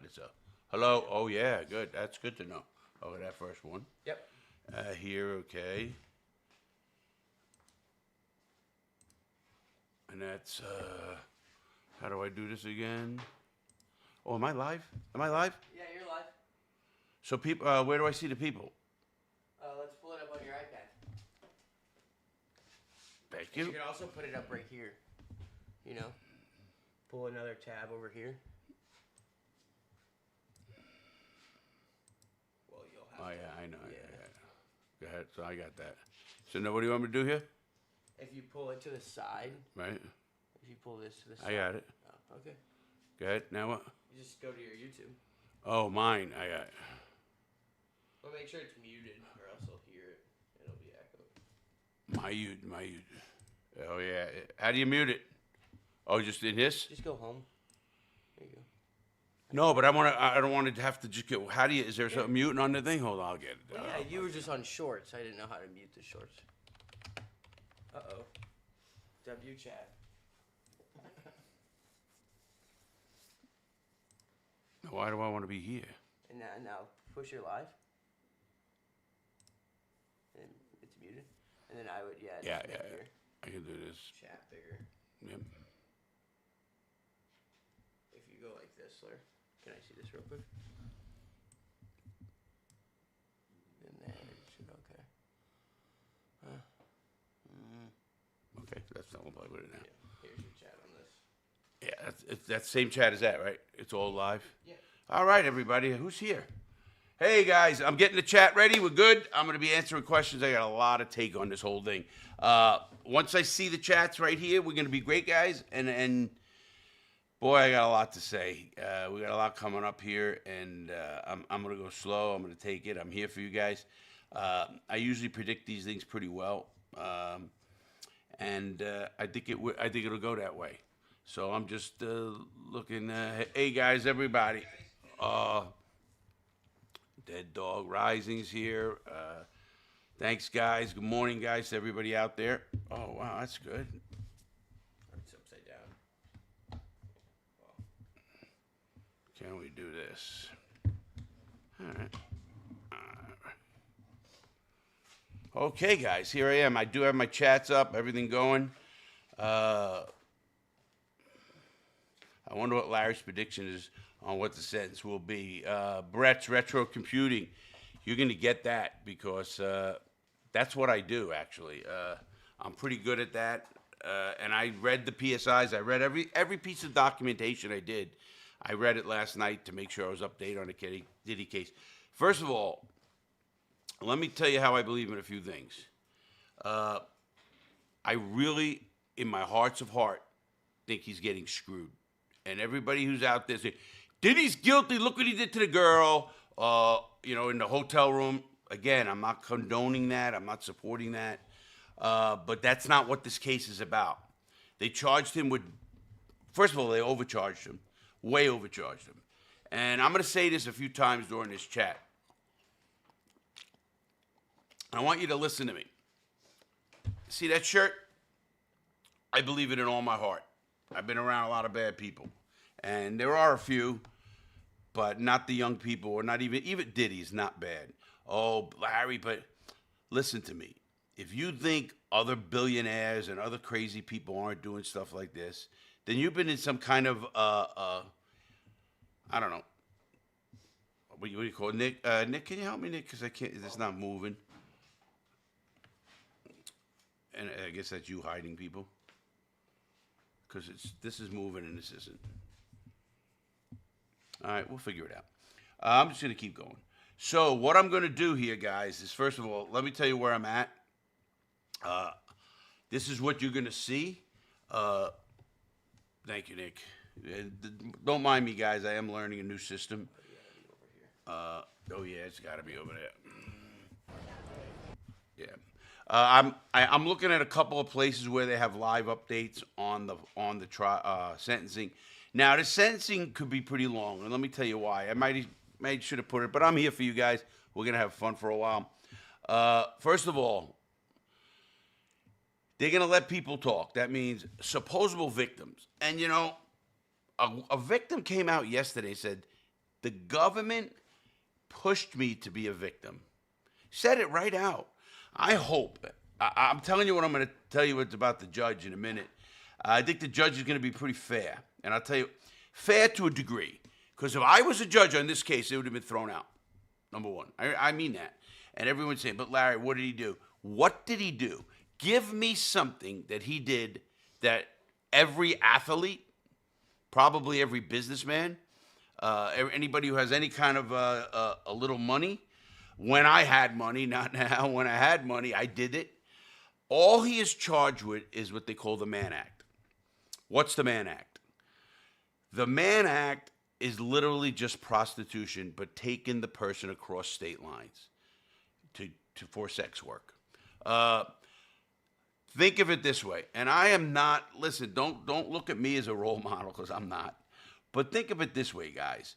It's a hello. Oh yeah, good. That's good to know. Oh, that first one. Yep. Here, okay. And that's how do I do this again? Oh, am I live? Am I live? Yeah, you're live. So people, where do I see the people? Let's pull it up on your iPad. Thank You you. can also put it up right here. You know, pull another tab over here. Well, you'll have. Oh to, yeah, I know. Yeah. Go ahead. So I got that. So now what do you want me to do here? If you pull it to the side, Right. if you pull this to the side. I got it. Oh, okay. Go ahead. Now what? You just go to your YouTube. Oh, mine. I got it. Well, make sure it's muted, or else I'll hear it. It'll be echoed. My Oh yeah. How do you mute it? Oh, just in this? Just go home. There you go. No, but I don't want to have to just get. How do you? Is there something muting on the thing? Hold on, I'll get it. Well, yeah, you were just on shorts. I didn't know how to mute the shorts. Uh-oh. W chat. Why do I want to be here? And now push your live. And it's muted. And then I would, Yeah. make your I can do this. chat bigger. Yep. If you go like this, Larry. Can I see this real quick? And then it should, okay. Okay, that's not what I put it now. Yeah, here's your chat on this. Yeah, it's that same chat as that, right? It's all live. Yeah. All right, everybody, who's here? Hey guys, I'm getting the chat ready. We're good. I'm going to be answering questions. I got a lot of take on this whole thing. Once I see the chats right here, we're going to be great, guys. And boy, I got a lot to say. We got a lot coming up here, and I'm going to go slow. I'm going to take it. I'm here for you guys. I usually predict these things pretty well, and I think it'll go that way. So I'm just looking. Hey guys, everybody. Dead Dog Rising's here. Thanks, guys. Good morning, guys, to everybody out there. Oh, wow, that's good. It's upside down. Can we do this? All right. Okay, guys, here I am. I do have my chats up, everything going. I wonder what Larry's prediction is on what the sentence will be. Brett's Retro Computing. You're going to get that because that's what I do, actually. I'm pretty good at that. And I read the PSIs. I read every piece of documentation I did. I read it last night to make sure I was updated on the Diddy case. First of all, let me tell you how I believe in a few things. I really, in my hearts of heart, think he's getting screwed. And everybody who's out there saying, Diddy's guilty, look what he did to the girl, in the hotel room. Again, I'm not condoning that. I'm not supporting that. But that's not what this case is about. They charged him with, first of all, they overcharged him, way overcharged him. And I'm going to say this a few times during this chat. I want you to listen to me. See that shirt? I believe it in all my heart. I've been around a lot of bad people. And there are a few, but not the young people, or not even Diddy's not bad. Oh, Larry, but listen to me. If you think other billionaires and other crazy people aren't doing stuff like this, then you've been in some kind of, I don't know. What do you call it? Nick? Nick, can you help me, Nick? Because I can't, it's not moving. And I guess that's you hiding people. Because this is moving and this isn't. All right, we'll figure it out. I'm just going to keep going. So what I'm going to do here, guys, is first of all, let me tell you where I'm at. This is what you're going to see. Thank you, Nick. Don't mind me, guys. I am learning a new system. Oh, yeah, it's got to be over there. Yeah. I'm looking at a couple of places where they have live updates on the sentencing. Now, the sentencing could be pretty long, and let me tell you why. I should have put it, but I'm here for you guys. We're gonna have fun for a while. First of all, they're gonna let people talk. That means supposable victims, and a victim came out yesterday and said The government pushed me to be a victim. Said it right out. I hope. I'm telling you what I'm going to tell you about the judge in a minute. I think the judge is going to be pretty fair. And I'll tell you, fair to a degree. Because if I was a judge on this case, it would have been thrown out. Number one. I mean that. And everyone's saying, but Larry, what did he do? What did he do? Give me something that he did that every athlete, probably every businessman, anybody who has any kind of a little money, when I had money, not now, when I had money, I did it. All he is charged with is what they call the Mann Act. What's the Mann Act? The Mann Act is literally just prostitution, but taking the person across state lines for sex work. Think of it this way, and I am not, listen, don't look at me as a role model because I'm not, but think of it this way, guys.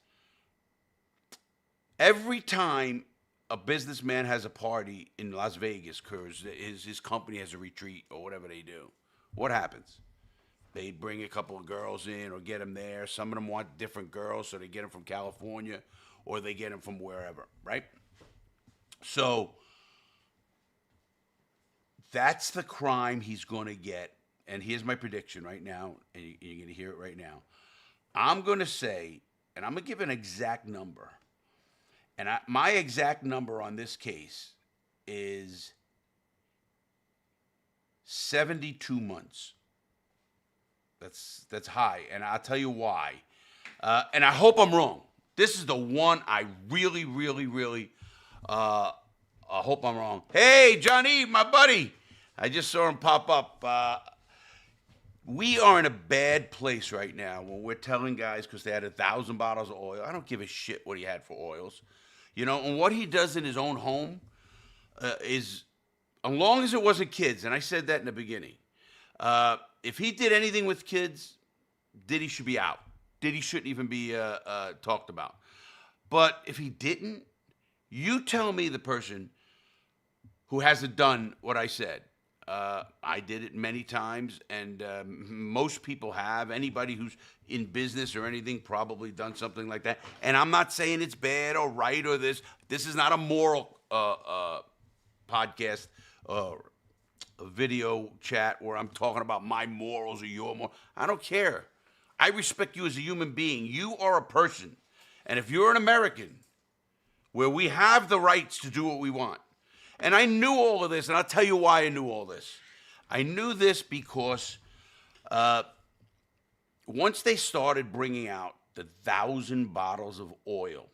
Every time a businessman has a party in Las Vegas because his company has a retreat or whatever they do, what happens? They bring a couple of girls in or get them there. Some of them want different girls, so they get them from California or they get them from wherever, right? So that's the crime he's going to get. And here's my prediction right now, and you're going to hear it right now. I'm going to say, and I'm going to give an exact number. And my exact number on this case is 72 months. That's high, and I'll tell you why. And I hope I'm wrong. This is the one I really, really, really hope I'm wrong. Hey, Johnny, my buddy. I just saw him pop up. We are in a bad place right now when we're telling guys because they had 1,000 bottles of oil. I don't give a shit what he had for oils. You know, and what he does in his own home is, as long as it wasn't kids, and I said that in the beginning, if he did anything with kids, Diddy should be out. Diddy shouldn't even be talked about. But if he didn't, you tell me the person who hasn't done what I said. I did it many times, and most people have. Anybody who's in business or anything probably done something like that. And I'm not saying it's bad or right or this. This is not a moral podcast or a video chat where I'm talking about my morals or your morals. I don't care. I respect you as a human being. You are a person. And if you're an American, where we have the rights to do what we want, and I knew all of this, and I'll tell you why I knew all this. I knew this because once they started bringing out the 1,000 bottles of oil,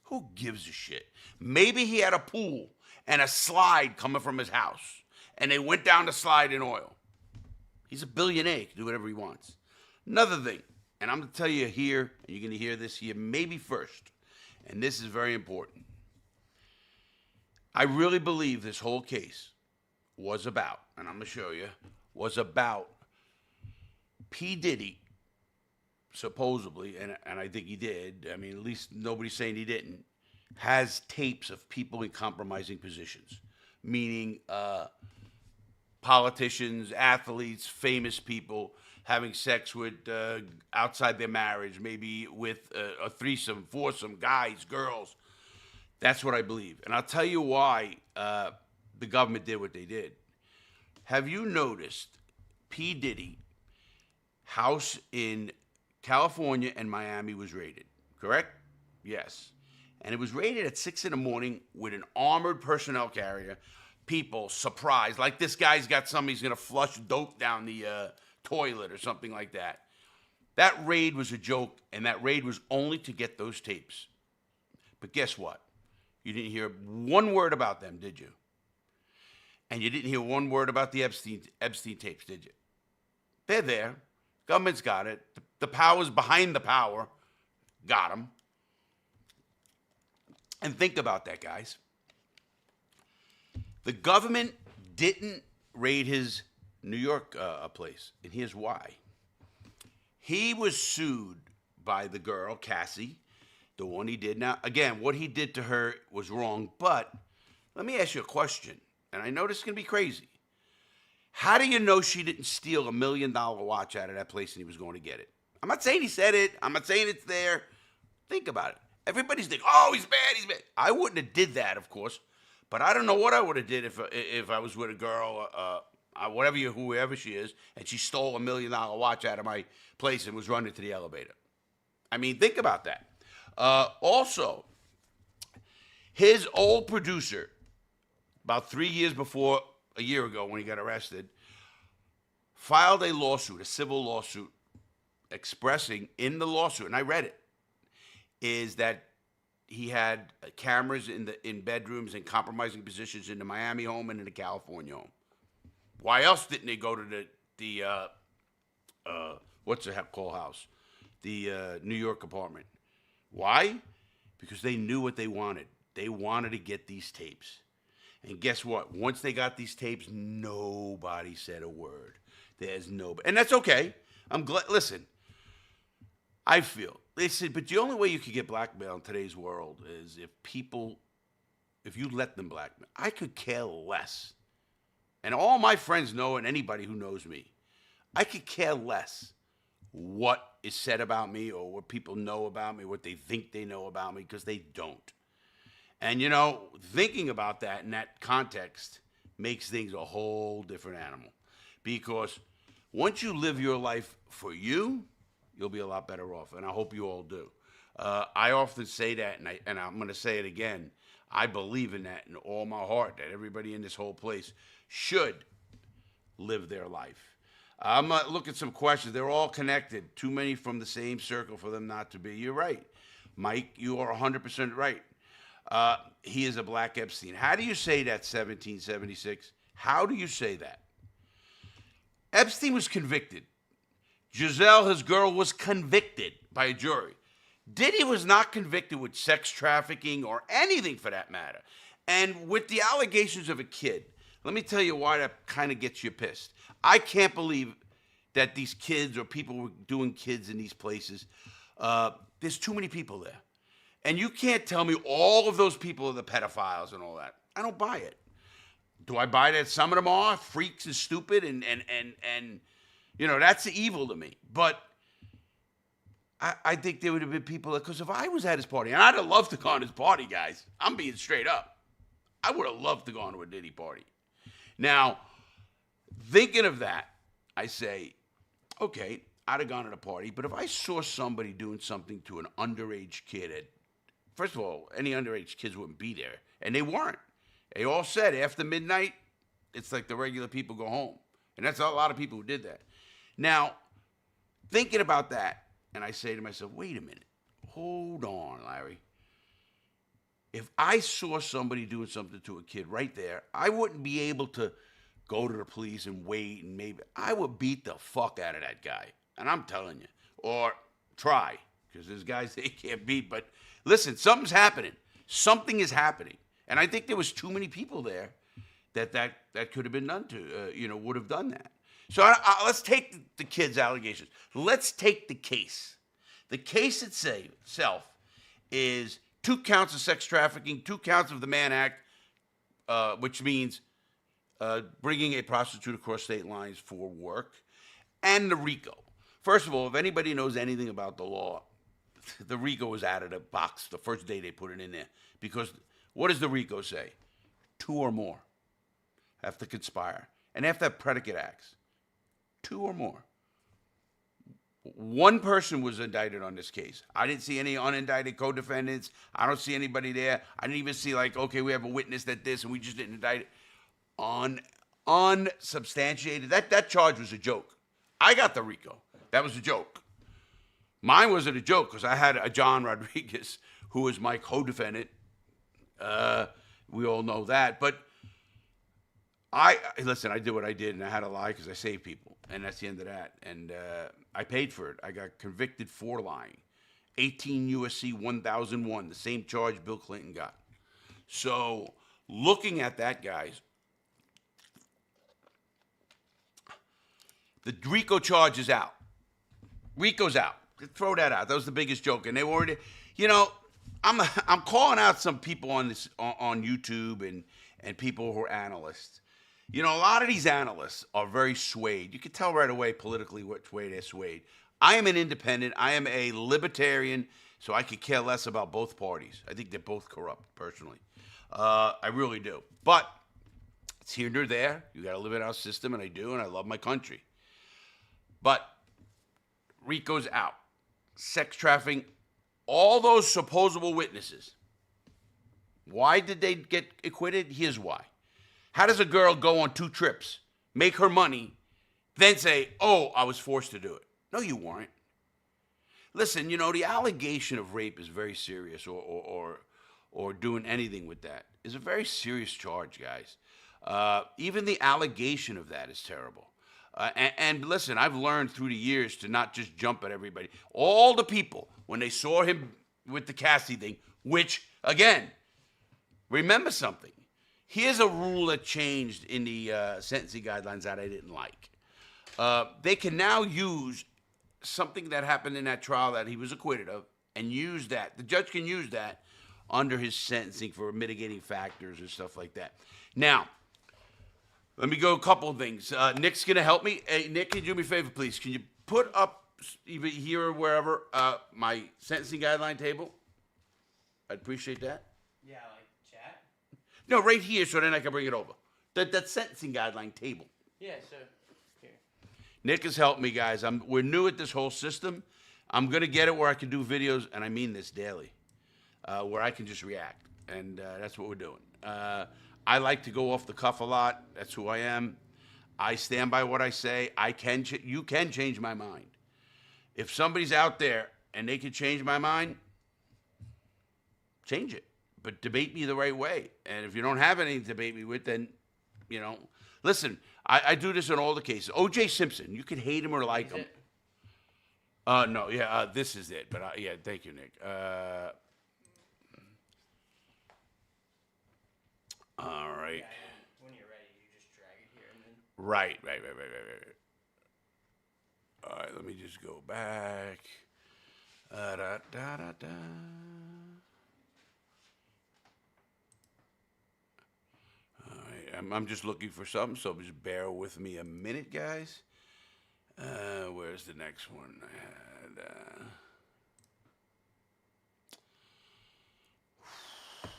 who gives a shit? Maybe he had a pool and a slide coming from his house, and they went down the slide in oil. He's a billionaire. He can do whatever he wants. Another thing, and I'm going to tell you here, and you're going to hear this here maybe first, and this is very important. I really believe this whole case was about, and I'm going to show you, was about P. Diddy, supposedly, and I think he did, I mean, at least nobody's saying he didn't, has tapes of people in compromising positions, meaning politicians, athletes, famous people having sex with outside their marriage, maybe with a threesome, foursome, guys, girls. That's what I believe. And I'll tell you why the government did what they did. Have you noticed P. Diddy house in California and Miami was raided, correct? Yes. And it was raided at 6 in the morning with an armored personnel carrier. People surprised, like this guy's got something, he's going to flush dope down the toilet or something like that. That raid was a joke, and that raid was only to get those tapes. But guess what? You didn't hear one word about them, did you? And you didn't hear one word about the Epstein tapes, did you? They're there. Government's got it. The powers behind the power got them. And think about that, guys. The government didn't raid his New York place, and here's why. He was sued by the girl, Cassie, the one he did. Now, again, what he did to her was wrong, but let me ask you a question, and I know this is going to be crazy. How do you know she didn't steal $1 million watch out of that place and he was going to get it? I'm not saying he said it. I'm not saying it's there. Think about it. Everybody's thinking, oh, he's bad, he's bad. I wouldn't have did that, of course, but I don't know what I would have did if I was with a girl, whoever she is, and she stole $1 million watch out of my place and was running to the elevator. I mean, think about that. Also, his old producer, about 3 years before, a year ago when he got arrested, filed a lawsuit, a civil lawsuit, expressing in the lawsuit, and I read it, is that he had cameras in bedrooms and compromising positions in the Miami home and in the California home. Why else didn't they go to the what's the heck called house? The New York apartment. Why? Because they knew what they wanted. They wanted to get these tapes. And guess what? Once they got these tapes, nobody said a word. There's nobody. And that's okay. I'm glad. Listen, I feel. They said, but the only way you could get blackmail in today's world is if you let them blackmail. I could care less. And all my friends know, and anybody who knows me, I could care less what is said about me or what people know about me, what they think they know about me, because they don't. And, thinking about that in that context makes things a whole different animal. Because once you live your life for you, you'll be a lot better off. And I hope you all do. I often say that, and I'm going to say it again. I believe in that in all my heart, that everybody in this whole place should live their life. I'm going to look at some questions. They're all connected. Too many from the same circle for them not to be. You're right. Mike, you are 100% right. He is a black Epstein. How do you say that, 1776? How do you say that? Epstein was convicted. Giselle, his girl, was convicted by a jury. Diddy was not convicted with sex trafficking or anything for that matter. And with the allegations of a kid, let me tell you why that kind of gets you pissed. I can't believe that these kids or people were doing kids in these places. There's too many people there. And you can't tell me all of those people are the pedophiles and all that. I don't buy it. Do I buy that some of them are freaks and stupid and that's the evil to me. But I think there would have been people, because if I was at his party, and I'd have loved to go on his party, guys. I'm being straight up. I would have loved to go on to a Diddy party. Now, thinking of that, I say, okay, I'd have gone to the party, but if I saw somebody doing something to an underage kid, first of all, any underage kids wouldn't be there, and they weren't. They all said after midnight, it's like the regular people go home. And that's a lot of people who did that. Now, thinking about that, and I say to myself, wait a minute. Hold on, Larry. If I saw somebody doing something to a kid right there, I wouldn't be able to go to the police and wait, and maybe I would beat the fuck out of that guy. And I'm telling you. Or try, because there's guys they can't beat. But listen, something's happening. Something is happening. And I think there was too many people there that could have been done to, would have done that. So let's take the kid's allegations. Let's take the case. The case itself is 2 counts of sex trafficking, 2 counts of the Mann Act, which means bringing a prostitute across state lines for work, and the RICO. First of all, if anybody knows anything about the law, the RICO was out of the box the first day they put it in there. Because what does the RICO say? 2 or more have to conspire. And they have to have predicate acts. 2 or more. 1 person was indicted on this case. I didn't see any unindicted co-defendants. I don't see anybody there. I didn't even see okay, we have a witness that this, and we just didn't indict it. Unsubstantiated. That charge was a joke. I got the RICO. That was a joke. Mine wasn't a joke because I had a John Rodriguez who was my co-defendant. We all know that. But I did what I did, and I had to lie because I saved people. And that's the end of that. And I paid for it. I got convicted for lying. 18 U.S.C. 1001, the same charge Bill Clinton got. So looking at that, guys, the RICO charge is out. RICO's out. Throw that out. That was the biggest joke. And they were already, I'm calling out some people on YouTube and people who are analysts. A lot of these analysts are very swayed. You can tell right away politically which way they're swayed. I am an independent. I am a libertarian, So I could care less about both parties. I think they're both corrupt, personally. I really do. But it's here nor there. You got to live in our system, and I do, and I love my country. But RICO's out. Sex trafficking, all those supposable witnesses. Why did they get acquitted? Here's why. How does a girl go on 2 trips, make her money, then say, oh, I was forced to do it? No, you weren't. Listen, the allegation of rape is very serious, or doing anything with that is a very serious charge, guys. Even the allegation of that is terrible. And listen, I've learned through the years to not just jump at everybody. All the people, when they saw him with the Cassie thing, which, again, remember something. Here's a rule that changed in the sentencing guidelines that I didn't like. They can now use something that happened in that trial that he was acquitted of and use that. The judge can use that under his sentencing for mitigating factors and stuff like that. Now, let me go a couple of things. Nick's going to help me. Hey, Nick, can you do me a favor, please? Can you put up, either here or wherever, my sentencing guideline table? I'd appreciate that. Yeah, like chat? No, right here, so then I can bring it over. That sentencing guideline table. Yeah, so here. Nick has helped me, guys. We're new at this whole system. I'm going to get it where I can do videos, and I mean this daily, where I can just react. And that's what we're doing. I like to go off the cuff a lot. That's who I am. I stand by what I say. You can change my mind. If somebody's out there and they can change my mind, change it. But debate me the right way. And if you don't have anything to debate me with, then, listen, I do this in all the cases. O.J. Simpson, you can hate him or like him. No, yeah, this is it. But yeah, thank you, Nick. All right. Yeah, when you're ready, you just drag it here and then. Right. All right, let me just go back. Da, da, da, da. All right, I'm just looking for something, so just bear with me a minute, guys. Where's the next one? I had,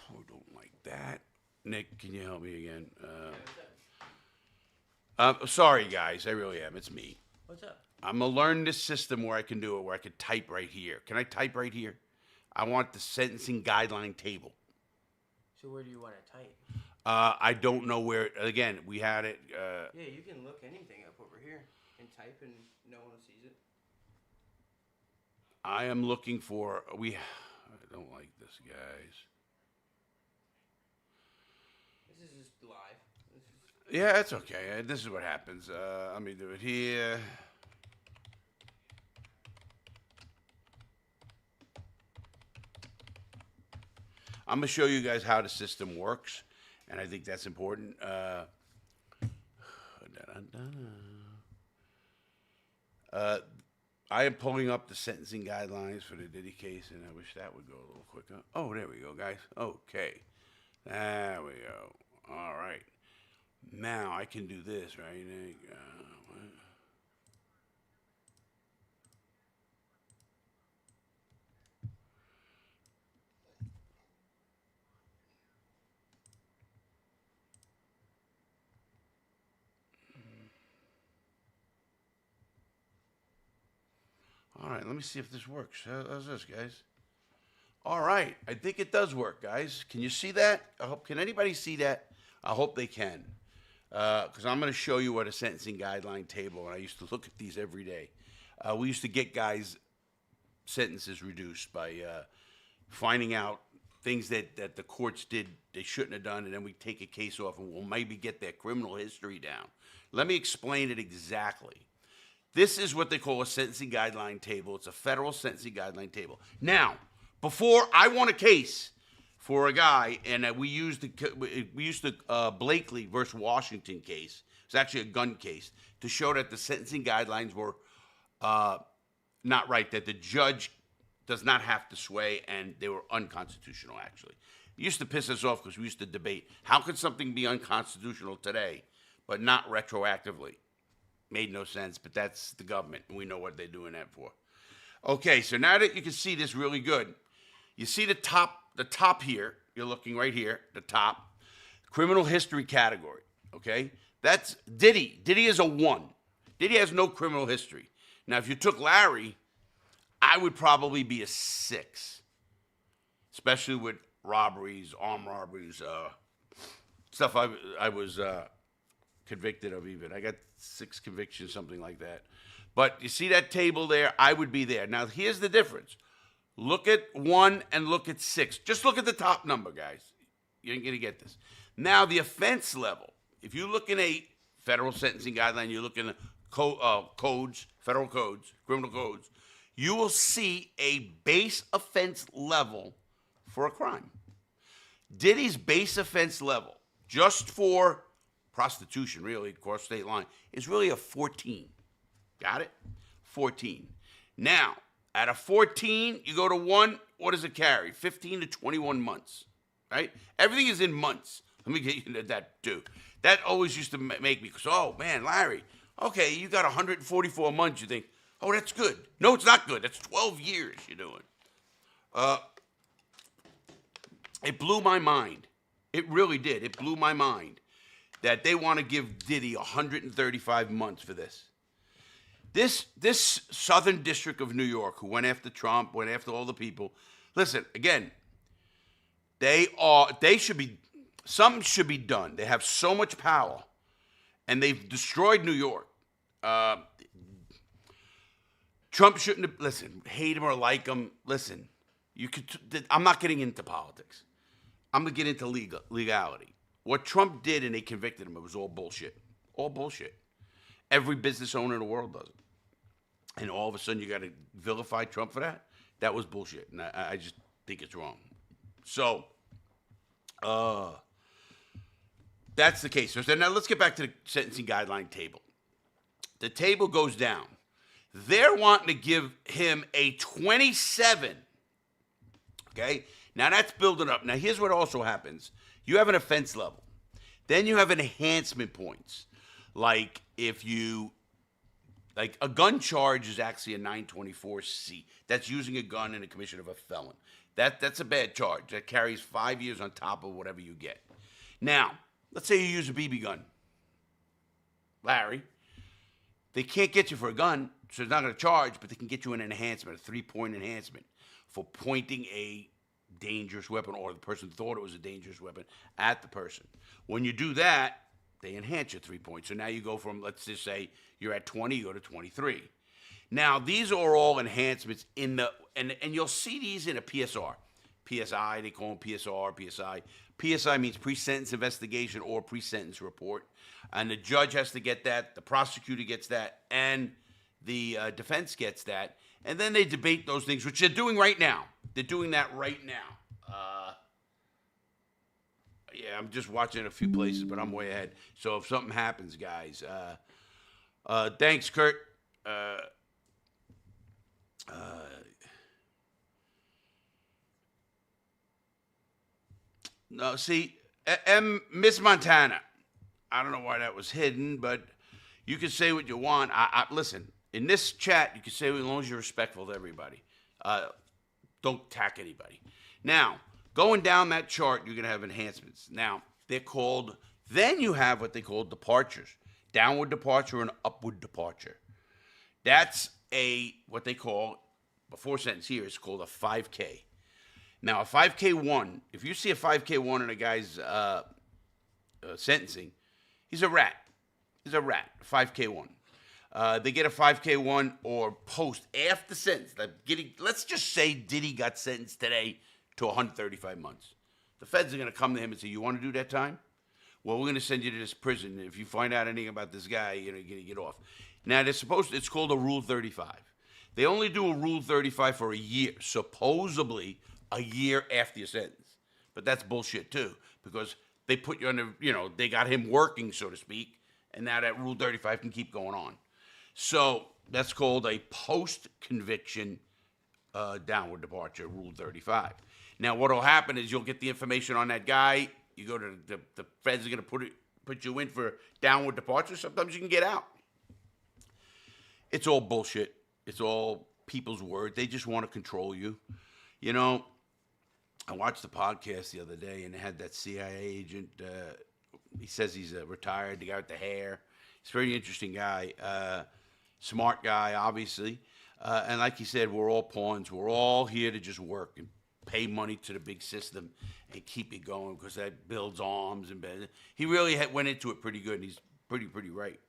I don't like that. Nick, can you help me again? Sorry, guys. I really am. It's me. What's up? I'm going to learn this system where I can do it, where I can type right here. Can I type right here? I want the sentencing guideline table. So where do you want to type? I don't know where. Again, we had it. Yeah, you can look anything up over here and type, and no one sees it. I am looking for. I don't like this, guys. This is just live. Yeah, it's okay. This is what happens. Let me do it here. I'm going to show you guys how the system works, and I think that's important. I am pulling up the sentencing guidelines for the Diddy case, and I wish that would go a little quicker. Oh, there we go, guys. Okay. There we go. All right. Now I can do this, right? All right, let me see if this works. How's this, guys? All right, I think it does work, guys. Can you see that? Can anybody see that? I hope they can. Because I'm going to show you what a sentencing guideline table, and I used to look at these every day. We used to get guys' sentences reduced by finding out things that the courts did they shouldn't have done, and then we take a case off and we'll maybe get their criminal history down. Let me explain it exactly. This is what they call a sentencing guideline table. It's a federal sentencing guideline table. Now, before I won a case for a guy, and we used the Blakely versus Washington case. It's actually a gun case to show that the sentencing guidelines were not right, that the judge does not have to sway, and they were unconstitutional, actually. It used to piss us off because we used to debate, how could something be unconstitutional today, but not retroactively? Made no sense, but that's the government, and we know what they're doing that for. Okay, so now that you can see this really good, You see the top here, you're looking right here, the top, criminal history category, okay? That's Diddy. Diddy is a 1. Diddy has no criminal history. Now, if you took Larry, I would probably be a 6, especially with robberies, armed robberies, stuff I was convicted of even. I got 6 convictions, something like that. But you see that table there? I would be there. Now, here's the difference. Look at 1 and look at 6. Just look at the top number, guys. You ain't going to get this. Now, the offense level. If you look in a federal sentencing guideline, you look in the codes, federal codes, criminal codes, you will see a base offense level for a crime. Diddy's base offense level, just for prostitution, really, across state line, is really a 14. Got it? 14. Now, at a 14, you go to 1, what does it carry? 15 to 21 months, right? Everything is in months. Let me get you into that, too. That always used to make me, because, oh, man, Larry, okay, you got 144 months. You think, oh, that's good. No, it's not good. That's 12 years you're doing. It blew my mind. It really did. It blew my mind that they want to give Diddy 135 months for this. This Southern District of New York, who went after Trump, went after all the people, listen, again, something should be done. They have so much power, and they've destroyed New York. Trump shouldn't have, listen, hate him or like him, listen, I'm not getting into politics. I'm going to get into legality. What Trump did and they convicted him, it was all bullshit. All bullshit. Every business owner in the world does it. And all of a sudden you got to vilify Trump for that? That was bullshit. And I just think it's wrong. So, that's the case. So now let's get back to the sentencing guideline table. The table goes down. They're wanting to give him a 27. Okay? Now that's building up. Now here's what also happens. You have an offense level. Then you have enhancement points. Like a gun charge is actually a 924C. That's using a gun in the commission of a felon. That's a bad charge. That carries 5 years on top of whatever you get. Now, let's say you use a BB gun. Larry, they can't get you for a gun, so it's not going to charge, but they can get you an enhancement, a 3-point enhancement for pointing a dangerous weapon, or the person thought it was a dangerous weapon, at the person. When you do that, they enhance your 3 points. So now you go from, let's just say you're at 20, you go to 23. Now, these are all enhancements and you'll see these in a PSR. PSI, they call them PSR, PSI. PSI means pre-sentence investigation or pre-sentence report. And the judge has to get that, the prosecutor gets that, and the defense gets that. And then they debate those things, which they're doing right now. They're doing that right now. Yeah, I'm just watching a few places, but I'm way ahead. So if something happens, guys, thanks, Kurt. No, see, Miss Montana. I don't know why that was hidden, but you can say what you want. Listen, in this chat, you can say as long as you're respectful to everybody. Don't attack anybody. Now, going down that chart, you're going to have enhancements. Now, they're called, then you have what they call departures. Downward departure and upward departure. That's what they call, before sentence here, it's called a 5K. Now, a 5K1, if you see a 5K1 in a guy's sentencing, he's a rat. He's a rat, 5K1. They get a 5K1 or post after sentence. Let's just say Diddy got sentenced today to 135 months. The feds are going to come to him and say, you want to do that time? Well, we're going to send you to this prison. If you find out anything about this guy, you're going to get off. Now, it's called a Rule 35. They only do a Rule 35 for a year, supposedly a year after your sentence. But that's bullshit, too, because they put you under, they got him working, so to speak, and now that Rule 35 can keep going on. So that's called a post-conviction downward departure, Rule 35. Now, what will happen is you'll get the information on that guy. You go to the feds are going to put you in for downward departure. Sometimes you can get out. It's all bullshit. It's all people's word. They just want to control you. I watched the podcast the other day, and they had that CIA agent. He says he's retired. The guy with the hair. He's a very interesting guy. Smart guy, obviously. And like he said, we're all pawns. We're all here to just work and pay money to the big system and keep it going because that builds arms. And he really went into it pretty good, and he's pretty right.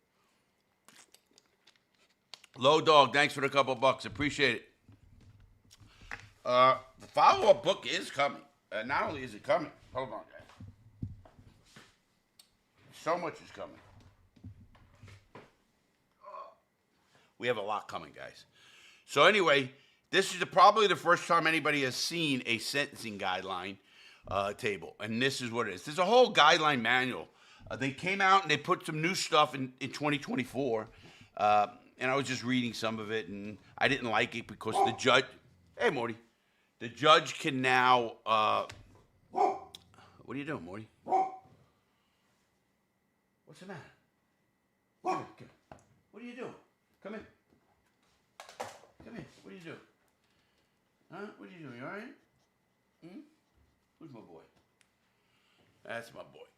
Low Dog, thanks for the couple bucks. Appreciate it. The follow-up book is coming. Not only is it coming, hold on, guys. So much is coming. We have a lot coming, guys. So anyway, this is probably the first time anybody has seen a sentencing guideline table, and this is what it is. There's a whole guideline manual. They came out and they put some new stuff in 2024, and I was just reading some of it, and I didn't like it because the judge. Hey, Morty. The judge can now. What are you doing, Morty? What's the matter? What are you doing? Come in. Come in. What are you doing? Huh? What are you doing? You all right? Who's my boy? That's my boy.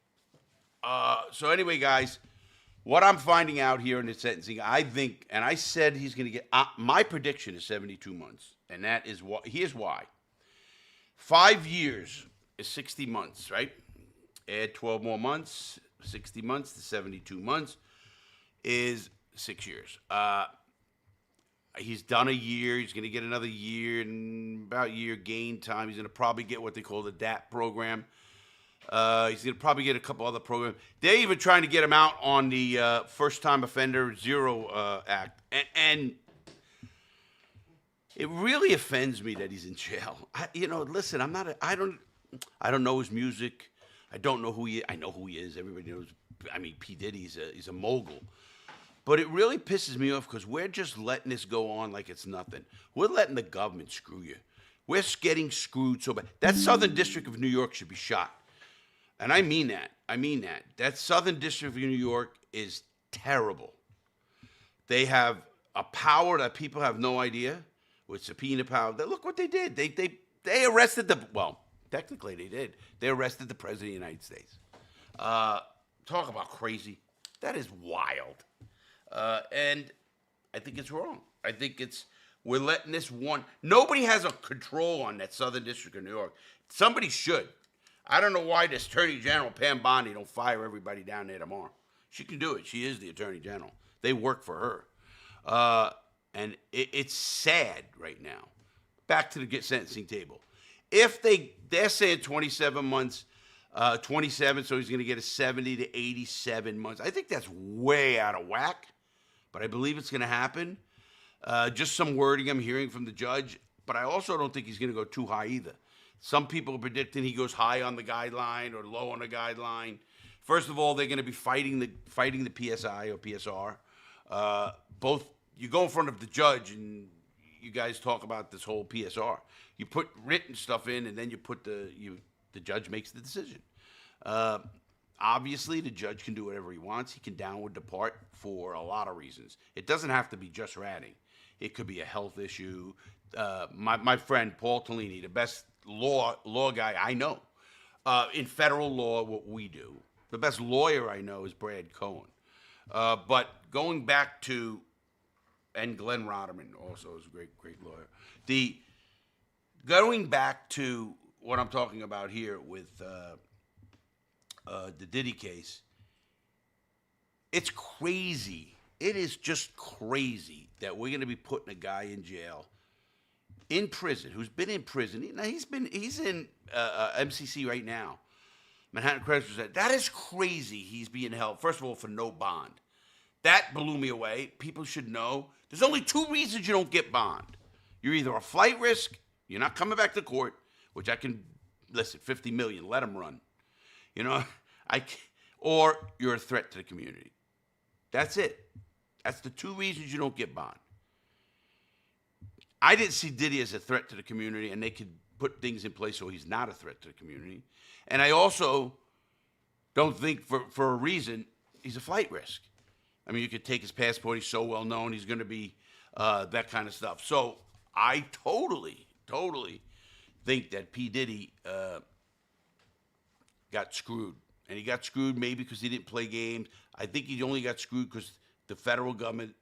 So anyway, guys, what I'm finding out here in the sentencing, I think, and I said he's going to get. My prediction is 72 months, and that is why. Here's why. 5 years is 60 months, right? Add 12 more months, 60 months to 72 months is 6 years. He's done a year. He's going to get another year and about a year gain time. He's going to probably get what they call the DAP program. He's going to probably get a couple other programs. They're even trying to get him out on the First-Time Offender Zero Act. And it really offends me that he's in jail. Listen, I don't know his music. I don't know who he is. I know who he is. Everybody knows. I mean, P. Diddy, he's a mogul. But it really pisses me off because we're just letting this go on like it's nothing. We're letting the government screw you. We're getting screwed so bad. That Southern District of New York should be shot. And I mean that. That Southern District of New York is terrible. They have a power that people have no idea. With subpoena power. Look what they did. They arrested technically they did. They arrested the President of the United States. Talk about crazy. That is wild. And I think it's wrong. I think we're letting this one. Nobody has a control on that Southern District of New York. Somebody should. I don't know why the Attorney General, Pam Bondi, don't fire everybody down there tomorrow. She can do it. She is the Attorney General. They work for her. And it's sad right now. Back to the sentencing table. If they're saying 27 months, 27, so he's going to get a 70 to 87 months. I think that's way out of whack, but I believe it's going to happen. Just some wording I'm hearing from the judge, but I also don't think he's going to go too high either. Some people are predicting he goes high on the guideline or low on the guideline. First of all, they're going to be fighting the PSI or PSR. Both. You go in front of the judge and you guys talk about this whole PSR. You put written stuff in, and then you put the judge makes the decision. Obviously, the judge can do whatever he wants. He can downward depart for a lot of reasons. It doesn't have to be just ratting. It could be a health issue. My friend Paul Tellini, the best law guy I know in federal law, what we do. The best lawyer I know is Brad Cohen. But going back to and Glenn Rodderman also is a great lawyer. Going back to what I'm talking about here with the Diddy case, it's crazy. It is just crazy that we're going to be putting a guy in jail, in prison, who's been in prison. Now he's in MCC right now, Manhattan Correctional Center. That is crazy. He's being held, first of all, for no bond. That blew me away. People should know. There's only two reasons you don't get bond. You're either a flight risk, you're not coming back to court, which I can, listen, 50 million, let them run. Or you're a threat to the community. That's it. That's the two reasons you don't get bond. I didn't see Diddy as a threat to the community, and they could put things in place so he's not a threat to the community. And I also don't think for a reason he's a flight risk. I mean, you could take his passport. He's so well known. He's going to be that kind of stuff. So I totally think that P. Diddy got screwed. And he got screwed maybe because he didn't play games. I think he only got screwed because the federal government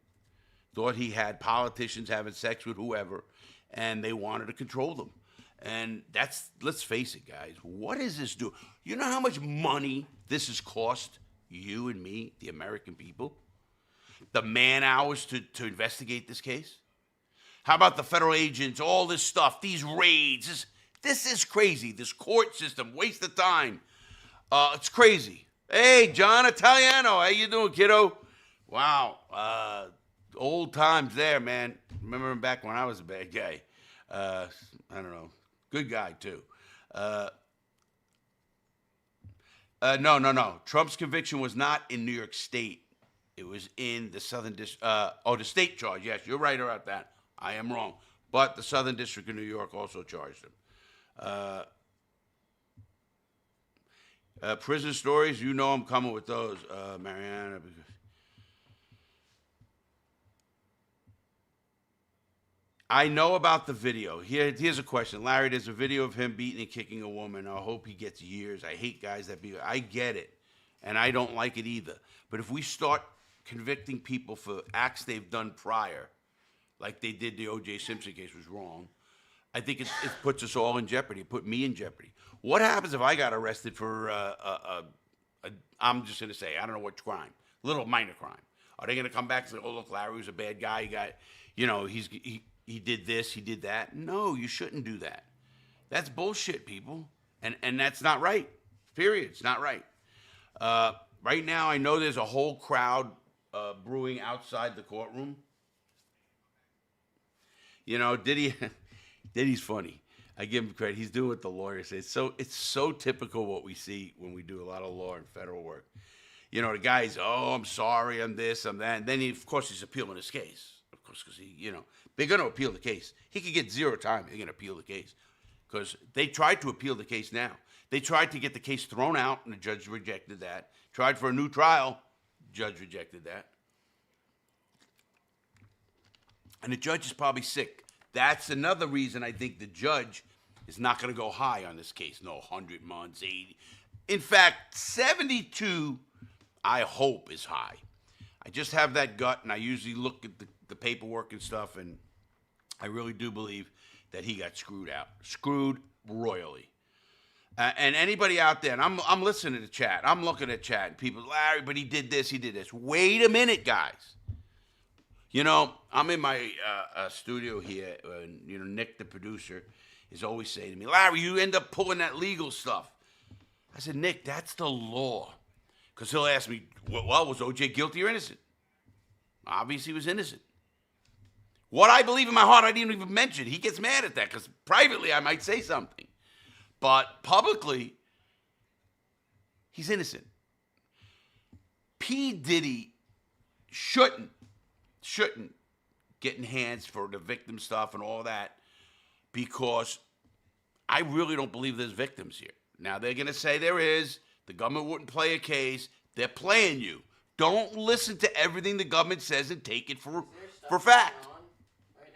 thought he had politicians having sex with whoever, and they wanted to control them. And that's, let's face it, guys, what does this do? You know how much money this has cost you and me, the American people? The man hours to investigate this case? How about the federal agents, all this stuff, these raids? This is crazy. This court system, waste of time. It's crazy. Hey, John Italiano, how you doing, kiddo? Wow, old times there, man. Remember back when I was a bad guy. I don't know. Good guy, too. No. Trump's conviction was not in New York State. It was in the Southern District. The state charge. Yes, you're right about that. I am wrong. But the Southern District of New York also charged him. Prison stories, you know I'm coming with those, Mariana. I know about the video. Here's a question. Larry, there's a video of him beating and kicking a woman. I hope he gets years. I hate guys that beat. I get it, and I don't like it either. But if we start convicting people for acts they've done prior, like they did the O.J. Simpson case was wrong, I think it puts us all in jeopardy. It put me in jeopardy. What happens if I got arrested for I'm just going to say, I don't know what crime, little minor crime? Are they going to come back and say, oh, look, Larry was a bad guy. He did this, he did that. No, you shouldn't do that. That's bullshit, people. And that's not right. Period. It's not right. Right now, I know there's a whole crowd brewing outside the courtroom. You know, Diddy's funny. I give him credit. He's doing what the lawyers say. It's so typical what we see when we do a lot of law and federal work. You know, the guy's, oh, I'm sorry, I'm this, I'm that. And then, of course, he's appealing his case. Of course, because they're going to appeal the case. He could get 0 time. They're going to appeal the case. Because they tried to appeal the case now. They tried to get the case thrown out, and the judge rejected that. Tried for a new trial. Judge rejected that. And the judge is probably sick. That's another reason I think the judge is not going to go high on this case. No, 100 months, 80. In fact, 72, I hope, is high. I just have that gut, and I usually look at the paperwork and stuff, and I really do believe that he got screwed royally. And anybody out there, and I'm listening to chat, I'm looking at chat, and people, Larry, but he did this, he did this. Wait a minute, guys. You know, I'm in my studio here, and, Nick, the producer, is always saying to me, Larry, you end up pulling that legal stuff. I said, Nick, that's the law. Because he'll ask me, well, was O.J. guilty or innocent? Obviously, he was innocent. What I believe in my heart, I didn't even mention. He gets mad at that because privately I might say something. But publicly, he's innocent. P. Diddy shouldn't get in hands for the victim stuff and all that because I really don't believe there's victims here. Now, they're going to say there is. The government wouldn't play a case. They're playing you. Don't listen to everything the government says and take it for fact. Right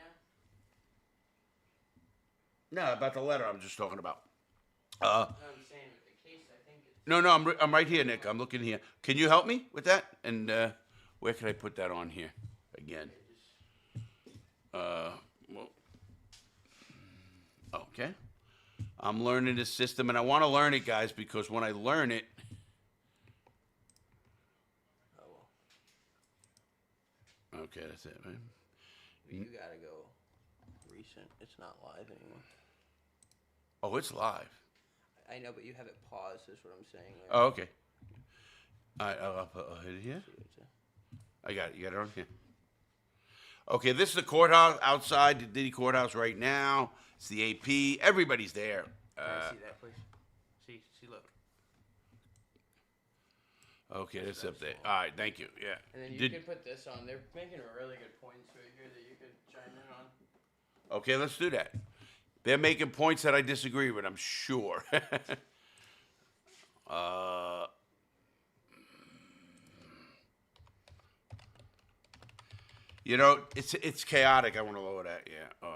now? No, about the letter I'm just talking about. No, I'm saying with the case, I think it's... No, I'm right here, Nick. I'm looking here. Can you help me with that? And where can I put that on here again? Okay. I'm learning this system, and I want to learn it, guys, because when I learn it... Okay, that's it, man. You gotta go recent. It's not live anymore. Oh, it's live. I know, but you have it paused, is what I'm saying. Oh, okay. All right, I'll hit it here. I got it. You got it on here. Okay, this is the courthouse outside the Diddy courthouse right now. It's the AP. Everybody's there. Can I see that, please? See, look. Okay, that's up there. All right, thank you. Yeah. And then you can put this on. They're making really good points right here that you could chime in on. Okay, let's do that. They're making points that I disagree with, I'm sure. It's chaotic. I want to lower that. Yeah.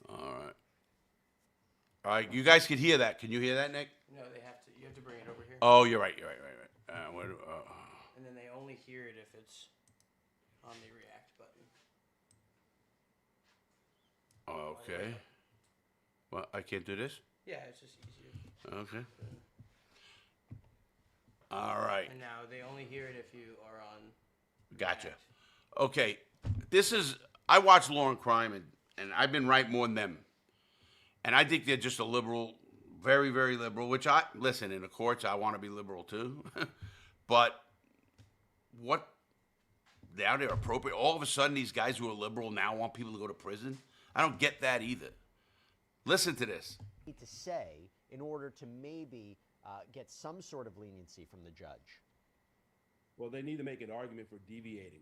All right. All right, you guys can hear that. Can you hear that, Nick? No, they have to. You have to bring it over here. Oh, you're right. Right. And then they only hear it if it's on the react button. Okay. Well, I can't do this? Yeah, it's just easier. Okay. All right. And now they only hear it if you are on. Gotcha. react. Okay. I watch Law and Crime, and I've been right more than them. And I think they're just a liberal, very, very liberal, which listen, in the courts, I want to be liberal too. But what, now they're appropriate. All of a sudden, these guys who are liberal now want people to go to prison? I don't get that either. Listen to this. To say in order to maybe get some sort of leniency from the judge? Well, they need to make an argument for deviating.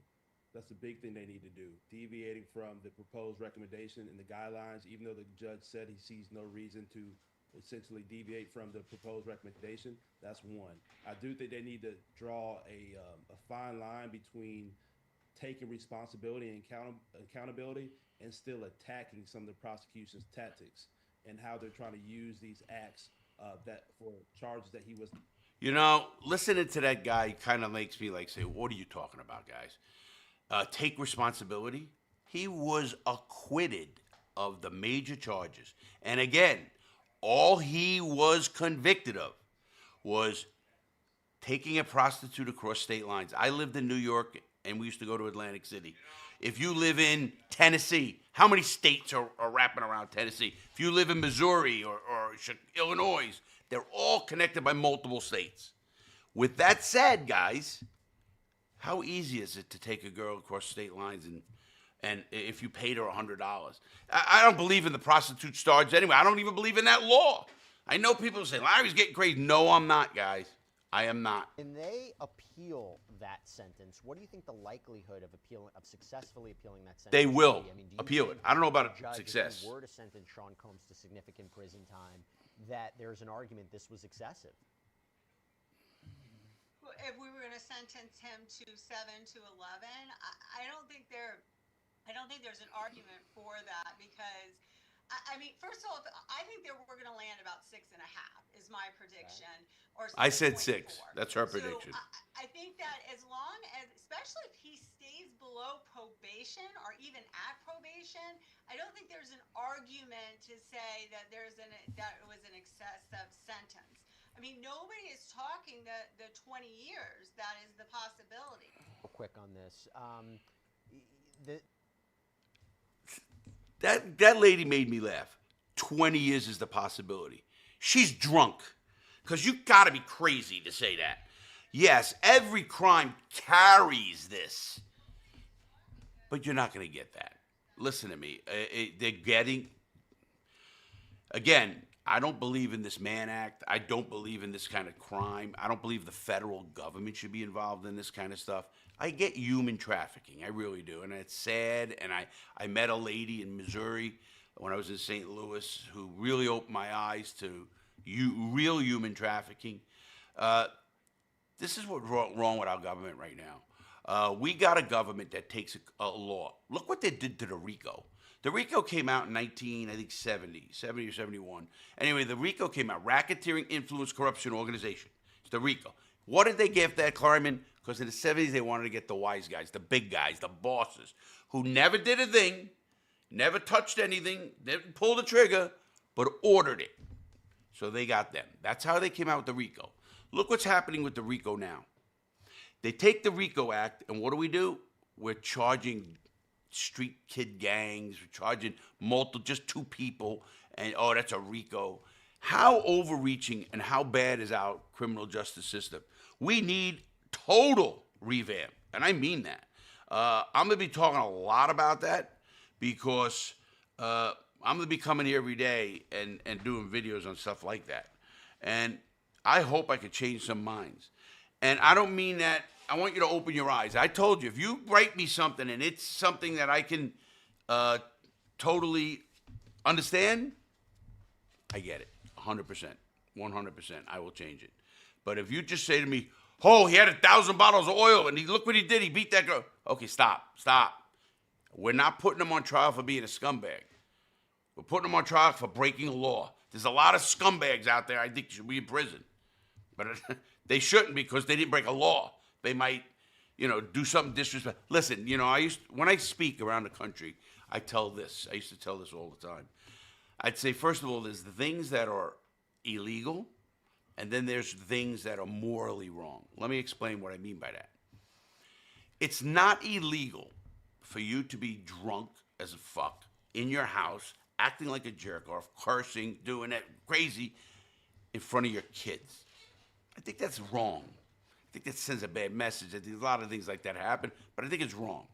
That's the big thing they need to do. Deviating from the proposed recommendation and the guidelines, even though the judge said he sees no reason to essentially deviate from the proposed recommendation. That's one. I do think they need to draw a fine line between taking responsibility and accountability and still attacking some of the prosecution's tactics and how they're trying to use these acts that for charges that he was. You know, listening to that guy kind of makes me like say, what are you talking about, guys? Take responsibility. He was acquitted of the major charges. And again, all he was convicted of was taking a prostitute across state lines. I lived in New York, and we used to go to Atlantic City. If you live in Tennessee, how many states are wrapping around Tennessee? If you live in Missouri or Illinois, they're all connected by multiple states. With that said, guys, how easy is it to take a girl across state lines and if you paid her $100? I don't believe in the prostitute charge anyway. I don't even believe in that law. I know people say, Larry's getting crazy. No, I'm not, guys. I am not. When they appeal that sentence, what do you think the likelihood of successfully appealing that sentence? They will be? I mean, do you appeal think it. I don't know about the judge, success. If you were to sentence Sean Combs to significant prison time, that there's an argument this was excessive? If we were going to sentence him to 7 to 11, I don't think there's an argument for that because, I mean, first of all, I think we're going to land about 6.5 is my prediction. Or I said 6. 6.4. That's her prediction. I think that as long as, especially if he stays below probation or even at probation, I don't think there's an argument to say that that it was an excessive sentence. I mean, nobody is talking the 20 years. That is the possibility. Real quick on this. That lady made me laugh. 20 years is the possibility. She's drunk. Because you got to be crazy to say that. Yes, every crime carries this. But you're not going to get that. Listen to me. They're getting... Again, I don't believe in this Mann Act. I don't believe in this kind of crime. I don't believe the federal government should be involved in this kind of stuff. I get human trafficking. I really do. And it's sad. And I met a lady in Missouri when I was in St. Louis who really opened my eyes to real human trafficking. This is what's wrong with our government right now. We got a government that takes a law. Look what they did to the RICO. The RICO came out in 70 or 71. Anyway, the RICO came out, Racketeering Influence Corruption Organization. It's the RICO. What did they give that, Carmen? Because in the 70s, they wanted to get the wise guys, the big guys, the bosses, who never did a thing, never touched anything, didn't pull the trigger, but ordered it. So they got them. That's how they came out with the RICO. Look what's happening with the RICO now. They take the RICO Act, and what do? We're charging street kid gangs, we're charging just 2 people, and oh, that's a RICO. How overreaching and how bad is our criminal justice system? We need total revamp, and I mean that. I'm going to be talking a lot about that because I'm going to be coming here every day and doing videos on stuff like that. And I hope I could change some minds. And I don't mean that. I want you to open your eyes. I told you, if you write me something and it's something that I can totally understand, I get it. 100%. 100%. I will change it. But if you just say to me, oh, he had 1,000 bottles of oil and look what he did. He beat that girl. Okay, stop. We're not putting him on trial for being a scumbag. We're putting them on trial for breaking a law. There's a lot of scumbags out there I think should be in prison. But they shouldn't because they didn't break a law. They might, do something disrespectful. Listen, when I speak around the country, I tell this. I used to tell this all the time. I'd say, first of all, there's the things that are illegal, and then there's things that are morally wrong. Let me explain what I mean by that. It's not illegal for you to be drunk as a fuck in your house, acting like a jerk off, cursing, doing that crazy in front of your kids. I think that's wrong. I think that sends a bad message. I think a lot of things like that happen, but I think it's wrong.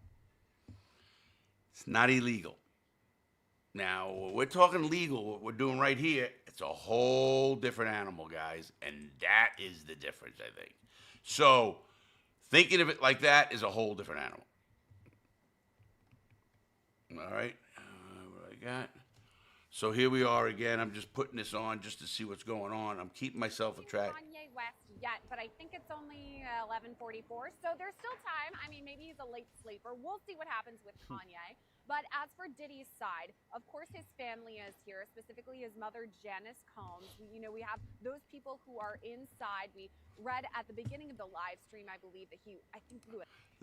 It's not illegal. Now, we're talking legal, what we're doing right here, it's a whole different animal, guys, and that is the difference, I think. So, thinking of it like that is a whole different animal. All right, what I got? So here we are again. I'm just putting this on just to see what's going on. I'm keeping myself a track. Kanye West yet, but I think it's only 11:44, so there's still time. I mean, maybe he's a late sleeper. We'll see what happens with Kanye. But as for Diddy's side, of course, his family is here, specifically his mother, Janice Combs. We have those people who are inside. We read at the beginning of the live stream, I believe, that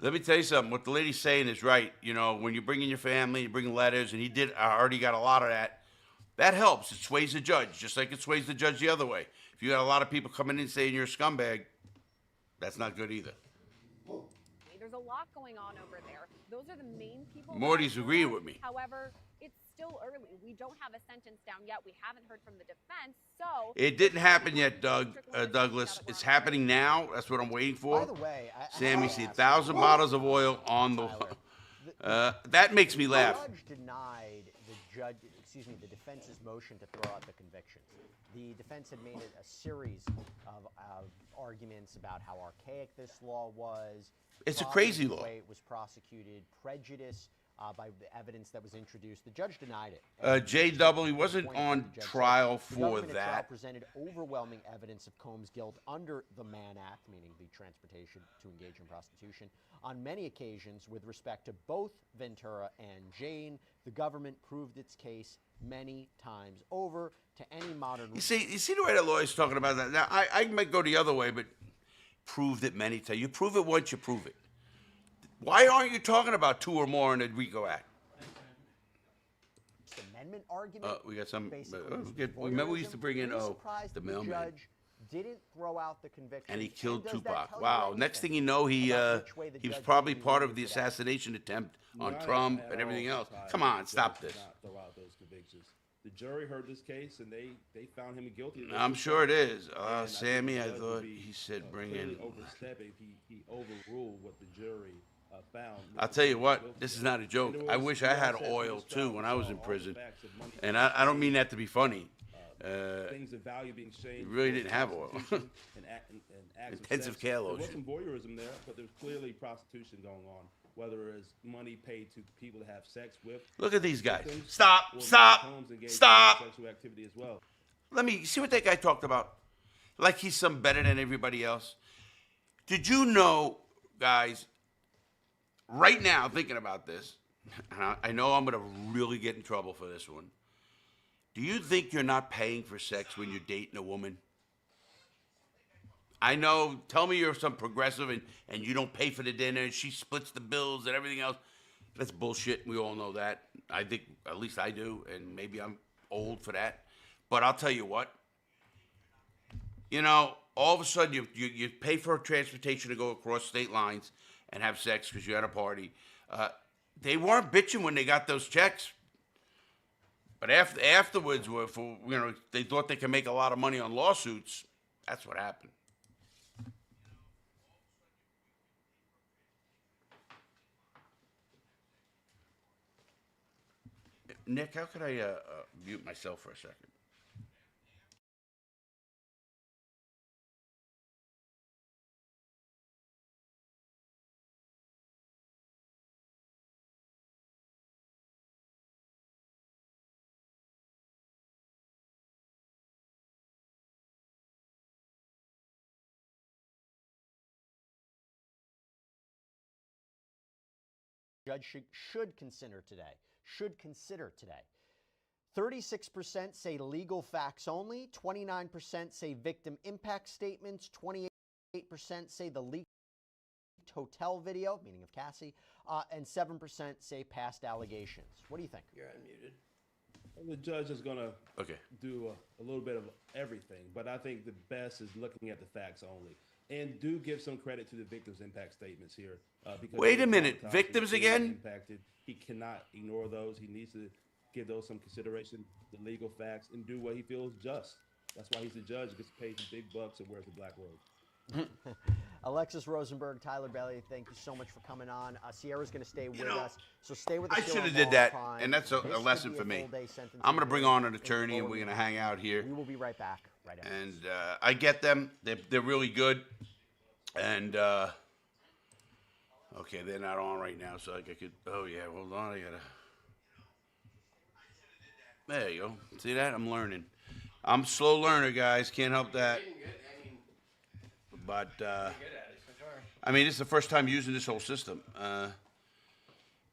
Let me tell you something. What the lady's saying is right. When you bring in your family, you bring letters, and he did already got a lot of that. That helps. It sways the judge, just like it sways the judge the other way. If you got a lot of people coming in saying you're a scumbag, that's not good either. There's a lot going on over there. Those are the main people. Morty's agreeing with me. However, it's still early. We don't have a sentence down yet. We haven't heard from the defense, so It didn't happen yet, Douglas. It's happening now. That's what I'm waiting for. By the way, Sam, you see 1,000 bottles of oil on the. That makes me laugh. The judge denied the defense's motion to throw out the convictions. The defense had made it a series of arguments about how archaic this law was. It's a crazy the law. way it was prosecuted, prejudice by the evidence that was introduced. The judge denied it. JW wasn't on trial The for government at trial that. presented overwhelming evidence of Combs' guilt under the Mann Act, meaning the transportation to engage in prostitution. On many occasions, with respect to both Ventura and Jane, the government proved its case many times over to any modern. You see the way the lawyer's talking about that. Now, I might go the other way, but proved it many times. You prove it once, you prove it. Why aren't you talking about 2 or more in the RICO Act? Amendment argument. We got some. Basically, Remember, we used to bring in Are you surprised the the mailman, judge didn't throw out the conviction, and he killed does that Tupac. tell you Wow! anything Next thing you know, he about which way the was judge probably really part of viewed the it as? assassination attempt on Not Trump at and everything all else. surprised Come that on, the stop judge this. did not throw out those convictions. The jury heard this case and they found him guilty. of I'm those sure it charges. is. And I think Sammy, the I judge thought would be, he said bring clearly in. overstepping. He overruled what the jury found. I'll tell you what, Guilty this is of. not a joke. And I it was- wish he I had also said oil this too trial when I was saw in all the prison. facts of money And I don't mean that to be funny. things of value being exchanged. You really for didn't have oil. prostitution and acts of Intensive sex. care There was lotion. some voyeurism there, but there's clearly prostitution going on, whether it's money paid to people to have sex with. Look at these guys. victims, Stop! or Stop! Combs engaged in Stop! sexual activity as well. Let me see what that guy talked about. Like he's some better than everybody else. Did you know, guys, right now, thinking about this, and I know I'm going to really get in trouble for this one. Do you think you're not paying for sex when you're dating a woman? I know, tell me you're some progressive and you don't pay for the dinner and she splits the bills and everything else. That's bullshit. We all know that. I think, at least I do, and maybe I'm old for that. But I'll tell you what. All of a sudden you pay for transportation to go across state lines and have sex because you're at a party. They weren't bitching when they got those checks. But afterwards, they thought they could make a lot of money on lawsuits. That's what happened. Nick, how could I mute myself for a second? Judge should consider today. 36% say legal facts only, 29% say victim impact statements, 28% say the leaked hotel video, meaning of Cassie, and 7% say past allegations. What do you think? You're unmuted. The judge is going to Okay. do a little bit of everything, but I think the best is looking at the facts only. And do give some credit to the victims' impact statements here. Because Wait a they were minute, traumatized, victims they were again? Impacted. He cannot ignore those. He needs to give those some consideration, the legal facts, and do what he feels just. That's why he's the judge. He gets paid the big bucks and wears the black robe. Alexis Rosenberg, Tyler Bailey, thank you so much for coming on. Sierra's going to stay with know, us, so stay with the I show should on have did Ball that, Prime. and that's a This could lesson be for a me. full-day sentencing I'm going to bring on an hearing attorney, and in we're going to Florida. hang out here. We will be right back right after And this. I get them. They're really good. And, okay, they're not on right now, so I could, oh, yeah, hold on. I got to. There you go. See that? I'm learning. I'm a slow learner, guys. Can't help that. Getting good. I mean, But, good at it so far. I mean, this is the first time using this whole system.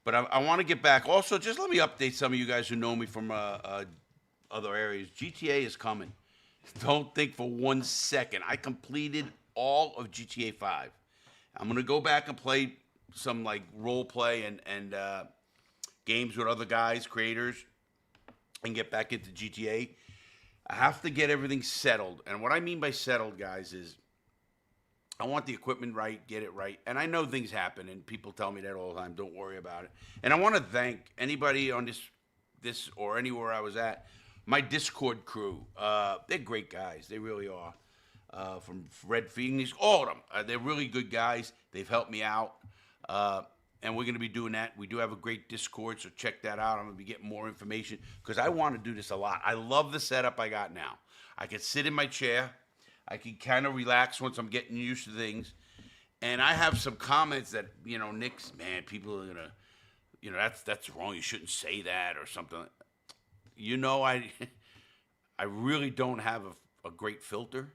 But I want to get back. Also, just let me update some of you guys who know me from other areas. GTA is coming. Don't think for 1 second. I completed all of GTA 5. I'm going to go back and play some like role play and games with other guys, creators, and get back into GTA. I have to get everything settled. And what I mean by settled, guys, is I want the equipment right, get it right. And I know things happen, and people tell me that all the time. Don't worry about it. And I want to thank anybody on this or anywhere I was at, my Discord crew. They're great guys. They really are. From Red Phoenix, all of them. They're really good guys. They've helped me out. And we're going to be doing that. We do have a great Discord, so check that out. I'm going to be getting more information because I want to do this a lot. I love the setup I got now. I can sit in my chair. I can kind of relax once I'm getting used to things. And I have some comments that, Nick's, man, people are going to, that's wrong. You shouldn't say that or something. I really don't have a great filter.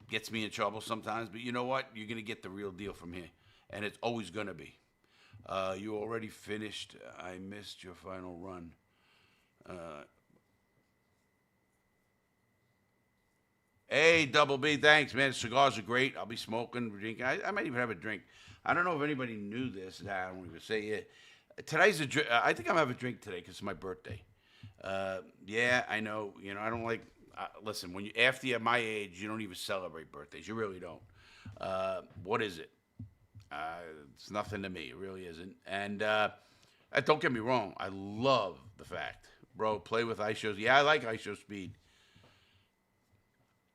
Gets me in trouble sometimes. But you know what? You're going to get the real deal from here. And it's always going to be. You already finished. I missed your final run. Hey, Double B, thanks, man. Cigars are great. I'll be smoking, drinking. I might even have a drink. I don't know if anybody knew this. Nah, I won't even say it. Today's a drink. I think I'm having a drink today because it's my birthday. Yeah, I know. I don't like. Listen, after you're my age, you don't even celebrate birthdays. You really don't. What is it? It's nothing to me. It really isn't. And don't get me wrong. I love the fact, bro. Play with ISO. Yeah, I like ISO speed.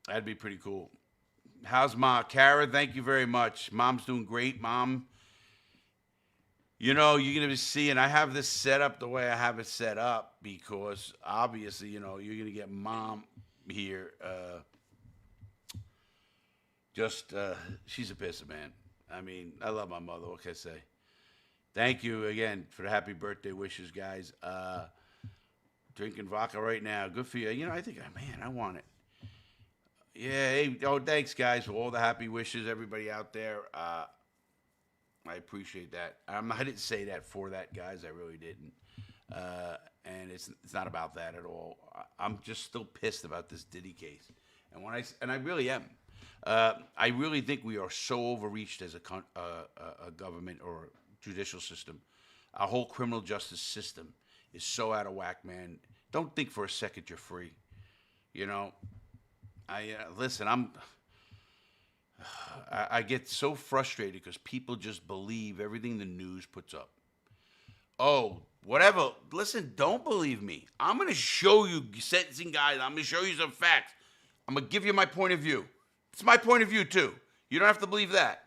That'd be pretty cool. How's Ma? Kara, thank you very much. Mom's doing great, Mom. You're going to be seeing, I have this set up the way I have it set up because obviously, you're going to get Mom here. She's a pisser, man. I mean, I love my mother. What can I say? Thank you again for the happy birthday wishes, guys. Drinking vodka right now. Good for you. I think, man, I want it. Yeah. Hey, thanks, guys, for all the happy wishes, everybody out there. I appreciate that. I didn't say that for that, guys. I really didn't. And it's not about that at all. I'm just still pissed about this Diddy case. And I really am. I really think we are so overreached as a government or judicial system. Our whole criminal justice system is so out of whack, man. Don't think for a second you're free. Listen, I get so frustrated because people just believe everything the news puts up. Oh, whatever. Listen, don't believe me. I'm going to show you sentencing guys. I'm going to show you some facts. I'm going to give you my point of view. It's my point of view, too. You don't have to believe that.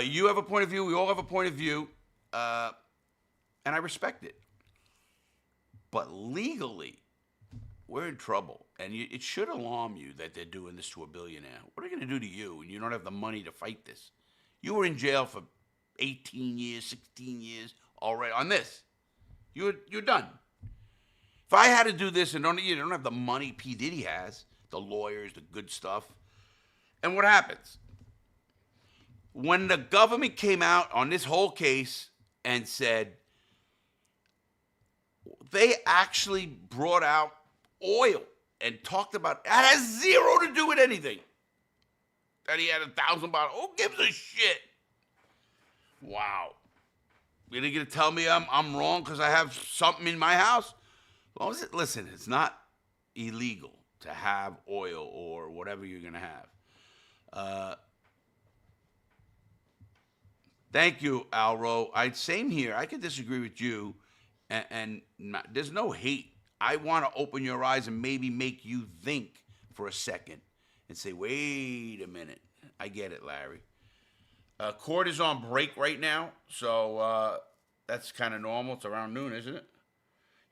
You have a point of view. We all have a point of view. And I respect it. But legally, we're in trouble. And it should alarm you that they're doing this to a billionaire. What are they going to do to you when you don't have the money to fight this? You were in jail for 18 years, 16 years already on this. You're done. If I had to do this and you don't have the money P. Diddy has, the lawyers, the good stuff, and what happens? When the government came out on this whole case and said, they actually brought out oil and talked about that has zero to do with anything. That he had 1,000 bottles. Who gives a shit? Wow. You're gonna tell me I'm wrong because I have something in my house? Well, listen, it's not illegal to have oil or whatever you're gonna have. Thank you, Alro. Same here. I could disagree with you, and there's no hate. I want to open your eyes and maybe make you think for a second and say, wait a minute. I get it, Larry. Court is on break right now, so that's kind of normal. It's around noon, isn't it?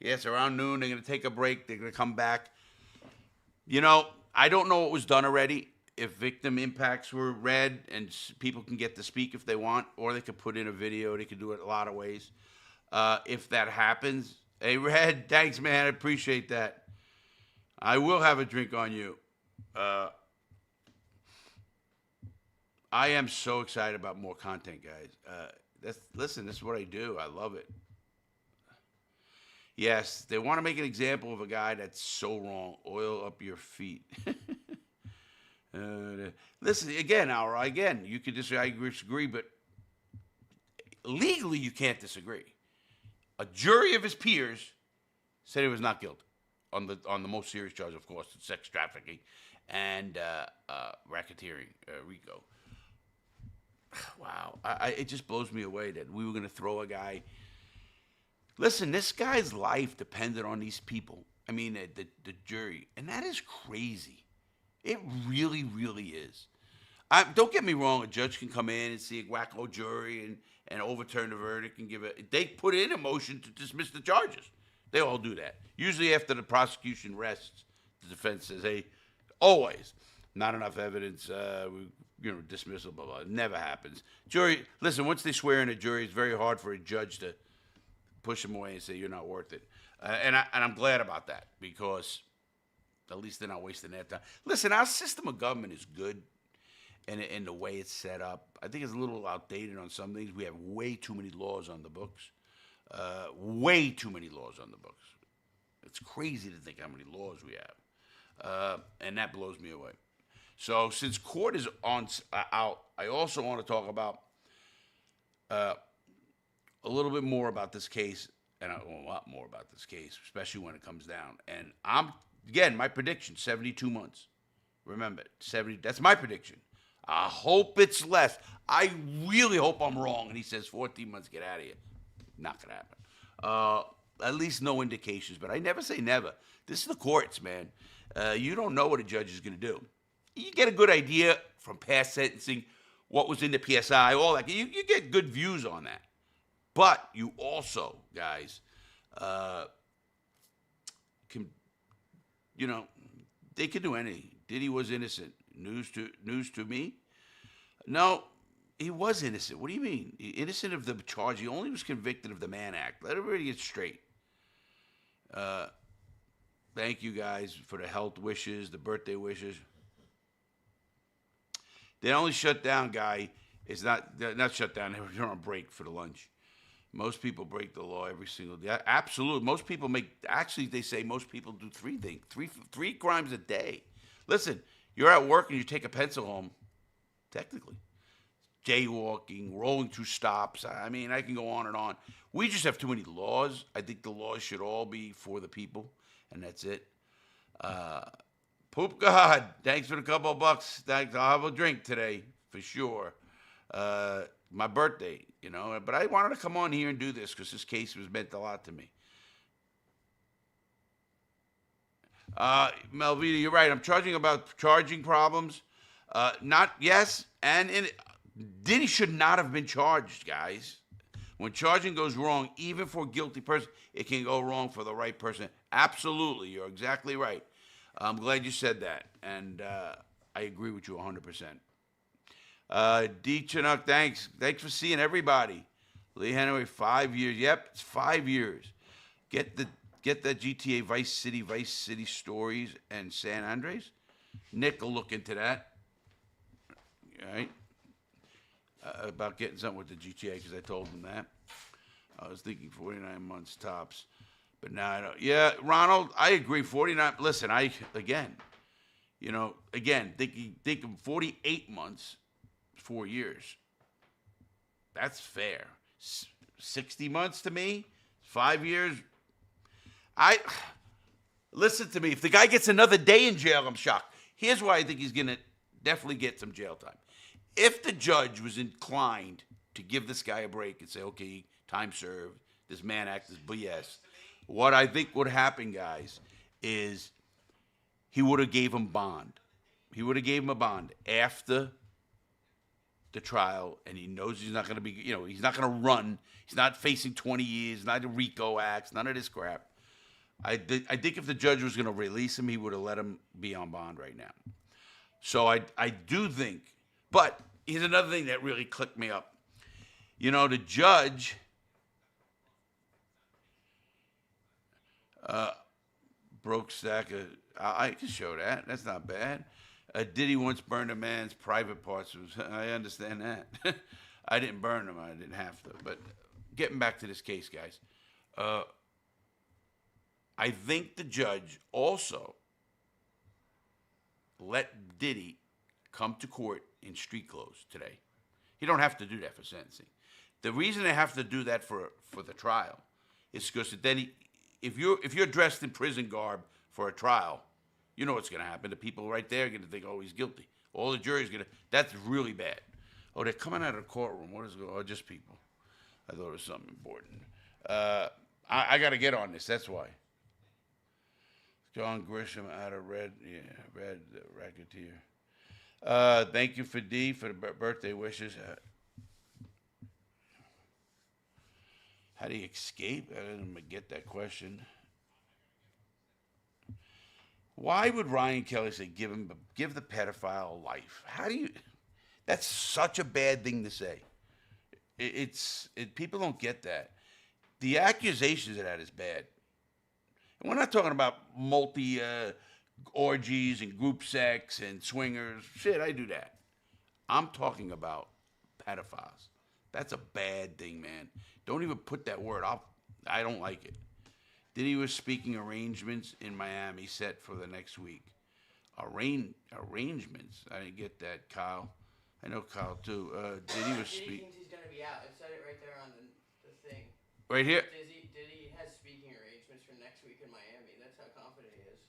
Yeah, it's around noon. They're going to take a break. They're going to come back. You know, I don't know what was done already. If victim impacts were read and people can get to speak if they want, or they could put in a video. They could do it a lot of ways. If that happens, hey, Red, thanks, man. I appreciate that. I will have a drink on you. I am so excited about more content, guys. Listen, this is what I do. I love it. Yes, they want to make an example of a guy that's so wrong. Oil up your feet. Listen, again, Aura, you could disagree, I disagree, but legally you can't disagree. A jury of his peers said he was not guilty on the most serious charge, of course, sex trafficking and racketeering, RICO. Wow, it just blows me away that we were going to throw a guy. Listen, this guy's life depended on these people. I mean, the jury, and that is crazy. It really, really is. Don't get me wrong. A judge can come in and see a wacko jury and overturn the verdict and give it. They put in a motion to dismiss the charges. They all do that. Usually after the prosecution rests, the defense says, hey, always, not enough evidence, dismissal, blah, blah. It never happens. Jury, listen, once they swear in a jury, it's very hard for a judge to push them away and say, you're not worth it. And I'm glad about that because at least they're not wasting their time. Listen, our system of government is good in the way it's set up. I think it's a little outdated on some things. We have way too many laws on the books. Way too many laws on the books. It's crazy to think how many laws we have. And that blows me away. So since court is out, I also want to talk about a little bit more about this case, and a lot more about this case, especially when it comes down. And again, my prediction, 72 months. Remember, 70, that's my prediction. I hope it's less. I really hope I'm wrong. And he says 14 months, get out of here. Not going to happen. At least no indications, but I never say never. This is the courts, man. You don't know what a judge is going to do. You get a good idea from past sentencing, what was in the PSI, all that. You get good views on that. But you also, guys, they could do anything. Diddy was innocent. News to me? No, he was innocent. What do you mean? Innocent of the charge. He only was convicted of the Mann Act. Let everybody get straight. Thank you guys for the health wishes, the birthday wishes. The only shutdown guy is not shut down. They're on break for the lunch. Most people break the law every single day. Absolutely. Most people they say most people do three crimes a day. Listen, you're at work and you take a pencil home, technically. Jaywalking, rolling through stops. I mean, I can go on and on. We just have too many laws. I think the laws should all be for the people, and that's it. Poop God, thanks for the couple of bucks. Thanks. I'll have a drink today, for sure. My birthday, but I wanted to come on here and do this because this case was meant a lot to me. Melvita, you're right. I'm charging problems. Diddy should not have been charged, guys. When charging goes wrong, even for a guilty person, it can go wrong for the right person. Absolutely. You're exactly right. I'm glad you said that. And I agree with you 100%. D. Chinook, thanks. Thanks for seeing everybody. Lee Henry, 5 years. Yep, it's 5 years. Get the GTA Vice City stories and San Andreas. Nick will look into that. All right. About getting something with the GTA because I told him that. I was thinking 49 months tops. But now I don't. Yeah, Ronald, I agree. 49. Listen, again, thinking 48 months, 4 years. That's fair. 60 months to me, 5 years. Listen to me. If the guy gets another day in jail, I'm shocked. Here's why I think he's gonna definitely get some jail time. If the judge was inclined to give this guy a break and say, okay, time served, this Mann Act is BS, what I think would happen, guys, is he would have gave him bond. He would have gave him a bond after the trial, and he knows he's not going to be, he's not going to run. He's not facing 20 years, not a RICO acts, none of this crap. I think if the judge was going to release him, he would have let him be on bond right now. So I do think, but here's another thing that really clicked me up. The judge broke stack of, I can show that. That's not bad. Diddy once burned a man's private parts. I understand that. I didn't burn them. I didn't have to. But getting back to this case, guys, I think the judge also let Diddy come to court in street clothes today. You don't have to do that for sentencing. The reason they have to do that for the trial is because then if you're dressed in prison garb for a trial, you know what's going to happen. The people right there are going to think, oh, he's guilty. All the jury's going to. That's really bad. Oh, they're coming out of the courtroom. What is it? Oh, just people. I thought it was something important. I got to get on this. That's why. John Grisham out of Red Racketeer. Thank you for D for the birthday wishes. How do you escape? I didn't get that question. Why would Ryan Kelly say give the pedophile life? That's such a bad thing to say. People don't get that. The accusations of that is bad. And we're not talking about multi orgies and group sex and swingers. Shit, I do that. I'm talking about pedophiles. That's a bad thing, man. Don't even put that word up. I don't like it. Diddy was speaking arrangements in Miami set for the next week. Arrangements? I didn't get that, Kyle. I know Kyle, too. Diddy was speaking. Diddy thinks he's going to be out. It said it right there on the thing. Right here? Diddy has speaking arrangements for next week in Miami. That's how confident he is.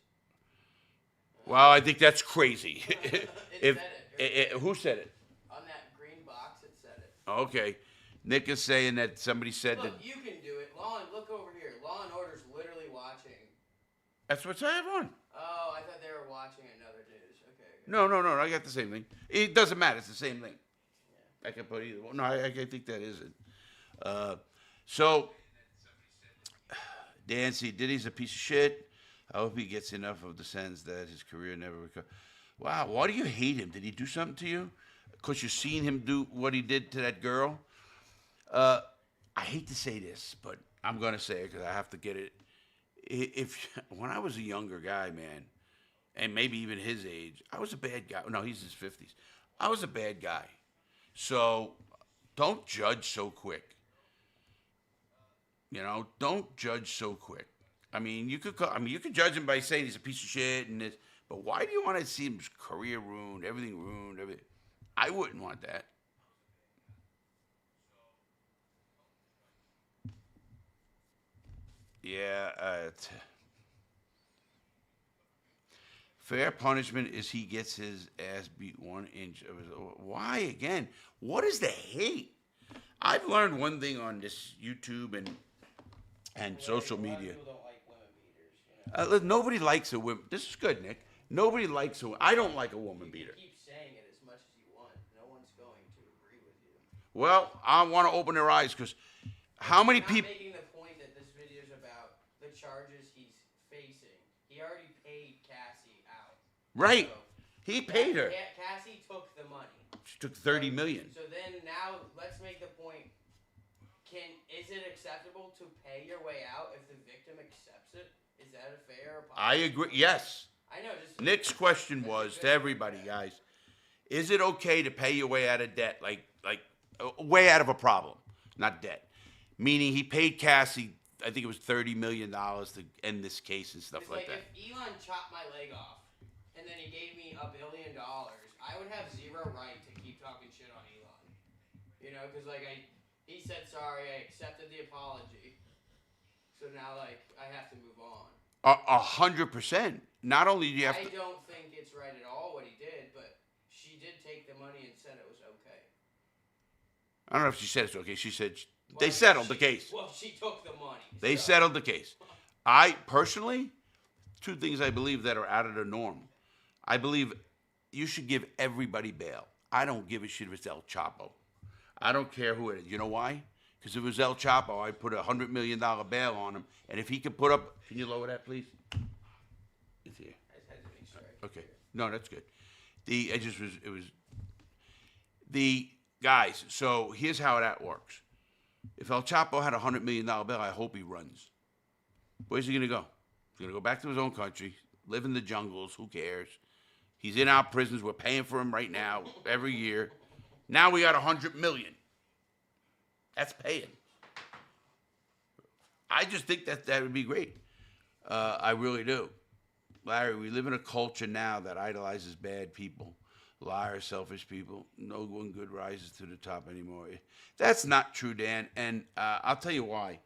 Well, I think that's crazy. It said it. Who said it? On that green box, it said it. Okay. Nick is saying that somebody said Look, that. you can do it. Look over here. Law and Order's literally watching. That's what I have on. Oh, I thought they were watching another news. Okay. No. I got the same thing. It doesn't matter. It's the same thing. Yeah. I can put either one. No, I think that is it. So, Dancy, Diddy's a piece of shit. I hope he gets enough of the sense that his career never recovers. Wow, why do you hate him? Did he do something to you? Because you've seen him do what he did to that girl? I hate to say this, but I'm going to say it because I have to get it. When I was a younger guy, man, and maybe even his age, I was a bad guy. No, he's in his 50s. I was a bad guy. So don't judge so quick. Don't judge so quick. You could judge him by saying he's a piece of shit and this, but why do you want to see his career ruined, everything ruined, everything? I wouldn't want that. Yeah, fair punishment is he gets his ass beat 1 inch of his. Why again? What is the hate? I've learned one thing on this YouTube and social media. People don't like women beaters. Nobody likes a woman. This is good, Nick. Nobody likes a woman. I don't like a woman beater. You keep saying it as much as you want. No one's going to agree with you. Well, I want to open their eyes because how many people? I'm making the point that this video is about the charges he's facing. He already paid Cassie out. Right. So He paid her. Cassie took the money. She took $30 million. So then now let's make the point. Is it acceptable to pay your way out if the victim accepts it? Is that a fair policy? I agree. Yes. I know. Nick's question was to everybody, guys: is it okay to pay your way out of debt, like way out of a problem, not debt? Meaning he paid Cassie I think it was $30 million to end this case and stuff It's like like that. if Elon chopped my leg off and then he gave me $1 billion, I would have zero right to keep talking shit on Elon. You know, because like he said sorry, I accepted the apology, so now like I have to move on. 100%. Not only do you have I to. don't think it's right at all what he did, but she did take the money and said it was okay. I don't know if she said it's okay. She said Well, they settled the she- case. Well, she took the money. They so- settled the case. I personally, two things I believe that are out of the norm. I believe you should give everybody bail. I don't give a shit if it's El Chapo. I don't care who it is. You know why? Because if it was El Chapo, I'd put $100 million bail on him. And if he could put up, can you lower that, please? It's here. I just had to make sure. Okay. No, that's good. The guys, so here's how that works. If El Chapo had $100 million bail, I hope he runs. Where's he going to go? He's going to go back to his own country, live in the jungles. Who cares? He's in our prisons. We're paying for him right now, every year. Now we got $100 million. That's paying. I just think that would be great. I really do. Larry, we live in a culture now that idolizes bad people, liars, selfish people. No one good rises to the top anymore. That's not true, Dan, and I'll tell you why.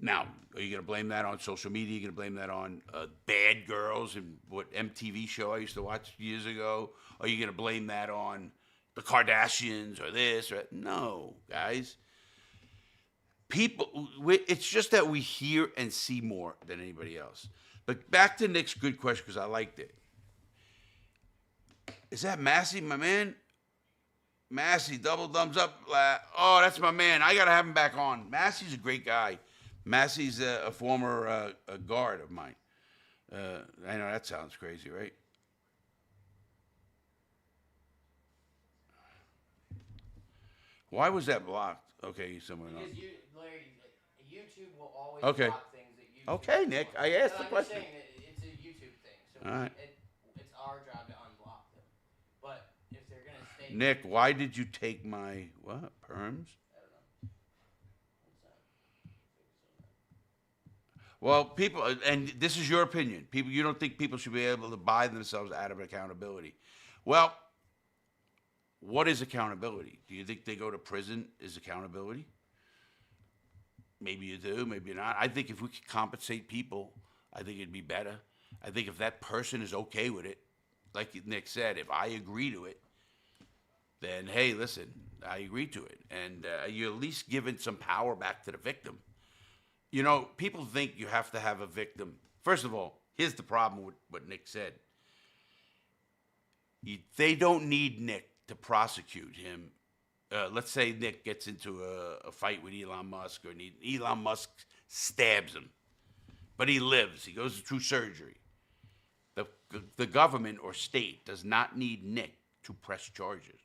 Now, are you going to blame that on social media? Are you going to blame that on Bad Girls and what MTV show I used to watch years ago? Are you going to blame that on the Kardashians or this or that? No, guys. People, it's just that we hear and see more than anybody else. But back to Nick's good question, because I liked it. Is that Massey, my man? Massey, double thumbs up. Oh, that's my man. I got to have him back on. Massey's a great guy. Massey's a former guard of mine. I know that sounds crazy, right? Why was that blocked? Okay, someone else. Because Larry, YouTube will always Okay. block things that YouTube. Okay, Nick, I asked And the I'm question. just saying that it's a YouTube thing, so All right. it's our job to unblock them. But if they're gonna stay, Nick, why did you take my what perms? I don't know. What's that? Well, people, and this is your opinion. People, you don't think people should be able to buy themselves out of accountability. Well, what is accountability? Do you think they go to prison is accountability? Maybe you do, maybe not. I think if we could compensate people, I think it'd be better. I think if that person is okay with it, like Nick said, if I agree to it, then hey, listen, I agree to it. And you're at least giving some power back to the victim. You know, people think you have to have a victim. First of all, here's the problem with what Nick said. They don't need Nick to prosecute him. Let's say Nick gets into a fight with Elon Musk, or Elon Musk stabs him, but he lives. He goes through surgery. The government or state does not need Nick to press charges.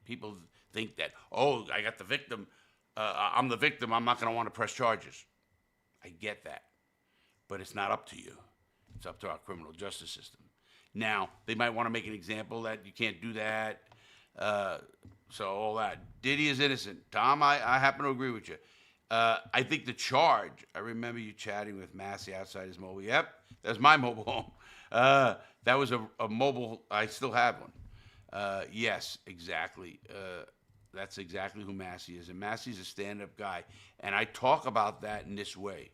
People think that, oh, I got the victim. I'm the victim. I'm not going to want to press charges. I get that. But it's not up to you. It's up to our criminal justice system. Now, they might want to make an example that you can't do that. So all that. Diddy is innocent. Tom, I happen to agree with you. I think the charge, I remember you chatting with Massey outside his mobile. Yep, that's my mobile home. That was a mobile, I still have one. Yes, exactly. That's exactly who Massey is. And Massey's a stand-up guy. And I talk about that in this way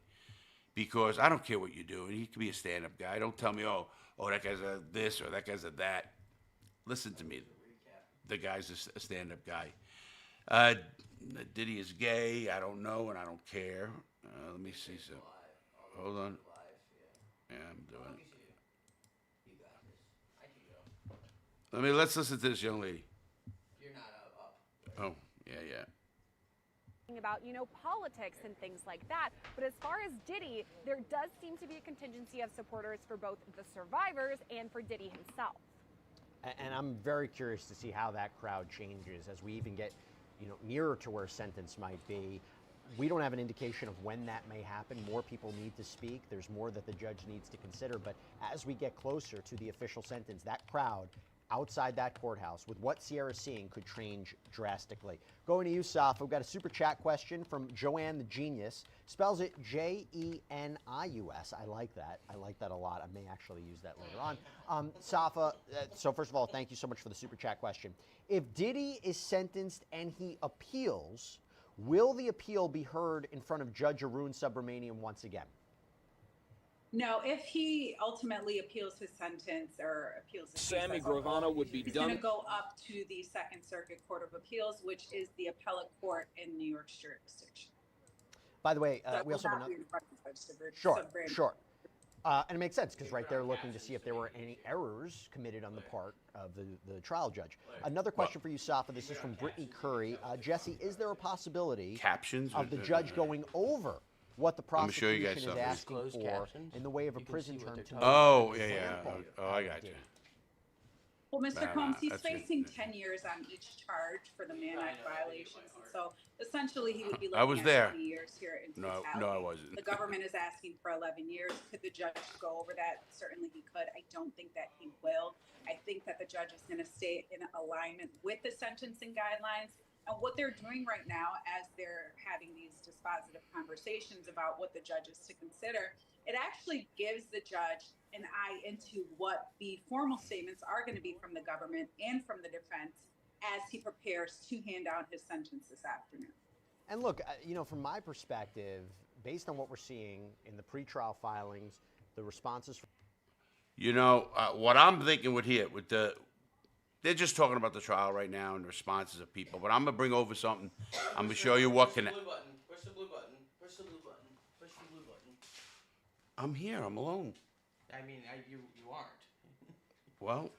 because I don't care what you do. And he can be a stand-up guy. Don't tell me, oh, that guy's a this or that guy's a that. Listen to me. The guy's a stand-up guy. Diddy is gay. I don't know, and I don't care. Let me see some. Hold on. Yeah, I'm doing it. You got this. I can go. Let's listen to this young lady. You're not up. Oh, yeah. About, politics and things like that. But as far as Diddy, there does seem to be a contingency of supporters for both the survivors and for Diddy himself. And I'm very curious to see how that crowd changes as we even get, nearer to where a sentence might be. We don't have an indication of when that may happen. More people need to speak. There's more that the judge needs to consider. But as we get closer to the official sentence, that crowd outside that courthouse with what Sierra's seeing could change drastically. Going to you, Saf. We've got a super chat question from Joanne the Genius. Spells it Jenius. I like that. I like that a lot. I may actually use that later on. Safa, so first of all, thank you so much for the super chat question. If Diddy is sentenced and he appeals, will the appeal be heard in front of Judge Arun Subramanian once again? No, if he ultimately appeals his sentence or appeals his Sammy case as a whole, Gravano would be he's done. going to go up to the Second Circuit Court of Appeals, which is the appellate court in New York's jurisdiction. By the way, So it we will also have not another. be in front of Judge Sure, Subramanian. sure. And it makes sense because right there looking to see if there were any errors committed on the part of the trial judge. Another question for you, Safa. This is from Brittany Curry. Jesse, is there a possibility Captions of the judge going over what the I'm gonna show you prosecution guys is something. asking Closed for captions. in the way of a You can prison see what term they're to Oh, make yeah, a yeah. sample Oh, I of got you. Diddy? Well, Mr. Nah, Combs, he's that's good. facing 10 years on each charge for the Mann Act violations. And so essentially he would be I was looking there. at 20 years here in No, totality. no, I wasn't. The government is asking for 11 years. Could the judge go over that? Certainly he could. I don't think that he will. I think that the judge is going to stay in alignment with the sentencing guidelines. And what they're doing right now as they're having these dispositive conversations about what the judge is to consider, it actually gives the judge an eye into what the formal statements are going to be from the government and from the defense as he prepares to hand out his sentence this afternoon. And look, from my perspective, based on what we're seeing in the pretrial filings, the responses. What I'm thinking they're just talking about the trial right now and the responses of people. But I'm gonna bring over something. I'm gonna show you what Push can. the blue button. Push the blue button. Push the blue button. Push the blue button. I'm here. I'm alone. I mean, you aren't. Well,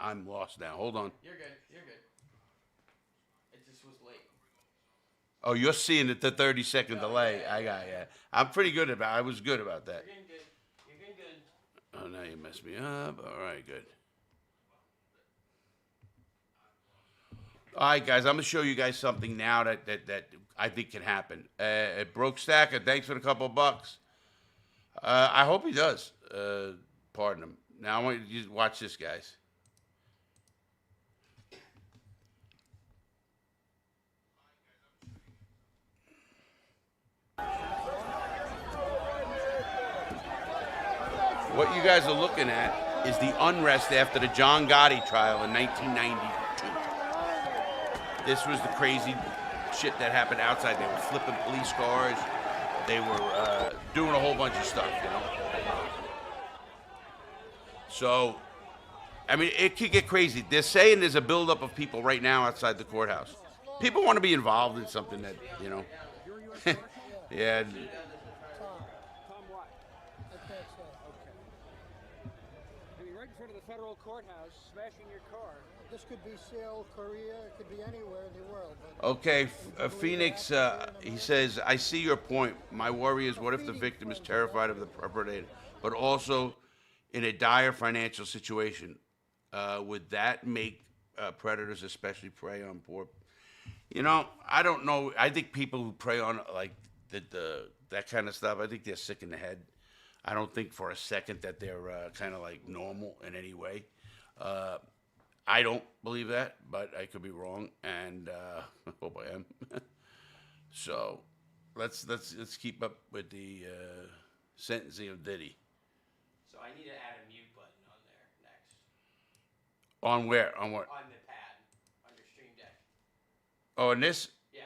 I'm lost now. Hold on. You're good. You're good. It just was late. Oh, you're seeing the 30-second Oh, delay. yeah, I got yeah. yeah. I'm pretty good about. I was good about that. You're getting good. You're getting good. Oh, now you messed me up. All right, good. All right, guys, I'm gonna show you guys something now that I think can happen. Broke Stacker, thanks for the couple of bucks. I hope he does. Pardon him. Now I want you to watch this, guys. What you guys are looking at is the unrest after the John Gotti trial in 1992. This was the crazy shit that happened outside. They were flipping police cars. They were doing a whole bunch of stuff, So, I mean, it could get crazy. They're saying there's a buildup of people right now outside the courthouse. People want to be involved in something that, yeah. Tom what? I can't say. Okay. You'll be right in front of the federal courthouse, smashing your car. This could be Seoul, Korea. It could be anywhere in the world. But Okay, Phoenix, he says, I see your point. My worry is what if the victim is terrified of the perpetrator, but also in a dire financial situation? Would that make predators especially prey on poor? I don't know. I think people who prey on like that kind of stuff, I think they're sick in the head. I don't think for a second that they're kind of like normal in any way. I don't believe that, but I could be wrong, and I hope I am. So let's keep up with the sentencing of Diddy. So I need to add a mute button on there next. On where? On what? On the pad. Under Stream Deck. Oh, and this? Yeah.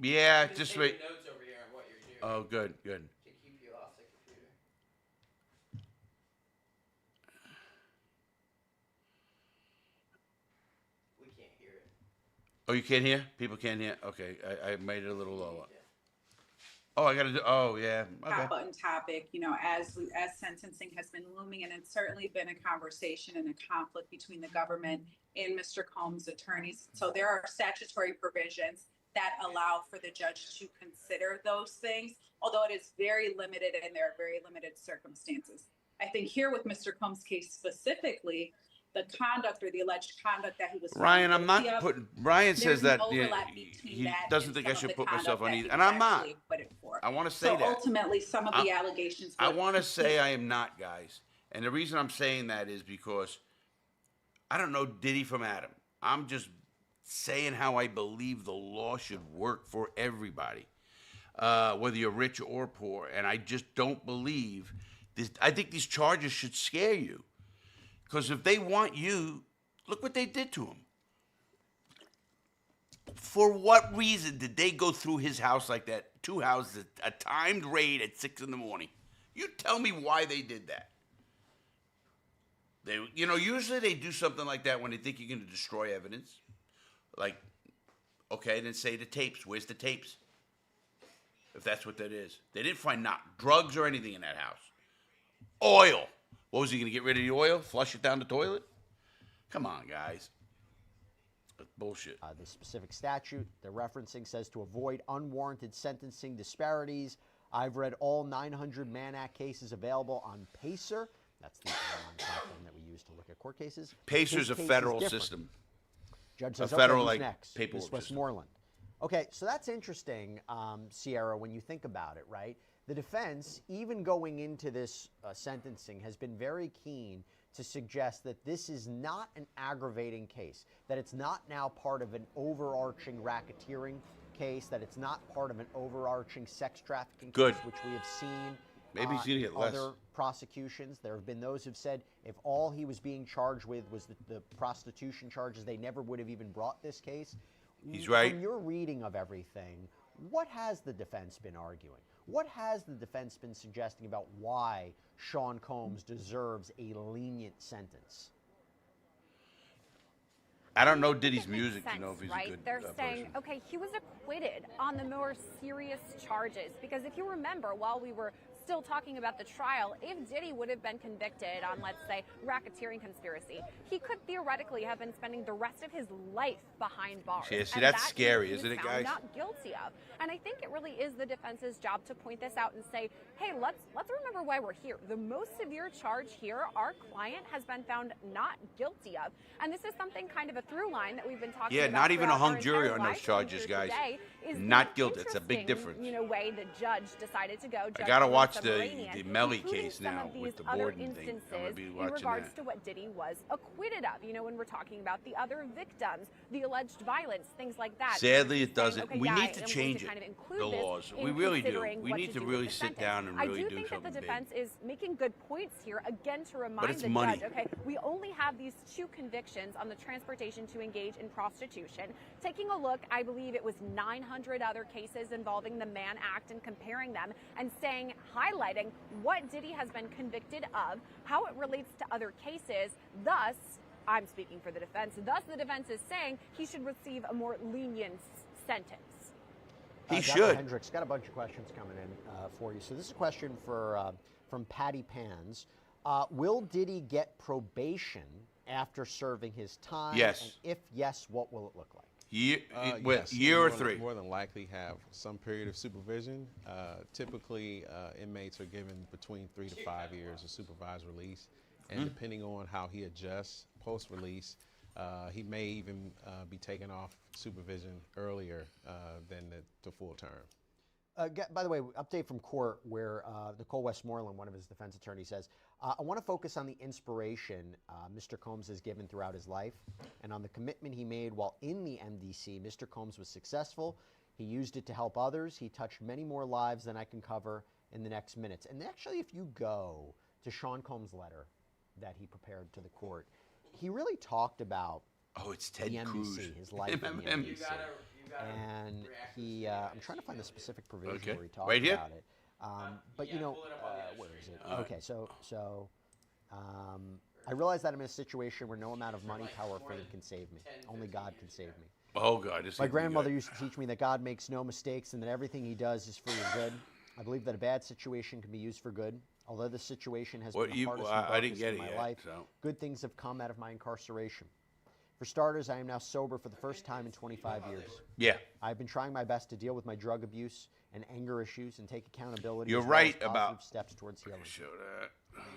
Yeah, I'm just taking wait. notes over here on what you're doing. Oh, good. To keep you off the computer. We can't hear it. Oh, you can't hear? People can't hear? Okay, I made it a little lower. Oh, I gotta do, oh, yeah, okay. Hot button topic, as sentencing has been looming, and it's certainly been a conversation and a conflict between the government and Mr. Combs' attorneys. So there are statutory provisions that allow for the judge to consider those things, although it is very limited and there are very limited circumstances. I think here with Mr. Combs' case specifically, the conduct or the alleged conduct that he was Ryan, I'm not guilty of, putting, Ryan says there's an that overlap he between that doesn't and think some I of should the put myself conduct on that either, he and was I'm not. actually acquitted for. I want to say So that. ultimately, some of the allegations. I want to say I am not, guys. And the reason I'm saying that is because I don't know Diddy from Adam. I'm just saying how I believe the law should work for everybody, whether you're rich or poor. And I just don't believe this. I think these charges should scare you. Because if they want you, look what they did to him. For what reason did they go through his house like that? 2 houses, a timed raid at 6 in the morning. You tell me why they did that. They, usually they do something like that when they think you're going to destroy evidence. Like, okay, then say the tapes. Where's the tapes? If that's what that is. They didn't find not drugs or anything in that house. Oil. What was he going to get rid of the oil? Flush it down the toilet? Come on, guys. That's bullshit. The specific statute they're referencing says to avoid unwarranted sentencing disparities. I've read all 900 Mann Act cases available on Pacer. That's the online platform that we use to look at court cases. Pacer's His a case federal is different. system. Judge says, A federal, okay, who's like, next? paperwork Ms. system. Westmoreland. Okay, so that's interesting, Sierra, when you think about it, right? The defense, even going into this sentencing, has been very keen to suggest that this is not an aggravating case, that it's not now part of an overarching racketeering case, that it's not part of an overarching sex trafficking Good. case, which we have seen Maybe he's gonna get less. other prosecutions. There have been those who've said if all he was being charged with was the prostitution charges, they never would have even brought this case. He's right. From your reading of everything, what has the defense been arguing? What has the defense been suggesting about why Sean Combs deserves a lenient sentence? I don't know Diddy's It makes music to sense, know if he's right? a good They're saying, person. okay, he was acquitted on the more serious charges. Because if you remember, while we were still talking about the trial, if Diddy would have been convicted on, let's say, racketeering conspiracy, he could theoretically have been spending the rest of his life behind bars. Yeah, see, And that's that scary, he was isn't it, found guys? Not guilty of. And I think it really is the defense's job to point this out and say, hey, let's remember why we're here. The most severe charge here, our client has been found not guilty of. And this is something kind of a through line that we've been talking Yeah, about. not even a throughout our hung jury entire on those lives charges, here guys. today, is Not the guilty. It's a big interesting, difference. way the judge decided to go. I Judge gotta Lee watch the Subramanian, Melly including case some now of these with the other Borden thing. I'm gonna instances be in watching regards that. to what Diddy was acquitted of. When we're talking about the other victims, the alleged violence, things like that. Sadly, He's it saying, doesn't. okay, We yeah, need I to am going change kind it, of include the this laws. in We really do. considering We what need to do really with the sit sentence. down and I really do do think that the something big. defense is making good points here, again, to remind it's the money. judge, okay, we only have these 2 convictions on the transportation to engage in prostitution. Taking a look, I believe it was 900 other cases involving the Mann Act and comparing them and saying, highlighting what Diddy has been convicted of, how it relates to other cases. Thus, I'm speaking for the defense, thus the defense is saying he should receive a more lenient sentence. He Dr. should. Hendricks, got a bunch of questions coming in for you. So this is a question from Patty Pans. Will Diddy get probation after serving his time? Yes. And if yes, what will it look like? Year Yes, or more 3? More than likely have some period of supervision. Typically, inmates are given between 3 to 5 years of supervised release. And depending on how he adjusts post-release, he may even be taken off supervision earlier than the full term. By the way, update from court where Nicole Westmoreland, one of his defense attorneys, says, I want to focus on the inspiration Mr. Combs has given throughout his life and on the commitment he made while in the MDC. Mr. Combs was successful. He used it to help others. He touched many more lives than I can cover in the next minutes. And actually, if you go to Sean Combs' letter that he prepared to the court, he really talked about Oh, it's Ted the Cruz. MDC, his life in the Remember him? MDC. And he, I'm trying to find the specific provision Okay. where he talked Right here? about it. But Yeah, you know, pull it up on the where other is it? screen. Okay, so I realize that I'm in a situation where no amount of money, power, or fame can save me. Only God can save me. Oh, God. This My is grandmother good. used to teach me that God makes no mistakes and that everything he does is for your good. I believe that a bad situation can be used for good. Although this situation has Well, been the hardest and I didn't darkest get in it my yet. life, So. good things have come out of my incarceration. For starters, I am now sober for the first time in 25 years. Yeah. I've been trying my best to deal with my drug abuse and anger issues and take accountability. You're as well as right positive about- steps towards healing. Show that.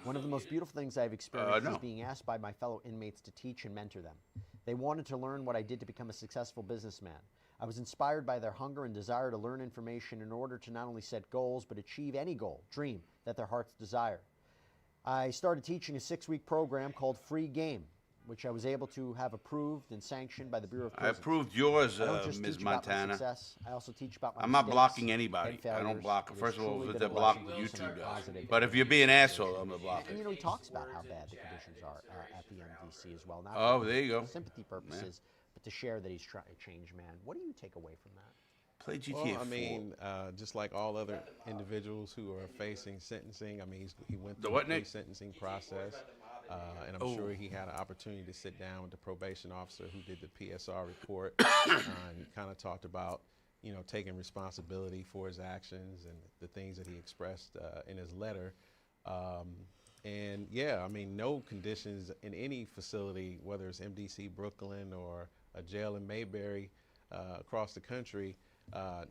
One of the most beautiful things I've experienced no. is being asked by my fellow inmates to teach and mentor them. They wanted to learn what I did to become a successful businessman. I was inspired by their hunger and desire to learn information in order to not only set goals, but achieve any goal, dream that their hearts desire. I started teaching a 6-week program called Free Game, which I was able to have approved and sanctioned by the Bureau of I Prisons. approved yours, I don't just Ms. teach about my Montana. success. I also teach about my I'm not mistakes blocking and anybody. I don't failures. block. It has First of all, truly if been they're a blessing blocking, to see some YouTube does. positive But if you're being an change. asshole, I'm gonna block And you. he talks about how bad the conditions are at the MDC as well. Not Oh, for there you go. sympathy purposes, but to share that he's trying to change, man. What do you take away from that? Play GTA Well, 4. I mean, just like all other individuals who are facing sentencing, I mean, he went The through what, the Nick? pre-sentencing process, and I'm Oh. sure he had an opportunity to sit down with the probation officer who did the PSR report and kind of talked about, taking responsibility for his actions and the things that he expressed in his letter. And yeah, I mean, no conditions in any facility, whether it's MDC Brooklyn or a jail in Mayberry across the country,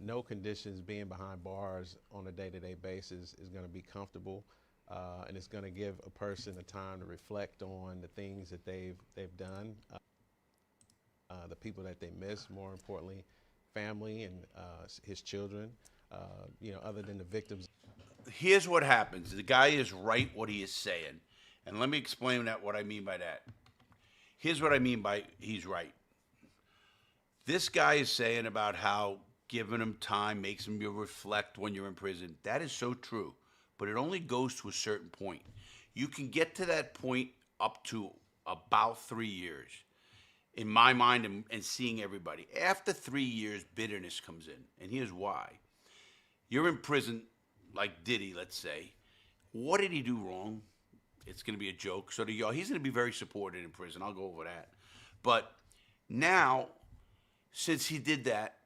no conditions being behind bars on a day-to-day basis is going to be comfortable, and it's going to give a person the time to reflect on the things that they've done, the people that they miss, more importantly, family and his children, other than the victims. Here's what happens. The guy is right what he is saying. And let me explain what I mean by that. Here's what I mean by he's right. This guy is saying about how giving him time makes him reflect when you're in prison. That is so true. But it only goes to a certain point. You can get to that point up to about 3 years. In my mind and seeing everybody. After 3 years, bitterness comes in. And here's why. You're in prison like Diddy, let's say. What did he do wrong? It's going to be a joke. So do y'all. He's going to be very supported in prison. I'll go over that. But now, since he did that,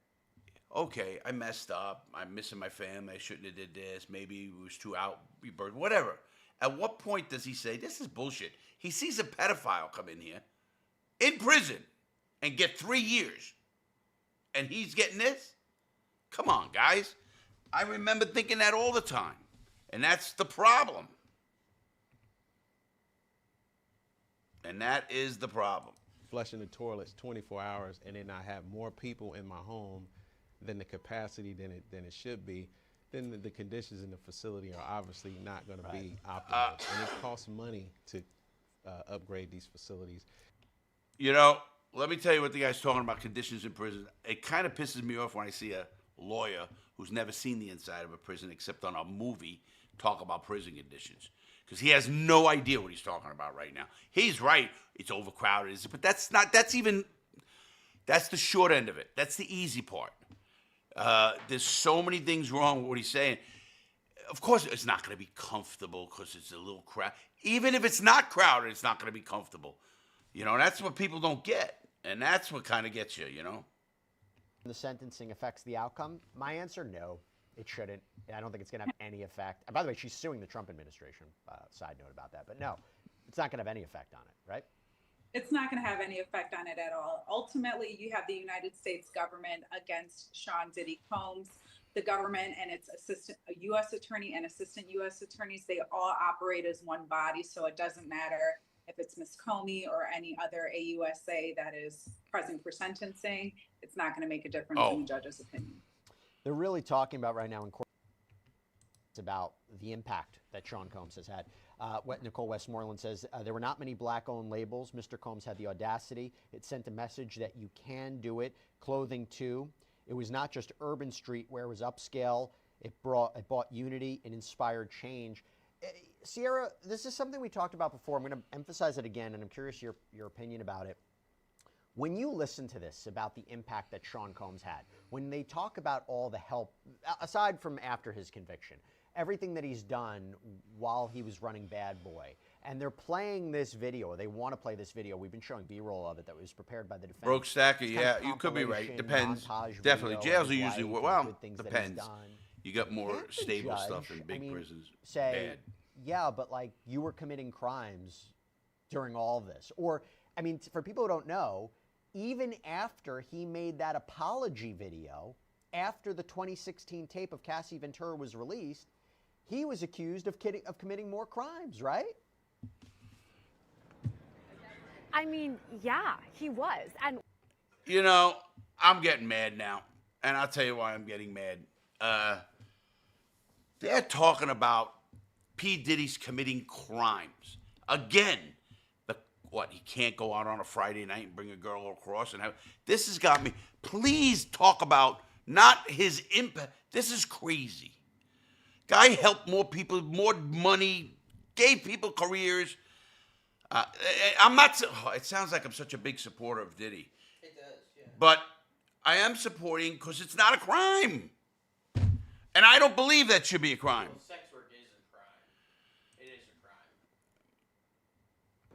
okay, I messed up. I'm missing my family. I shouldn't have did this. Maybe he was too outburst. Whatever. At what point does he say, this is bullshit? He sees a pedophile come in here, in prison, and get 3 years. And he's getting this? Come on, guys. I remember thinking that all the time. And that's the problem. And that is the problem. Flushing the toilets 24 hours and then I have more people in my home than the capacity than it should be, then the conditions in the facility are obviously not going to be optimal. And it costs money to upgrade these facilities. Let me tell you what the guy's talking about, conditions in prison. It kind of pisses me off when I see a lawyer who's never seen the inside of a prison except on a movie talk about prison conditions. Because he has no idea what he's talking about right now. He's right, it's overcrowded, but that's the short end of it. That's the easy part. There's so many things wrong with what he's saying. Of course, it's not going to be comfortable because it's a little crowded. Even if it's not crowded, it's not going to be comfortable. That's what people don't get. And that's what kind of gets you, The sentencing affects the outcome? My answer, no, it shouldn't. I don't think it's going to have any effect. And by the way, she's suing the Trump administration. Side note about that. But no, it's not going to have any effect on it, right? It's not going to have any effect on it at all. Ultimately, you have the United States government against Sean Diddy Combs. The government and its assistant U.S. attorney and assistant U.S. attorneys, they all operate as one body. So it doesn't matter if it's Ms. Comey or any other AUSA that is present for sentencing. It's not going to make a difference in the judge's opinion. They're really talking about right now in court about the impact that Sean Combs has had. What Nicole Westmoreland says, there were not many black-owned labels. Mr. Combs had the audacity. It sent a message that you can do it. Clothing, too. It was not just urban streetwear. It was upscale. It brought unity and inspired change. Sierra, this is something we talked about before. I'm going to emphasize it again, and I'm curious your opinion about it. When you listen to this about the impact that Sean Combs had, when they talk about all the help, aside from after his conviction, everything that he's done while he was running Bad Boy, and they're playing this video, or they want to play this video. We've been showing B-roll of it that was prepared by the defense. Broke Stacker, yeah, you could be right. Depends. Definitely. Jails are usually, depends. You got more stable judge, stuff in big prisons. Say, bad. Yeah, but like you were committing crimes during all this. Or, I mean, for people who don't know, even after he made that apology video, after the 2016 tape of Cassie Ventura was released, he was accused of committing more crimes, right? I mean, yeah, he was. And I'm getting mad now. And I'll tell you why I'm getting mad. They're talking about P. Diddy's committing crimes. Again, he can't go out on a Friday night and bring a girl across and have. This has got me. Please talk about not his impact. This is crazy. Guy helped more people, more money, gave people careers. I'm not. It sounds like I'm such a big supporter of Diddy. It does, yeah. But I am supporting because it's not a crime. And I don't believe that should be a crime. Well, sex work is a crime. It is a crime.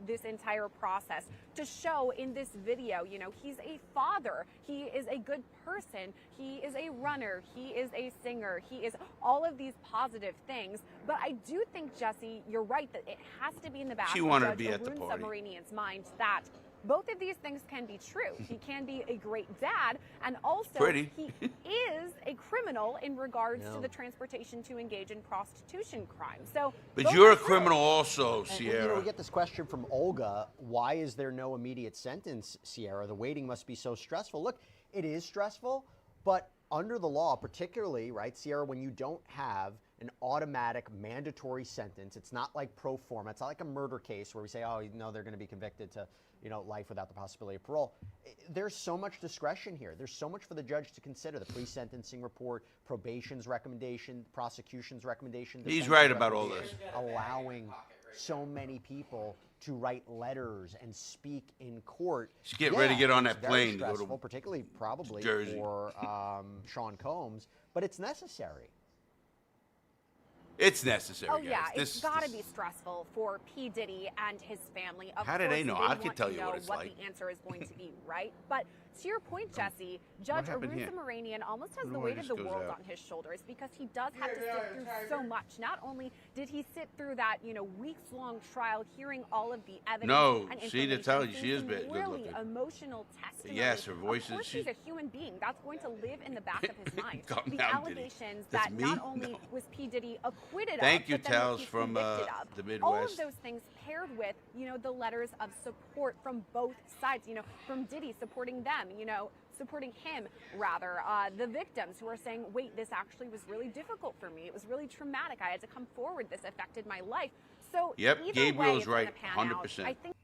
This entire process to show in this video, he's a father, he is a good person, he is a runner, he is a singer, he is all of these positive things. But I do think, Jesse, you're right that it has to be in the back She of wanted to Judge be at the Arun party. Submarinian's mind that both of these things can be true. He can be a great dad, and also he is a criminal in regards to the transportation to engage in prostitution crimes. So, but you're a criminal also, Sierra. And, we get this question from Olga: why is there no immediate sentence, Sierra? The waiting must be so stressful. Look, it is stressful, but under the law, particularly, right, Sierra, when you don't have an automatic mandatory sentence, it's not like pro forma. It's not like a murder case where we say, oh, no, they're going to be convicted to life without the possibility of parole. There's so much discretion here. There's so much for the judge to consider. The pre-sentencing report, probation's recommendation, prosecution's recommendation. He's right about all this. Allowing so many people to write letters and speak in court. Just get ready to get on that it's plane very to go stressful, to particularly probably Jersey. for Sean Combs, but it's necessary. It's necessary. Oh guys. yeah, it's got to be stressful for P. Diddy and his family. Of How do course, they know? they I want can tell to you know what it's like. the answer is going to be, right? But to your point, Jesse, Judge Arun happened here? Submarinian almost has Wonder the why weight this of the goes world out. on his shoulders because he does have to sit through so much. Not only did he sit through that, weeks-long trial, hearing all of the evidence No, and see, to information, tell you, seeing she is some good really looking. emotional testimony. Yes, her voice Of course, is. he's a human being. That's going to live in the back of his mind. Calm The down, Diddy. allegations That's that me? not only No. was P. Diddy acquitted Thank of, you, but then that Tals he's from convicted of. the Midwest. All of those things paired with, the letters of support from both sides, from Diddy supporting them, supporting him rather, the victims who are saying, wait, this actually was really difficult for me. It was really traumatic. I had to come forward. This affected my life. So Yep, either Gabriel's way, it's right, gonna pan out. 100%. I think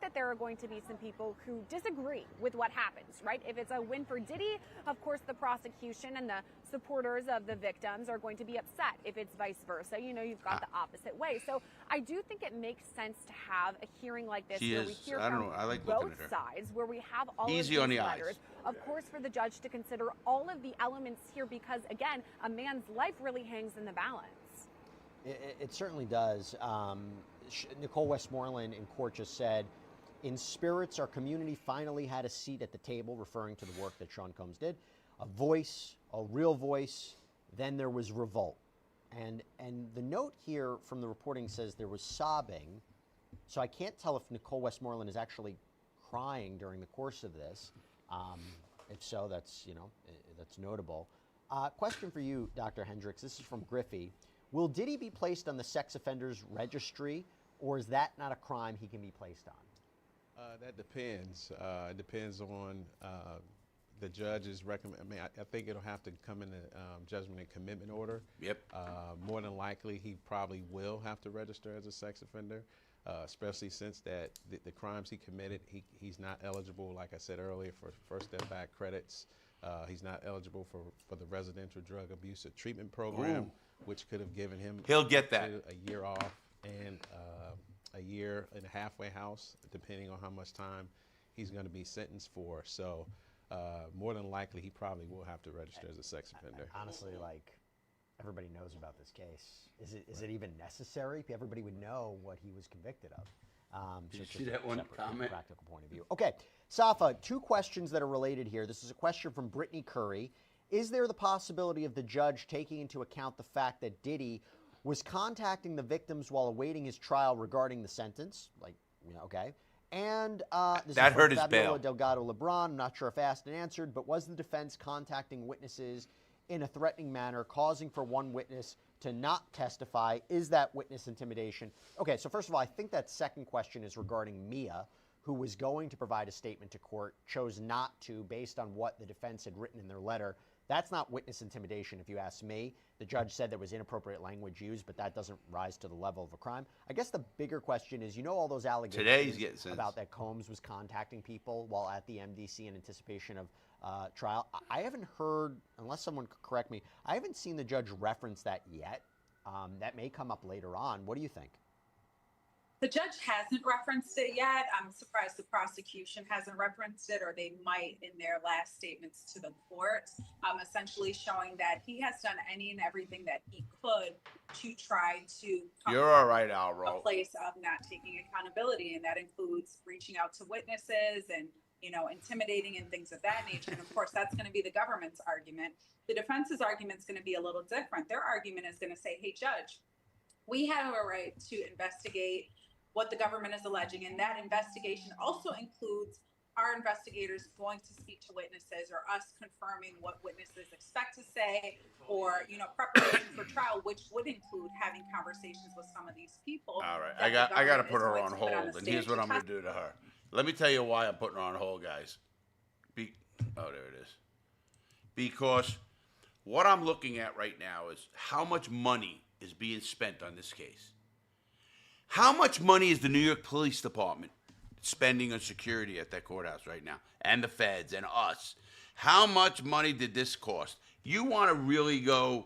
that there are going to be some people who disagree with what happens, right? If it's a win for Diddy, of course, the prosecution and the supporters of the victims are going to be upset. If it's vice versa, you've got the opposite way. So I do think it makes sense to have a hearing like this where we hear from I like looking both at her. sides, where we have all Easy of on these the letters. eyes. Of course, for the judge to consider all of the elements here because, again, a man's life really hangs in the balance. It certainly does. Nicole Westmoreland in court just said, in spirits, our community finally had a seat at the table, referring to the work that Sean Combs did. A voice, a real voice. Then there was revolt. And the note here from the reporting says there was sobbing. So I can't tell if Nicole Westmoreland is actually crying during the course of this. If so, that's notable. Question for you, Dr. Hendricks. This is from Griffey. Will Diddy be placed on the sex offenders registry, or is that not a crime he can be placed on? That depends. It depends on the judge's recommend. I think it'll have to come in the judgment and commitment order. Yep. More than likely, he probably will have to register as a sex offender, especially since that the crimes he committed, he's not eligible, like I said earlier, for First Step Back credits. He's not eligible for the residential drug abuse treatment program, which could have given him He'll get that. a year off and a year in a halfway house, depending on how much time he's going to be sentenced for. So more than likely, he probably will have to register as a sex offender. Honestly, everybody knows about this case. Is it even necessary? Everybody would know what he was convicted of. Did you it's see just that a one separate comment? Practical point of view. Okay, Safa, two questions that are related here. This is a question from Brittany Curry. Is there the possibility of the judge taking into account the fact that Diddy was contacting the victims while awaiting his trial regarding the sentence? Okay. And this That is from hurt his Fabiola bail. Delgado Lebron. I'm not sure if asked and answered, but was the defense contacting witnesses in a threatening manner, causing for one witness to not testify? Is that witness intimidation? Okay, so first of all, I think that second question is regarding Mia, who was going to provide a statement to court, chose not to based on what the defense had written in their letter. That's not witness intimidation, if you ask me. The judge said there was inappropriate language used, but that doesn't rise to the level of a crime. I guess the bigger question is, all those allegations Today he's getting sentenced. about that Combs was contacting people while at the MDC in anticipation of trial. I haven't heard, unless someone could correct me, I haven't seen the judge reference that yet. That may come up later on. What do you think? The judge hasn't referenced it yet. I'm surprised the prosecution hasn't referenced it, or they might in their last statements to the court, essentially showing that he has done any and everything that he could to try to come You're all right, a Alro. place of not taking accountability, and that includes reaching out to witnesses and intimidating and things of that nature. And of course, that's going to be the government's argument. The defense's argument is going to be a little different. Their argument is going to say, hey, judge, we have a right to investigate what the government is alleging, and that investigation also includes our investigators going to speak to witnesses, or us confirming what witnesses expect to say, or preparation for trial, which would include having conversations with some of these people. All right, that I got to the put her government on is going to hold, put and the here's what I'm stand going to do to her. Let me tell you why I'm putting her on hold, guys. There it is. Because what I'm looking at right now is how much money is being spent on this case. How much money is the New York Police Department spending on security at that courthouse right now? And the feds and us. How much money did this cost? You want to really go,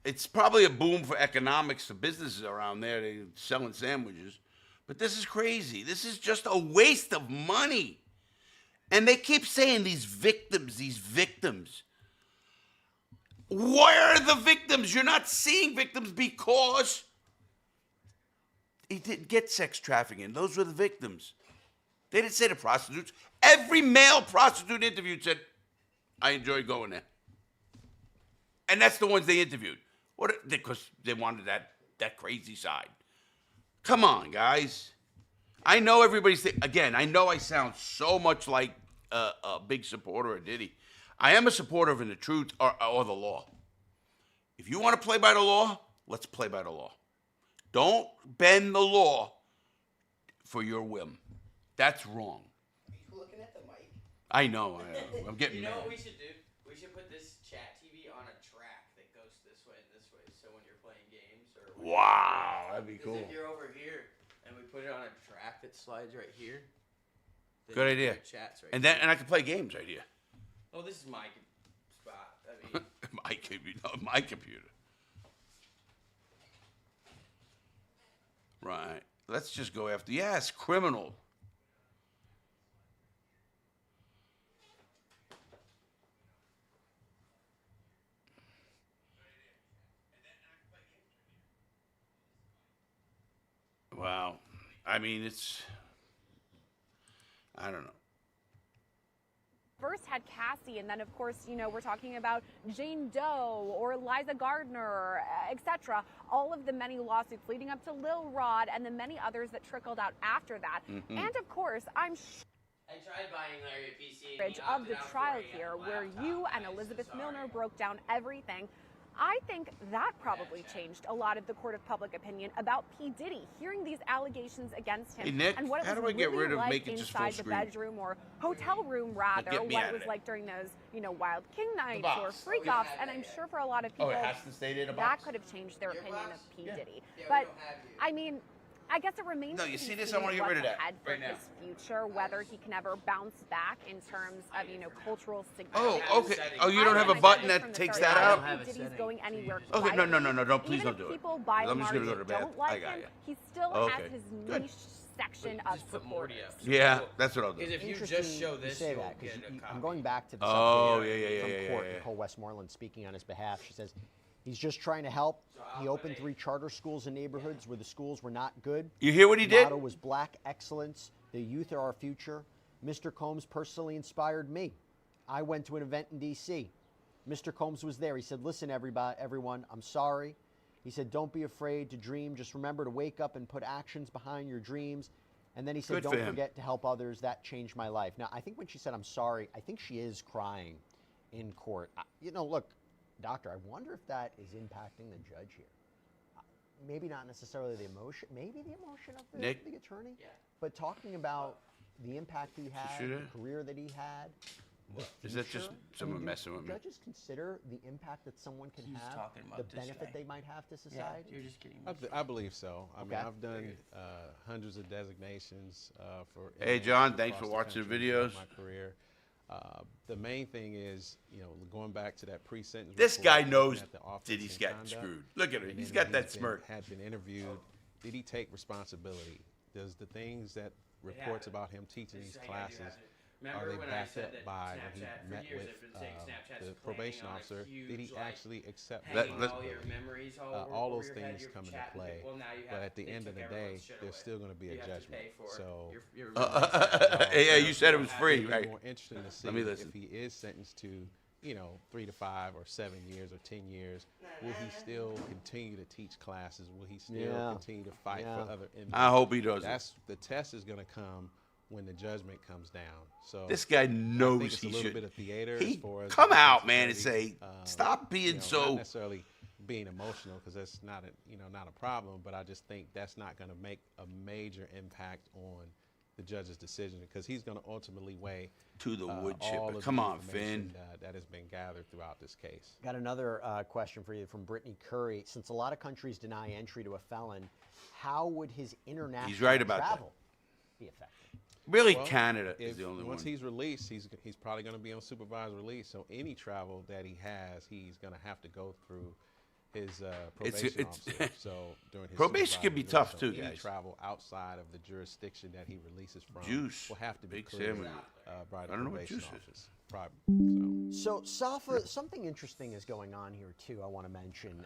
it's probably a boom for economics, for businesses around there, they're selling sandwiches. But this is crazy. This is just a waste of money. And they keep saying these victims. Where are the victims? You're not seeing victims because he didn't get sex trafficking. Those were the victims. They didn't say the prostitutes. Every male prostitute interviewed said, I enjoyed going there. And that's the ones they interviewed. Because they wanted that crazy side. Come on, guys. I know everybody's again, I know I sound so much like a big supporter of Diddy. I am a supporter of the truth or the law. If you want to play by the law, let's play by the law. Don't bend the law for your whim. That's wrong. Are you looking at the mic? I know. I'm getting You know mad. what we should do? We should put this chat TV on a track that goes this way and this way. So when you're playing games or Wow, that'd be cool. If you're over here and we put it on a track that slides right here. then Good you idea. put Chats right And here. I can play games right here. Oh, this is my spot. I mean, my computer. Right. Let's just go after. Yes, criminal. Wow. I mean, I don't know. First had Cassie, and then of course, we're talking about Jane Doe or Liza Gardner, etc. All of the many lawsuits leading up to Lil Rod and the many others that trickled out after that. Mm-hmm. And of course, I'm I tried buying Larry a PC. and he of opted the out trial for it. He had here a where laptop. you and I'm Elizabeth so sorry. Milner broke down everything. I think that probably changed a lot of the court of public opinion about P. Diddy, hearing these allegations against him Hey, Nick, and what it how was do I get really rid of like making just full inside the screen? bedroom or hotel room, rather, get me what out it of was there. like during those, Wild King nights or box. freak offs. And I'm sure for a lot of people, to stay there, the that could have changed their opinion box? of P. Diddy. Yeah, we But don't have you. I mean, I guess it remains No, to you be see this? I seen wanna get what's rid of that ahead for right now. his future, whether he can ever bounce back in terms of, cultural Oh, significance. okay. Oh, you don't have a I button said that this takes from the that start. I out? don't think Diddy's going anywhere. Okay, no, quietly. please Even don't if do it. people by I'm and just large gonna go to bed. don't I like got him, you. he still Okay, has his good. niche section Well, of just put Morty supporters. up. Yeah, that's what I'll do. Because if you Interesting just show you this, say you'll that, 'cause get a I'm copy. going back to the Oh, subject yeah, from court. yeah. Nicole Westmoreland speaking on his behalf. She says he's just trying to help. He opened 3 charter schools in neighborhoods where the schools were not good. You hear what he The did? motto was Black Excellence. The youth are our future. Mr. Combs personally inspired me. I went to an event in D.C. Mr. Combs was there. He said, listen, everyone, I'm sorry. He said, don't be afraid to dream. Just remember to wake up and put actions behind your dreams. And then he said, Good for don't him. forget to help others. That changed my life. Now, I think when she said, I'm sorry, I think she is crying in court. Look, doctor, I wonder if that is impacting the judge here. Maybe not necessarily the emotion, maybe the emotion of Nick? the attorney, Yeah. but talking about the impact he had, should the have. career that he had, Is that just someone messing with me? Judges consider the impact that someone can He's have, talking about the this benefit guy. they might have to Yeah, society? you're just kidding. I believe so. I mean, Okay. I've done hundreds of designations for. Hey, inmates John, thanks across for watching the country throughout videos. My career. The main thing is, going back to that pre-sentence. This report, guy looking knows at the offense Diddy's and getting conduct, screwed. Look at him. and He's then got when that he's smirk. Had been interviewed. Did he take responsibility? Does the things that reports about him teaching these classes, are they backed up by when he met with the probation officer? Did he actually accept all those things come into play? But at the end of the day, there's still going to be a judgment. So Yeah, you said it was free, it'd be right? more interesting to see Let me listen. if he is sentenced to, 3 to 5 or 7 years or 10 years. Will he still continue to teach classes? Will he still continue to fight for other inmates? I hope he doesn't. That's the test is going to come when the judgment comes down. So This guy I think knows it's he a little should. bit of theater He as far as come the out, man, and say, responsibility. stop being Not so. necessarily being emotional, because that's not not a problem. But I just think that's not going to make a major impact on the judge's decision, because he's going to ultimately weigh To the wood all chipper. of the Come on, information, Finn. that has been gathered throughout this case. Got another question for you from Brittany Curry. Since a lot of countries deny entry to a felon, how would his international right about that. travel be affected? Really, Well, Canada is if the only once one. he's released, he's probably going to be on supervised release. So any travel that he has, he's going to have to go through his probation it's- officer. So during his Probation can be supervised tough, release, too, any guys. travel outside of the jurisdiction that he releases from Juice. will have to be Big cleared sandwich. by the I don't know what probation juice is. office. So, Safa, something interesting is going on here too. I want to mention.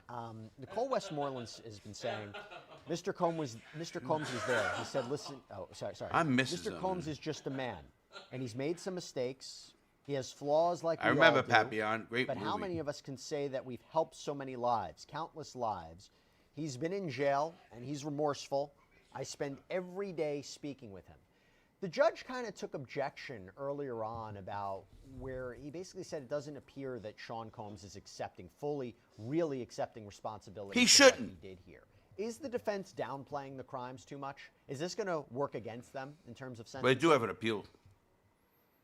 Nicole Westmoreland has been saying, Mr. Combs was there. He said, "Listen, oh, sorry. I'm Mrs. Mr. Combs is just a man, and he's made some mistakes. He has flaws like I we remember all do. Papillon. Great But movie. how many of us can say that we've helped so many lives, countless lives? He's been in jail, and he's remorseful. I spend every day speaking with him." The judge kind of took objection earlier on about where he basically said it doesn't appear that Sean Combs is really accepting responsibility He for what shouldn't. he did here. Is the defense downplaying the crimes too much? Is this going to work against them in terms of But they sentencing? do have an appeal.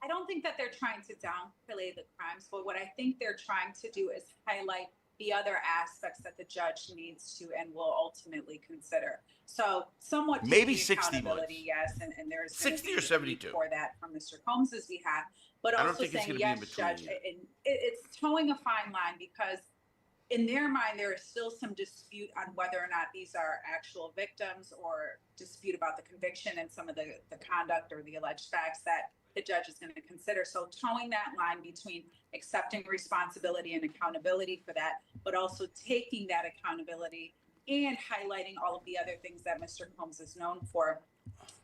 I don't think that they're trying to downplay the crimes, but what I think they're trying to do is highlight the other aspects that the judge needs to and will ultimately consider. So somewhat Maybe taking 60 accountability, months. yes, and there's gonna 60 be or a need 72. for that from Mr. Combs's behalf, but I don't also think it's saying, gonna be in yes, between judge, yet. and it's towing a fine line, because in their mind, there is still some dispute on whether or not these are actual victims, or dispute about the conviction and some of the conduct or the alleged facts that the judge is going to consider. So towing that line between accepting responsibility and accountability for that, but also taking that accountability and highlighting all of the other things that Mr. Combs is known for.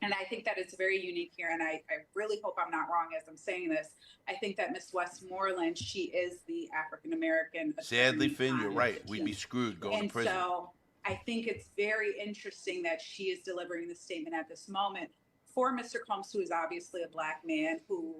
And I think that it's very unique here. And I really hope I'm not wrong as I'm saying this. I think that Miss Westmoreland, she is the African-American Sadly, attorney Finn, you're on right. the We'd be team. screwed going And to prison. so I think it's very interesting that she is delivering the statement at this moment for Mr. Combs, who is obviously a Black man who,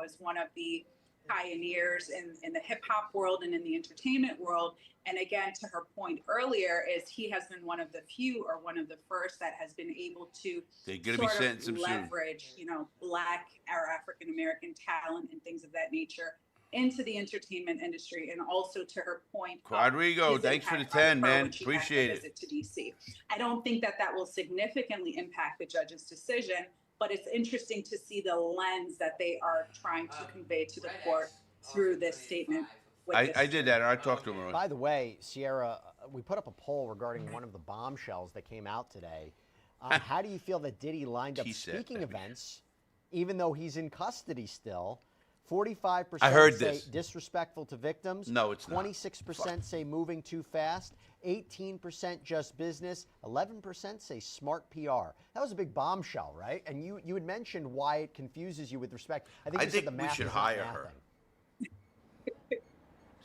is one of the pioneers in the hip hop world and in the entertainment world. And again, to her point earlier, is he has been one of the few, or one of the first, that has been able to They're going to be sort of sentencing soon. leverage, Black or African-American talent and things of that nature into the entertainment industry. And also, to her point, Quadrigo, his thanks for the impact on 10, her man. when she had the Appreciate it. visit to DC. I don't think that will significantly impact the judge's decision, but it's interesting to see the lens that they are trying to convey to the court through this statement. with I this did that. I talked to him earlier. By the way, Sierra, we put up a poll regarding one of the bombshells that came out today. How do you feel that Diddy lined up T-set. speaking events, even though he's in custody still? 45% I heard say this. disrespectful to victims. No, it's not. 26% say moving too fast. 18% just business. 11% say smart PR. That was a big bombshell, right? And you had mentioned why it confuses you with respect. I think I you said think the we math should isn't hire her. mathing.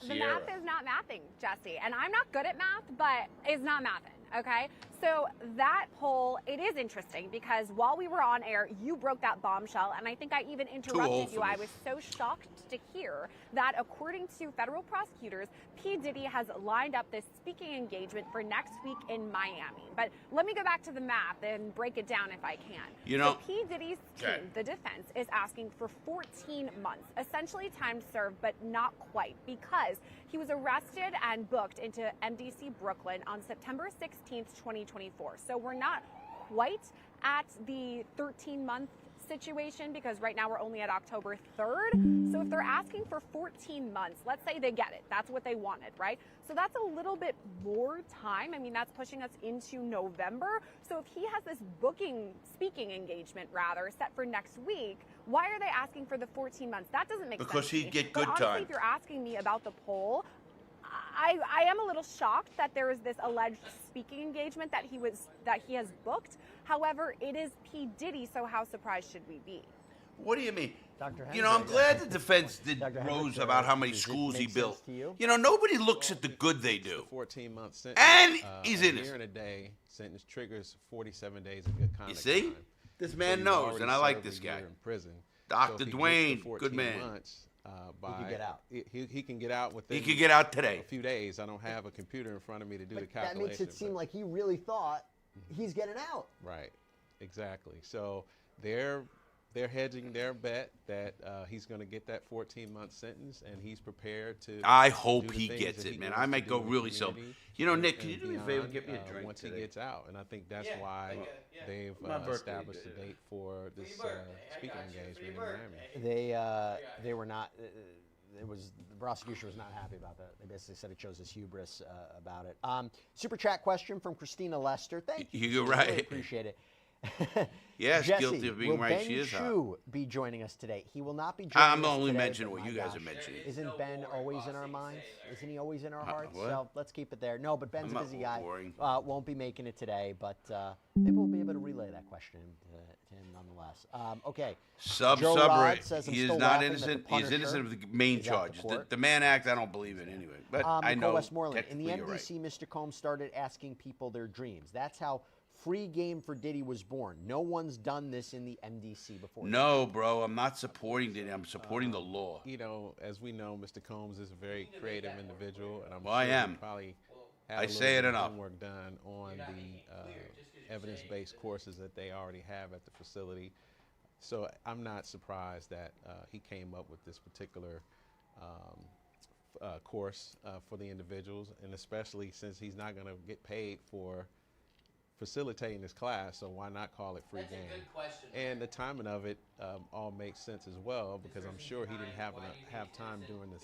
The math is not mathing, Jesse. And I'm not good at math, but it's not mathing. Okay, so that poll, it is interesting because while we were on air, you broke that bombshell, and I think I even interrupted you. I was so shocked to hear that according to federal prosecutors, P. Diddy has lined up this speaking engagement for next week in Miami. But let me go back to the math and break it down if I can. You know, so P. Diddy's team, the defense, is asking for 14 months, essentially time served, but not quite, because he was arrested and booked into MDC Brooklyn on September 16th, 2024. So we're not quite at the 13-month situation because right now we're only at October 3rd. So if they're asking for 14 months, let's say they get it. That's what they wanted, right? So that's a little bit more time. I mean, that's pushing us into November. So if he has this speaking engagement rather, set for next week, why are they asking for the 14 months? That doesn't make sense. Because he'd get good honestly, time. If you're asking me about the poll, I am a little shocked that there is this alleged speaking engagement that he has booked. However, it is P. Diddy, so how surprised should we be? What do you mean? Dr. You know, I'm Hendrick, glad the defense did Dr. rose Hendrick, about how many does it schools he make built. sense to you? You know, nobody looks at the good they do. 14-month sentence. And he's a year innocent. and a day sentence triggers 47 days of good conduct. You see? time. This So man he's knows, already and I like served this a year guy. in prison. Dr. So if he gets the Dwayne, 14 good man. Months, He could get out. He can get out within. He could get out today. a few days. I don't have a computer in front of me to do the But calculation. that makes it seem but- like he really thought he's getting out. Right, exactly. So they're hedging their bet that he's going to get that 14-month sentence, and he's prepared to. I do hope the he things gets that it, he man. wants I to might do go in the really so. community You know, and- Nick, can and you do me a favor and beyond, get me a drink once today? he gets out, and I think that's Yeah, why yeah. they've My birthday, established a yeah. date for this For your birthday, I speaking got you. For engagement your in Miami. birthday. They were not. It was the prosecution was not happy about that. They basically said it shows his hubris about it. Super chat question from Christina Lester. Thank you. You're Christina. Really right. appreciate it. Yes, Jesse, guilty of being will right. Ben She is hot. Chu be joining us today? He will not be joining I'm us only today, mentioning but what my you guys gosh, are mentioning. There is Isn't no Ben boring always boss in our thing to minds? say there. Isn't he always in our hearts? what? So let's keep it there. No, but Ben's I'm a not busy guy. boring. Won't be making it today, but maybe we'll be able to relay that question to him nonetheless. Okay. Joe Rod says, I'm He is still not laughing that the innocent. He's Punisher innocent of the main is out the charges. court. The Mann Act, I don't believe in anyway. But I Nicole know Westmoreland, in the technically you're right. MDC, Mr. Combs started asking people their dreams. That's how Free Game for Diddy was born. No one's done this in the MDC before. No, bro, I'm not supporting Diddy. I'm supporting the law. You know, as we know, Mr. Combs is a very creative individual, and I'm Well, sure I he am. probably had I a say little it bit of enough. homework done on the evidence-based courses that they already have at the facility. So I'm not surprised that he came up with this particular course for the individuals, and especially since he's not going to get paid for facilitating this class, so why not call it free That's game? a good question. And the timing of it all makes sense as well, because I'm sure he didn't have time during the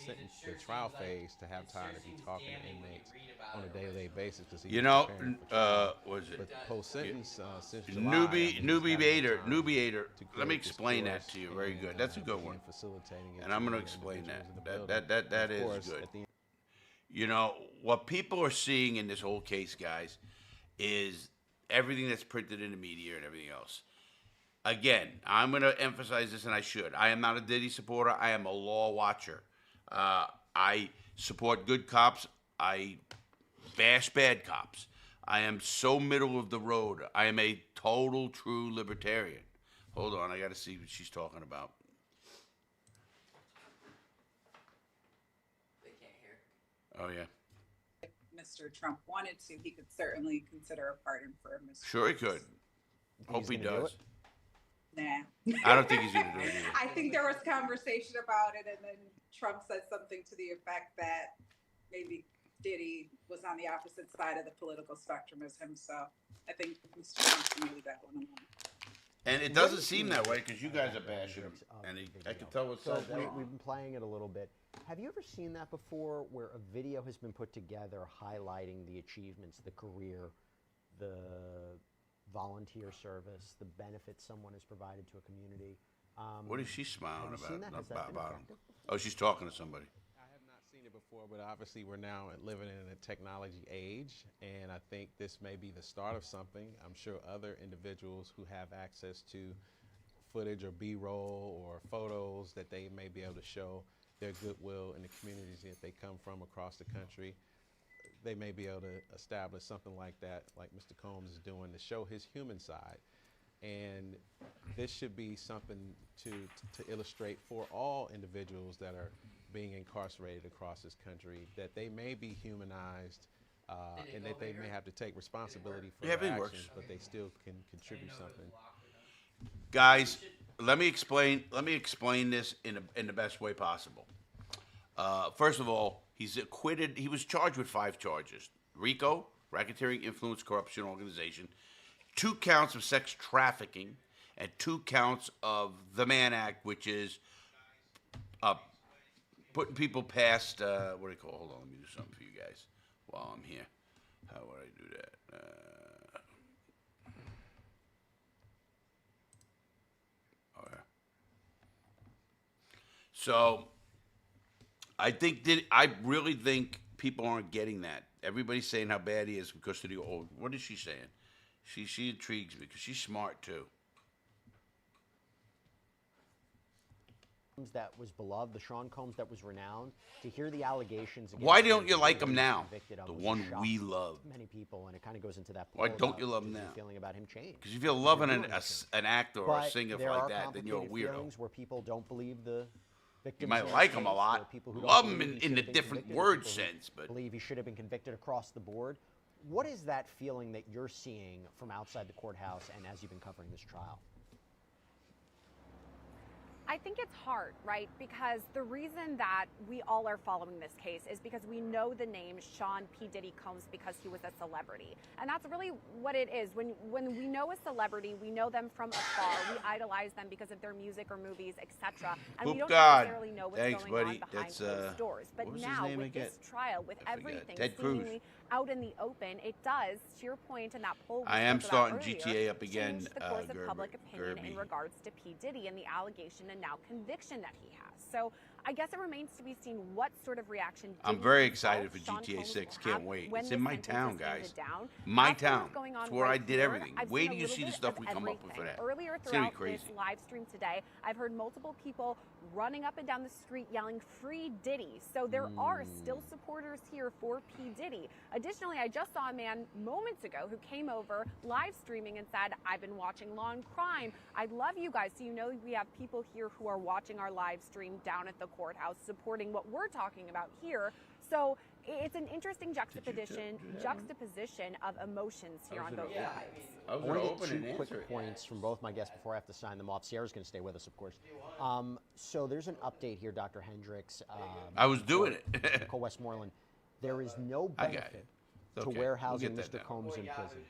trial phase to have time to be talking to inmates on a day-to-day basis. Because You know, what is it? But post-sentence, since July, I mean, he's Newbie having Bader, time Newbie Bader. to Let me create this explain that course to you. Very and, good. That's a good begin one. facilitating it And I'm to gonna the explain individuals in the that. building. That Of is course, good. at the You know, what people are seeing in this whole case, guys, is everything that's printed in the media and everything else. Again, I'm going to emphasize this, and I should. I am not a Diddy supporter. I am a law watcher. I support good cops. I bash bad cops. I am so middle of the road. I am a total, true libertarian. Hold on, I got to see what she's talking about. They can't hear. Oh, yeah. Mr. Trump wanted to, he could certainly consider a pardon for Mr. Sure he could. Hope he gonna do does. Nah. I don't think he's going to do it either. I think there was conversation about it, and then Trump said something to the effect that maybe Diddy was on the opposite side of the political spectrum as him. So I think Mr. Trump can leave that one alone. And it doesn't seem that way because you guys are bashing him. And I can tell what's So up. we've been playing it a little bit. Have you ever seen that before, where a video has been put together highlighting the achievements, the career, the volunteer service, the benefits someone has provided to a community? What is she smiling Have you about? seen that? Not Has that been about him. effective? Oh, she's talking to somebody. I have not seen it before, but obviously we're now living in a technology age, and I think this may be the start of something. I'm sure other individuals who have access to footage or B-roll or photos that they may be able to show their goodwill in the communities that they come from across the country. they may be able to establish something like that, like Mr. Combs is doing, to show his human side. And this should be something to illustrate for all individuals that are being incarcerated across this country, that they may be humanized, and that they may have to take responsibility for Yeah, their it works. actions, but they still can contribute something. Guys, let me explain this in the best way possible. First of all, he's acquitted. He was charged with 5 charges: RICO, racketeering, influence, corruption, organization, 2 counts of sex trafficking, and 2 counts of the Mann Act, which is putting people past what do you call? Hold on, let me do something for you guys while I'm here. How would I do that? So, I really think people aren't getting that. Everybody's saying how bad he is because of the old. What is she saying? She intrigues me because she's smart too. That was beloved, the Sean Combs that was renowned, to hear the allegations. Why against don't him you that like he him was now? convicted of The was a one shock we to love. many people, and it kind of goes into that. Why poll don't about you love him does your now? feeling about him change? Because if you're Is loving he an doing anything? actor or But a singer there like are that, then you're a complicated weirdo. feelings where people don't believe the victims. You might in like this him a case. lot. There are people who don't Love him believe he in should the have been different convicted, word people who sense, but believe he should have been convicted across the board. What is that feeling that you're seeing from outside the courthouse and as you've been covering this trial? I think it's hard, right? Because the reason that we all are following this case is because we know the name Sean P. Diddy Combs because he was a celebrity. And that's really what it is. When we know a celebrity, we know them from afar. We idolize them because of their music or movies, etc. And we don't necessarily know what's going on behind closed doors. But now, with this trial, with everything seemingly out in the open, it does, to your point, and that poll I am starting earlier, GTA up again, change the course of public opinion Gerby. in regards to P. Diddy and the allegation and now conviction that he has. So I guess it remains to be seen what sort of reaction I'm Diddy very himself, excited for Sean GTA Combs 6. will have Can't wait. when It's the in my sentence town, is guys. handed down. My That's town. what's going on It's where right I did here. everything. I've Wait seen till a you little see the bit stuff of we come up with for everything. that. Earlier It's gonna be throughout this crazy. live stream today, I've heard multiple people running up and down the street yelling "Free Diddy." So there are still supporters here for P. Diddy. Additionally, I just saw a man moments ago who came over live streaming and said, "I've been watching Law and Crime. I love you guys." So you know we have people here who are watching our live stream down at the courthouse, supporting what we're talking about here. So it's an interesting juxtaposition of emotions here on both sides. I was I going want to to open get and 2 answer quick it. points from both my guests before I have to sign them off. Sierra's going to stay with us, of course. So there's an update here, Dr. Hendricks. I was doing it. Nicole Westmoreland. There is no I got it. benefit It's to okay. warehousing We'll get that Mr. down. Combs in prison.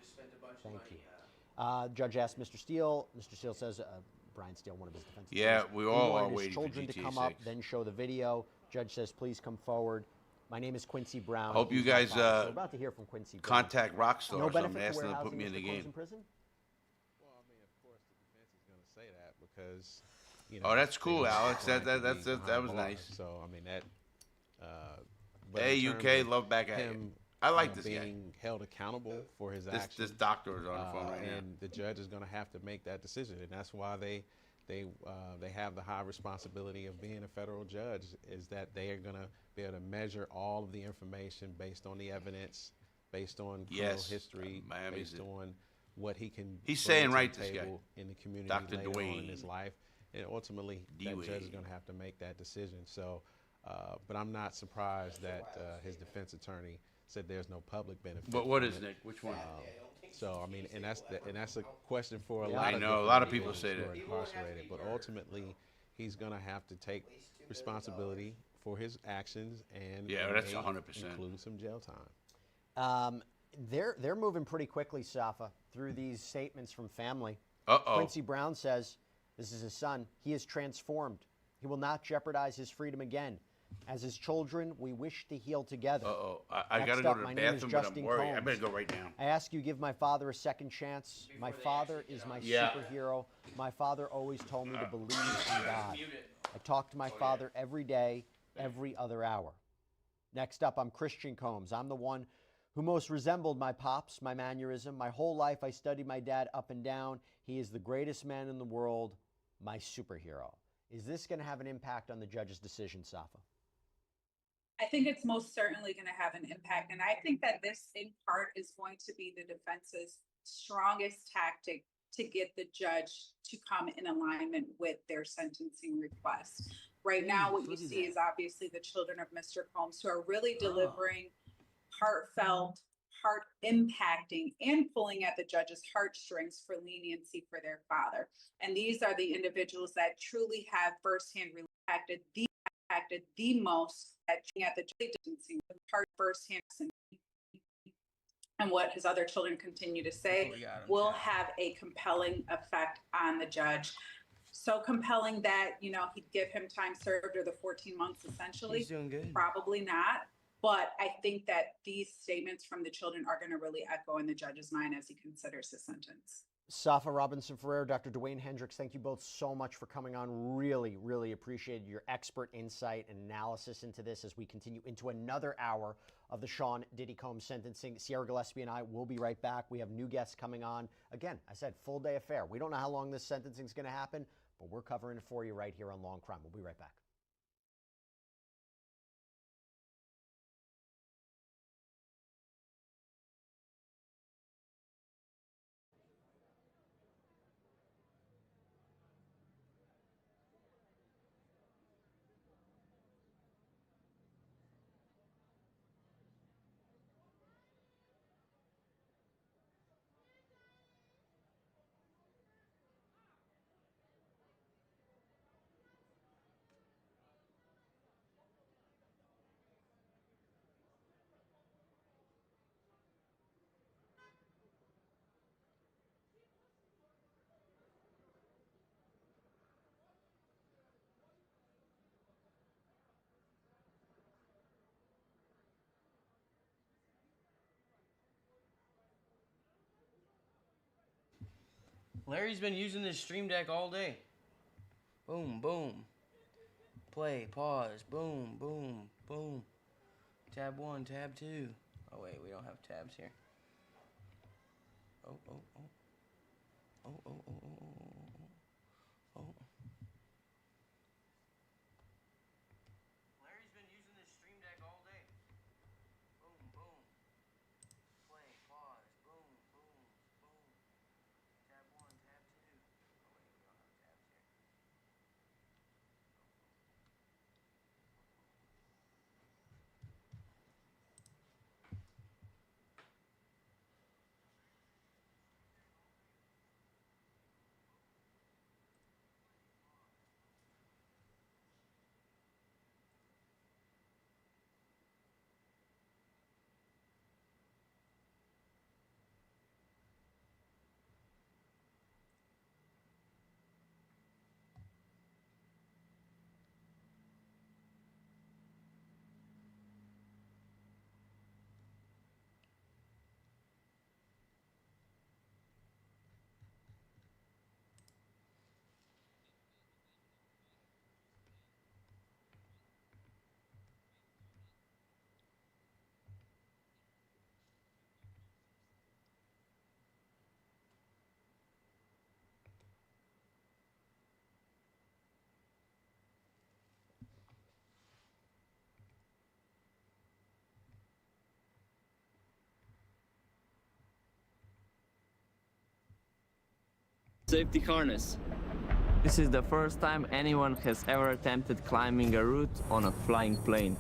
Thank you. Judge asked Mr. Steele. Mr. Steele says, Brian Steele, one of his defense Yeah, attorneys, we all are wanted his waiting for children to GTA come up, 6. then show the video. Judge says, please come forward. My name is Quincy Brown. Hope you He's my guys, father. So we're about to hear from Quincy Brown. Contact Rockstar No or something. benefit Ask to them to put warehousing me in the Mr. Combs game. in prison? Well, I mean, of course, the defense is going to say that because, you know. Oh, that's they cool, want Alex. Brian to That be was behind nice. bars. So, I mean, that. But Hey, in terms UK, of love back at you. him, I like you know, this guy. being held accountable for his This actions. doctor is on the phone right and the judge is going to have to make that decision, and that's why they have the high responsibility of being a federal judge. Is that they are going to be able to measure all of the information based on the evidence, based on criminal Yes. history, Miami's based it. on what he can. He's bring saying to right, the this guy. table in the community Dr. later on in his Dwayne. life, and ultimately that judge is Dwayne. going to have to make that decision. So, but I'm not surprised that his defense attorney said there's no public benefit. But what from is it. Nick? Which one? So I mean, and that's a question for a Yeah. lot. I of know, a different lot of people individuals say who that. are incarcerated, but ultimately, he's going to have to take responsibility for his actions, and Yeah, it that's may 100%. include some jail time. They're moving pretty quickly, Safa, through these statements from family. Uh-oh. Quincy Brown says, this is his son, he is transformed. He will not jeopardize his freedom again. As his children, we wish to heal together. Uh-oh. I got Next to go up, to the my name is bathroom, but I'm Justin worried. I Combs. better go right now. I ask you, give my father a second chance. My father is my Yeah. superhero. My father always told me to believe in God. I talk to my father every day, every other hour. Next up, I'm Christian Combs. I'm the one who most resembled my pops, my mannerism. My whole life, I studied my dad up and down. He is the greatest man in the world, my superhero. Is this going to have an impact on the judge's decision, Safa? I think it's most certainly going to have an impact. And I think that this, in part, is going to be the defense's strongest tactic to get the judge to come in alignment with their sentencing request. Right now, what you see is obviously the children of Mr. Combs who are really delivering heartfelt, heart impacting, and pulling at the judge's heartstrings for leniency for their father. And these are the individuals that truly have firsthand impacted the most at the agency part firsthand. And what his other children continue to say will have a compelling effect on the judge. So compelling that, you know, he'd give him time served or the 14 months essentially. He's doing good. Probably not. But I think that these statements from the children are going to really echo in the judge's mind as he considers his sentence. Safa Robinson-Ferrer, Dr. Dwayne Hendricks, thank you both so much for coming on. Really, really appreciated your expert insight and analysis into this as we continue into another hour of the Sean Diddy Combs sentencing. Sierra Gillespie and I will be right back. We have new guests coming on. Again, I said full day affair. We don't know how long this sentencing is going to happen, but we're covering it for you right here on Long Crime. We'll be right back. Larry's been using this stream deck all day. Boom, boom. Play, pause, boom, boom, boom. Tab 1, tab 2. Oh, wait, we don't have tabs here. Oh, oh, oh. Oh, oh, oh, oh, oh, oh. Larry's been using this stream deck all day. Boom, boom. Play, pause, boom, boom, boom. Tab 1, tab 2. Oh, wait, we don't have tabs here. Safety harness. This is the first time anyone has ever attempted climbing a route on a flying plane.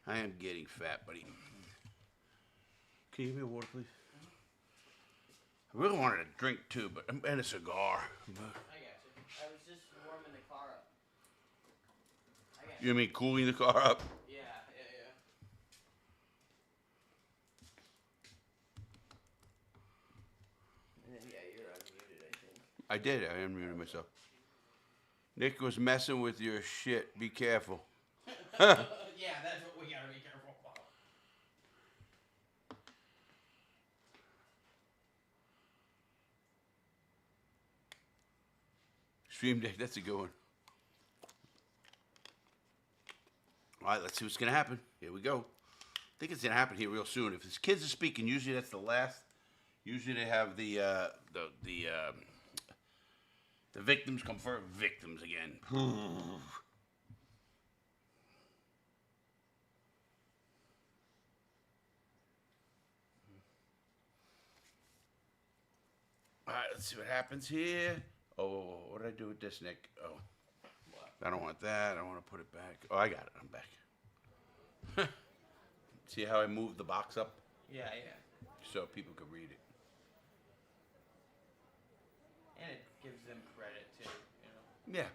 I am getting fat, buddy. Can you give me a water, please? I really wanted a drink too, but and a cigar. I got you. I was just warming the car up. I got You mean cooling the car up? Yeah. And then, yeah, you're unmuted, I think. I did. I unmuted myself. Nick was messing with your shit. Be careful. Yeah, that's what we gotta be careful about. Stream Deck, that's a good one. All right, let's see what's gonna happen. Here we go. I think it's gonna happen here real soon. If his kids are speaking, usually that's the last. Usually they have the victims come first. Victims again. All right, let's see what happens here. Oh, what did I do with this, Nick? Oh, I don't want that. I want to put it back. Oh, I got it. I'm back. See how I moved the box up? Yeah. So people could read it. And it gives them credit too, you know. Yeah.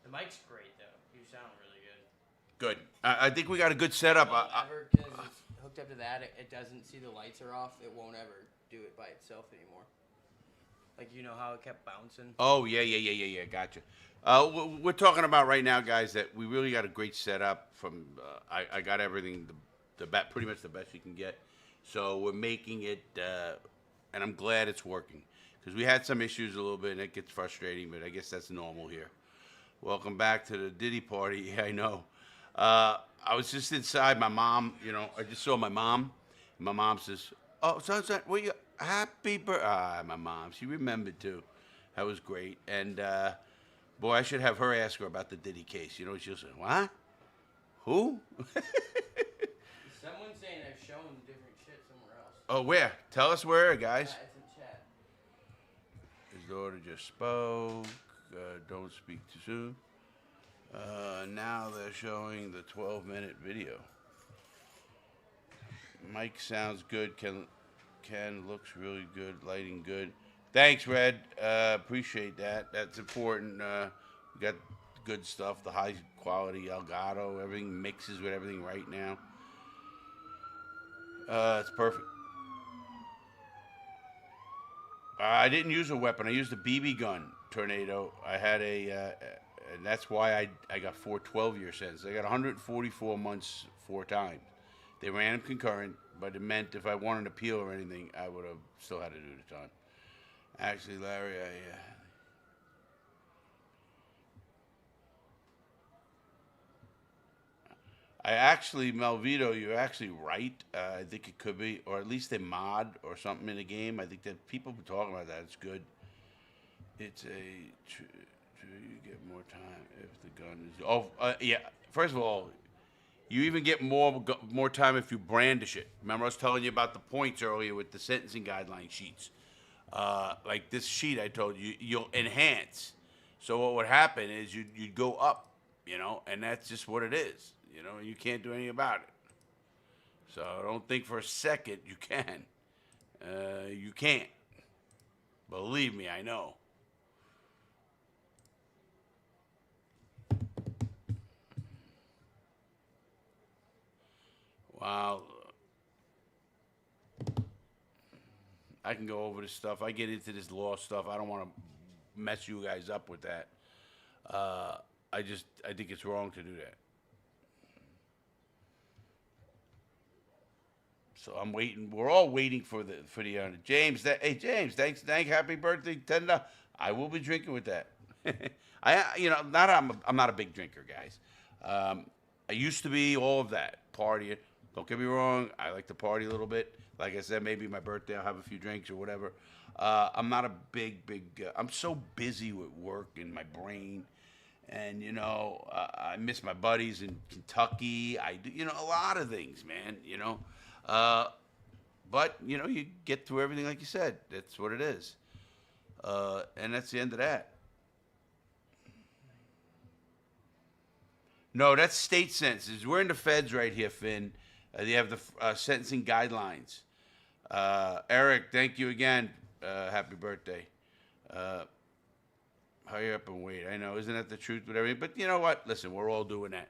The mic's great though. You sound really good. Good. I think we got a good setup. Ever, because it's hooked up to that, it doesn't see the lights are off. It won't ever do it by itself anymore. Like, you know how it kept bouncing? Oh, yeah. Gotcha. We're talking about right now, guys, that we really got a great setup. From I got everything pretty much the best you can get. So we're making it, and I'm glad it's working. Because we had some issues a little bit, and it gets frustrating, but I guess that's normal here. Welcome back to the Diddy party. Yeah, I know. I was just inside. My mom, I just saw my mom. And my mom says, "Oh, sunset, well, you happy birthday." My mom, she remembered too. That was great. And boy, I should have her ask her about the Diddy case. She'll say, "What? Who?" Someone's saying I've shown different shit somewhere else. Oh, where? Tell us where, guys. It's in chat. His daughter just spoke. Don't speak too soon. Now they're showing the 12-minute video. Mike sounds good. Ken looks really good. Lighting good. Thanks, Red. Appreciate that. That's important. We got good stuff. The high quality Elgato. Everything mixes with everything right now. It's perfect. I didn't use a weapon. I used a BB gun, Tornado. I had and that's why I got 4 12-year sentences. I got 144 months 4 times. They ran them concurrent, but it meant if I wanted an appeal or anything, I would have still had to do the time. Actually, Larry, I actually, Melvito, you're actually right. I think it could be, or at least a mod or something in the game. I think that people have been talking about that. It's good. It's you get more time if the gun is. Oh, yeah. First of all, you even get more time if you brandish it. Remember I was telling you about the points earlier with the sentencing guideline sheets. Like this sheet I told you, you'll enhance. So what would happen is you'd go up, and that's just what it is. You can't do anything about it. So don't think for a second you can. You can't. Believe me, I know. Wow. I can go over this stuff. I get into this law stuff. I don't want to mess you guys up with that. I think it's wrong to do that. So I'm waiting. We're all waiting for the James. Hey James, thanks. Happy birthday, $10. I will be drinking with that. I'm not a big drinker, guys. I used to be all of that partying. Don't get me wrong. I like to party a little bit. Like I said, maybe my birthday I'll have a few drinks or whatever. I'm not a big. I'm so busy with work and my brain, and I miss my buddies in Kentucky. I do, a lot of things, man. But you get through everything like you said. That's what it is, and that's the end of that. No, that's state sentences. We're in the feds right here, Finn. They have the sentencing guidelines. Eric, thank you again. Happy birthday. Hurry up and wait. I know, isn't that the truth with everything? But you know what? Listen, we're all doing that.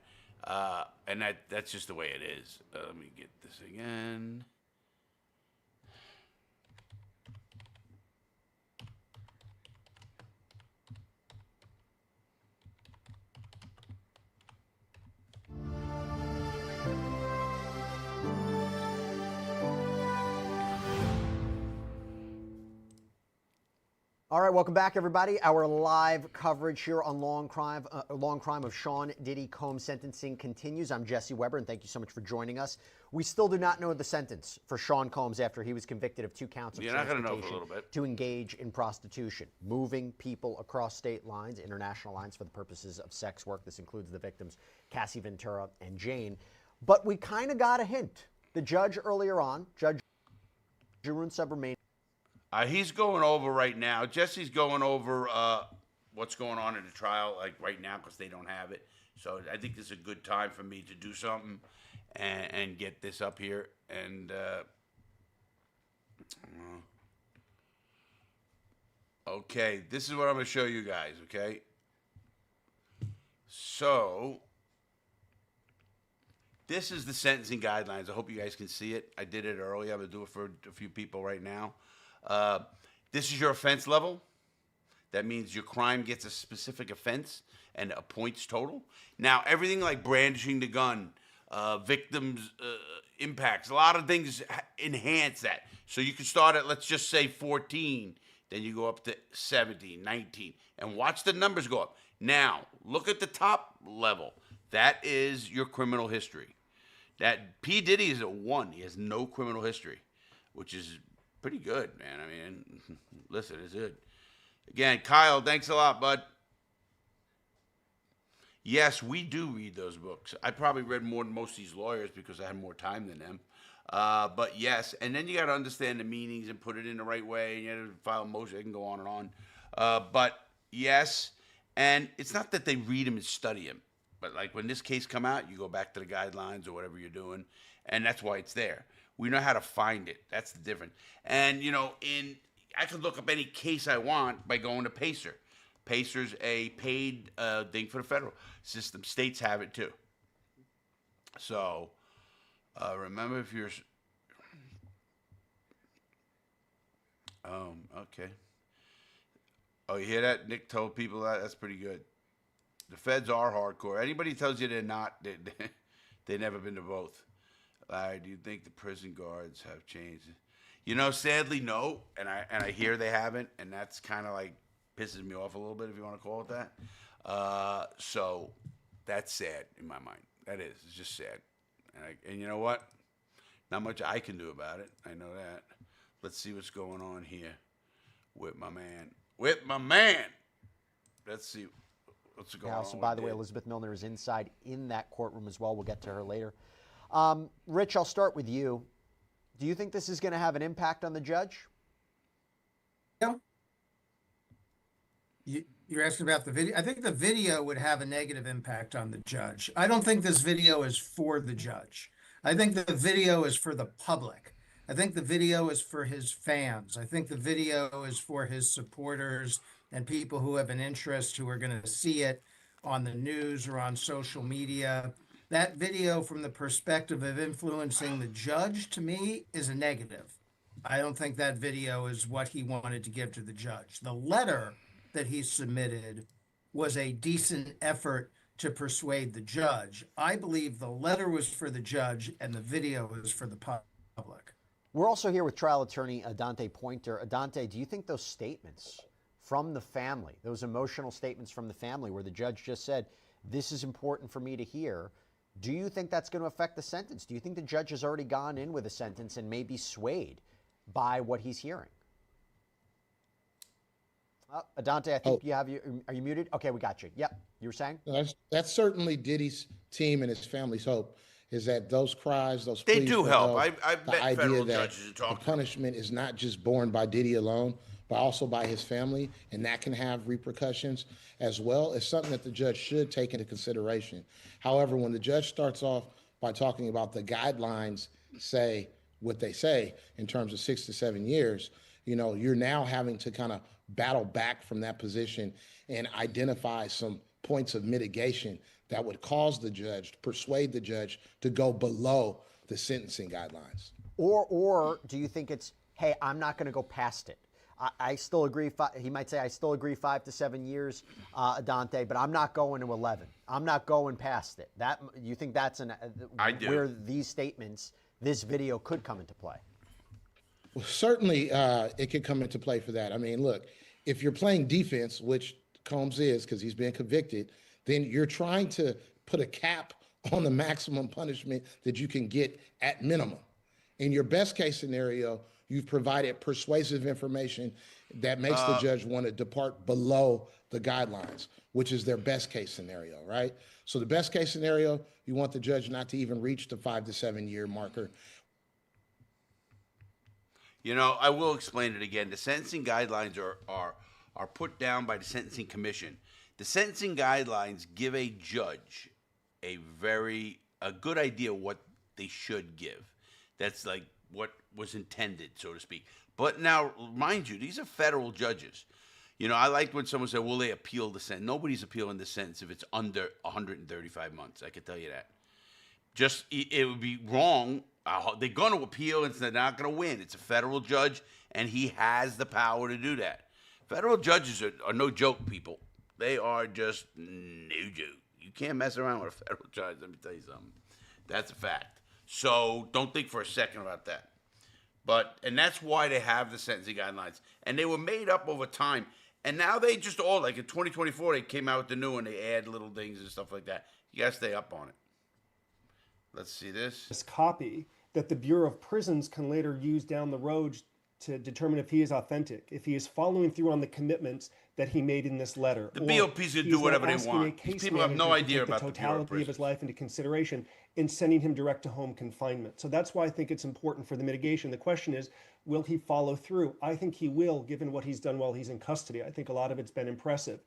And that's just the way it is. Let me get this again. All right, welcome back, everybody. Our live coverage here on Long Crime of Sean Diddy Combs sentencing continues. I'm Jesse Weber, and thank you so much for joining us. We still do not know the sentence for Sean Combs after he was convicted of 2 counts of You're not gonna know for a transportation little bit. to engage in prostitution, moving people across state lines, international lines, for the purposes of sex work. This includes the victims, Cassie Ventura and Jane. But we kind of got a hint. The judge earlier on, Judge Jeroen Subramanian, He's going over right now. Jesse's going over what's going on in the trial, like right now, because they don't have it. So I think this is a good time for me to do something and get this up here. And okay, this is what I'm going to show you guys. Okay, so this is the sentencing guidelines. I hope you guys can see it. I did it earlier. I'm going to do it for a few people right now. This is your offense level. That means your crime gets a specific offense and a points total. Now, everything like brandishing the gun, victims' impacts, a lot of things enhance that. So you can start at, let's just say 14, then you go up to 17, 19, and watch the numbers go up. Now, look at the top level. That is your criminal history. That P. Diddy is at 1. He has no criminal history, which is pretty good, man. I mean, listen, it's good. Again, Kyle, thanks a lot, bud. Yes, we do read those books. I probably read more than most of these lawyers because I had more time than them. But yes, and then you got to understand the meanings and put it in the right way. And you got to file a motion. It can go on and on. But yes, and it's not that they read them and study them. But like when this case come out, you go back to the guidelines or whatever you're doing, and that's why it's there. We know how to find it. That's the difference. And, you know, I could look up any case I want by going to Pacer. Pacer's a paid thing for the federal system. States have it too. So, remember if you're... okay. Oh, you hear that? Nick told people that? That's pretty good. The feds are hardcore. Anybody tells you they're not, they've never been to both. Larry, do you think the prison guards have changed? You know, sadly, no. And I hear they haven't, and that's kind of like pisses me off a little bit, if you want to call it that. So that's sad in my mind. That is. It's just sad. And you know what? Not much I can do about it. I know that. Let's see what's going on here with my man. Let's see what's going on. So by the way, Elizabeth Milner is inside in that courtroom as well. We'll get to her later. Rich, I'll start with you. Do you think this is going to have an impact on the judge? Yeah. You're asking about the video? I think the video would have a negative impact on the judge. I don't think this video is for the judge. I think the video is for the public. I think the video is for his fans. I think the video is for his supporters and people who have an interest who are going to see it on the news or on social media. That video, from the perspective of influencing the judge, to me, is a negative. I don't think that video is what he wanted to give to the judge. The letter that he submitted was a decent effort to persuade the judge. I believe the letter was for the judge and the video was for the public. We're also here with trial attorney Adante Pointer. Adante, do you think those statements from the family, those emotional statements from the family where the judge just said, this is important for me to hear, do you think that's going to affect the sentence? Do you think the judge has already gone in with a sentence and may be swayed by what he's hearing? Adante, I think you have are you muted? Okay, we got you. Yep, you were saying? That's certainly Diddy's team and his family's hope, is that those cries, those they pleas do for help. help, I've the met idea federal that judges and the talked. punishment is not just borne by Diddy alone, but also by his family, and that can have repercussions as well. It's something that the judge should take into consideration. However, when the judge starts off by talking about the guidelines say what they say in terms of 6 to 7 years, you're now having to kind of battle back from that position and identify some points of mitigation that would cause the judge, persuade the judge to go below the sentencing guidelines. Or do you think it's, hey, I'm not going to go past it? I still agree. He might say, I still agree 5 to 7 years, Dante, but I'm not going to 11. I'm not going past it. You think that's I do. where these statements, this video could come into play? Well, certainly it could come into play for that. I mean, look, if you're playing defense, which Combs is because he's been convicted, then you're trying to put a cap on the maximum punishment that you can get at minimum. In your best case scenario, you've provided persuasive information that makes the judge want to depart below the guidelines, which is their best case scenario, right? So the best case scenario, you want the judge not to even reach the 5 to 7 year marker. I will explain it again. The sentencing guidelines are put down by the Sentencing Commission. The sentencing guidelines give a judge a good idea what they should give. That's like what was intended, so to speak. But now, mind you, these are federal judges. I liked when someone said, will they appeal the sentence? Nobody's appealing the sentence if it's under 135 months. I can tell you that. It would be wrong. They're going to appeal and they're not going to win. It's a federal judge, and he has the power to do that. Federal judges are no joke, people. They are just no joke. You can't mess around with a federal judge. Let me tell you something. That's a fact. So don't think for a second about that. And that's why they have the sentencing guidelines. And they were made up over time. And now they just all, like in 2024, they came out with the new one. They add little things and stuff like that. You got to stay up on it. Let's see this. This copy that the Bureau of Prisons can later use down the road to determine if he is authentic, if he is following through on the commitments that he made in this letter. The BOP's going to do whatever they want. These people have no idea about the totality of his life into consideration in sending him direct to home confinement. So that's why I think it's important for the mitigation. The question is, will he follow through? I think he will, given what he's done while he's in custody. I think a lot of it's been impressive.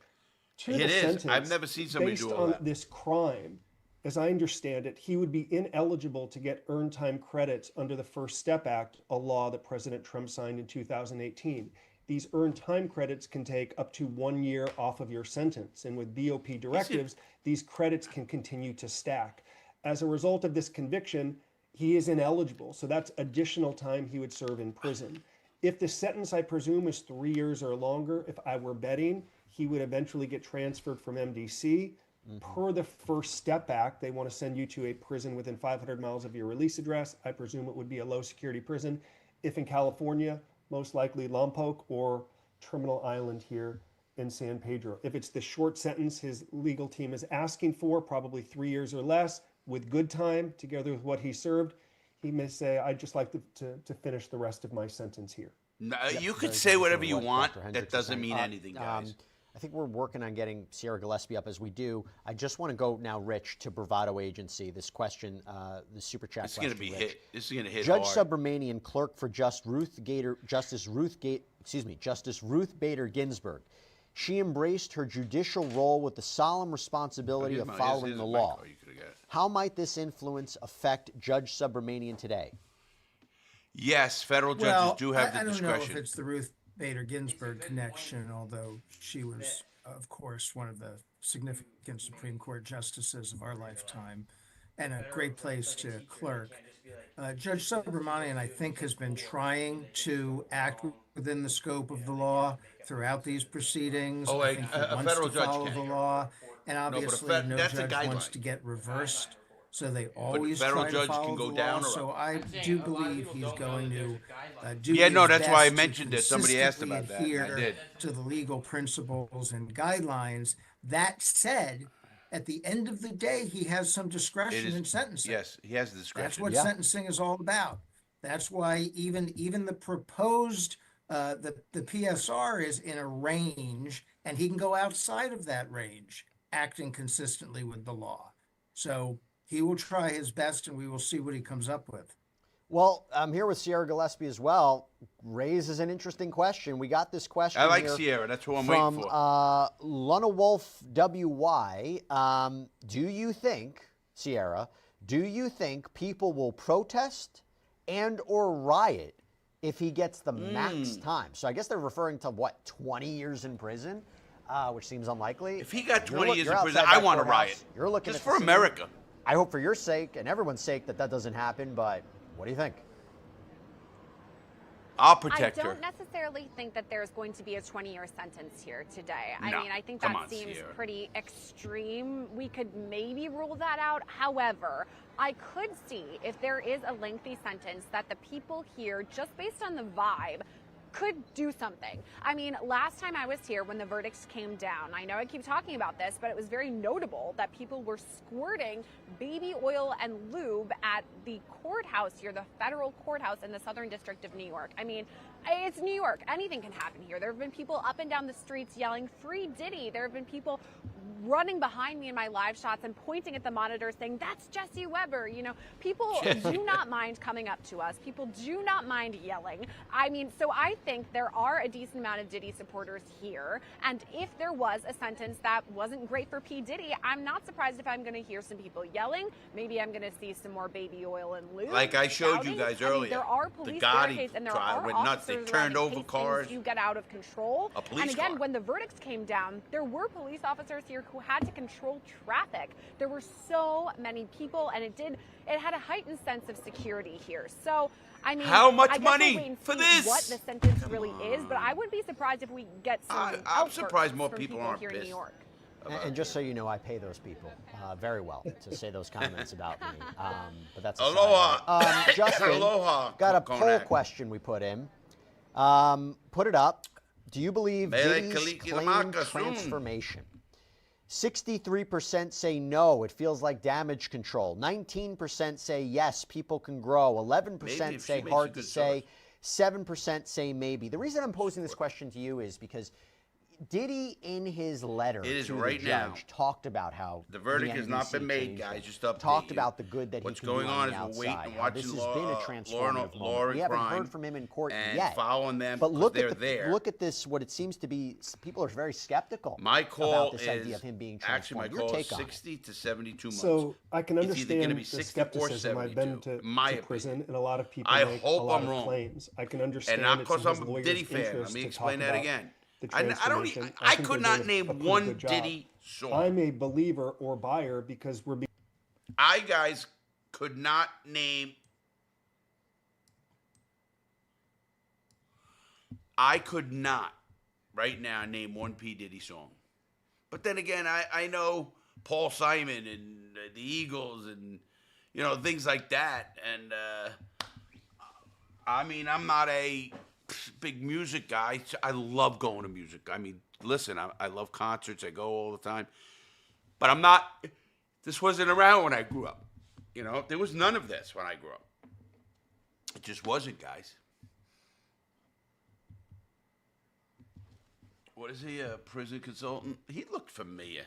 It is. I've never seen somebody do all that. Based on this crime, as I understand it, he would be ineligible to get earned time credits under the First Step Act, a law that President Trump signed in 2018. These earned time credits can take up to 1 year off of your sentence. And with BOP directives, these credits can continue to stack. As a result of this conviction, he is ineligible. So that's additional time he would serve in prison. If the sentence, I presume, is 3 years or longer, if I were betting, he would eventually get transferred from MDC. Per the First Step Act, they want to send you to a prison within 500 miles of your release address. I presume it would be a low security prison. If in California, most likely Lompoc or Terminal Island here in San Pedro. If it's the short sentence his legal team is asking for, probably 3 years or less, with good time, together with what he served, he may say, I'd just like to finish the rest of my sentence here. No, you could say whatever you want. That doesn't mean anything, guys. I think we're working on getting Sierra Gillespie up as we do. I just want to go now, Rich, to Bravado Agency. This question, the super chat question. This is going to be hit. This is going to hit Judge hard. Subramanian, clerk for Justice Ruth Bader Ginsburg. She embraced her judicial role with the solemn responsibility of following the law. How might this influence affect Judge Subramanian today? Yes, federal judges do have the discretion. I don't know if it's the Ruth Bader Ginsburg connection, although she was, of course, one of the significant Supreme Court justices of our lifetime and a great place to clerk. Judge Subramanian, I think, has been trying to act within the scope of the law throughout these proceedings. Oh, I think he a wants federal to judge follow can. the law, and obviously no that's a judge wants guideline. to get reversed. So they always federal try to judge follow can go the down law. or So up. I do believe he's going to do Yeah, no, his that's why I best to mentioned it. Somebody asked consistently about that, and I adhere did. to the legal principles and guidelines. That said, at the end of the day, he has some discretion in sentencing. Yes, he has the discretion. That's what sentencing is all about. That's why even the proposed the PSR is in a range, and he can go outside of that range, acting consistently with the law. So he will try his best, and we will see what he comes up with. Well, I'm here with Sierra Gillespie as well. Raises an interesting question. We got this question I like here Sierra. That's who I'm from waiting for. Luna Wolf WY. Do you think, Sierra, do you think people will protest and or riot if he gets the max time? So I guess they're referring to, what, 20 years in prison, which seems unlikely. If he got You're 20 years you're in prison, outside I that want to courthouse. riot. You're looking Just at the for scene. America. I hope for your sake and everyone's sake that doesn't happen, but what do you think? I'll protect I her. don't necessarily think that there's going to be a 20-year sentence here today. No, I mean, I think come that on, seems Sierra. pretty extreme. We could maybe rule that out. However, I could see if there is a lengthy sentence that the people here, just based on the vibe, could do something. I mean, last time I was here when the verdicts came down, I know I keep talking about this, but it was very notable that people were squirting baby oil and lube at the courthouse here, the federal courthouse in the Southern District of New York. I mean, it's New York. Anything can happen here. There have been people up and down the streets yelling, "Free Diddy." There have been people running behind me in my live shots and pointing at the monitor saying, "That's Jesse Weber." You know, people do not mind coming up to us. People do not mind yelling. I mean, so I think there are a decent amount of Diddy supporters here. And if there was a sentence that wasn't great for P. Diddy, I'm not surprised if I'm going to hear some people yelling. Maybe I'm going to see some more baby oil and lube. Like I showed you shouting. guys I mean, earlier, there are the police Gotti barricades and there trial are went nuts. They officers turned around in over case cars. things do get out of control. A police And again, car. when the verdicts came down, there were police officers here who had to control traffic. There were so many people, and it had a heightened sense of security here. So, I mean, How much I guess money we'll wait and for see this? what the sentence really is, but I wouldn't be surprised if we get some I'm outbursts surprised more from people people aren't here in New pissed. York. And just so you know, I pay those people very well to say those comments about me. But that's a Aloha. Justin, Aloha. got a Konak. poll question we put in. Put it up. Do you believe Mele Diddy's Kaliki claimed Lamaka soon. transformation? 63% say no, it feels like damage control. 19% say yes, people can grow. 11% Maybe if say she makes hard a to good say. 7% say maybe. The reason I'm posing this question to you is because Diddy, in his letter It is to right the now. judge, talked about how The verdict has not NBC been made, changed guys. him. Just to update talked you. about the good that What's he can going do on on is the we're outside. waiting, How this has watching been a transformative moment. Lori We haven't Crime heard from him in court and yet. following them But because look they're at there. look at this. What it seems to be, people are very skeptical My call about this is idea of him being actually my transformed. Your call is take on it. 60 to 72 months. So I can It's either gonna understand be the 64 or skepticism. I've been 72, to, my to prison, and a lot of people I make hope a lot I'm of wrong. claims. I can understand And not it's in because his I'm a lawyer's Diddy fan. Let interest me to explain talk that about again. the I don't. transformation. I think could they're not doing name a pretty one good job. Diddy song. I'm a believer or buyer because we're I guys could not name. I could not right now name one P. Diddy song. But then again, I know Paul Simon and the Eagles and things like that. And I mean, I'm not a big music guy. I love going to music. I mean, listen, I love concerts. I go all the time. But I'm not. This wasn't around when I grew up. There was none of this when I grew up. It just wasn't, guys. What is he, a prison consultant? He looked familiar.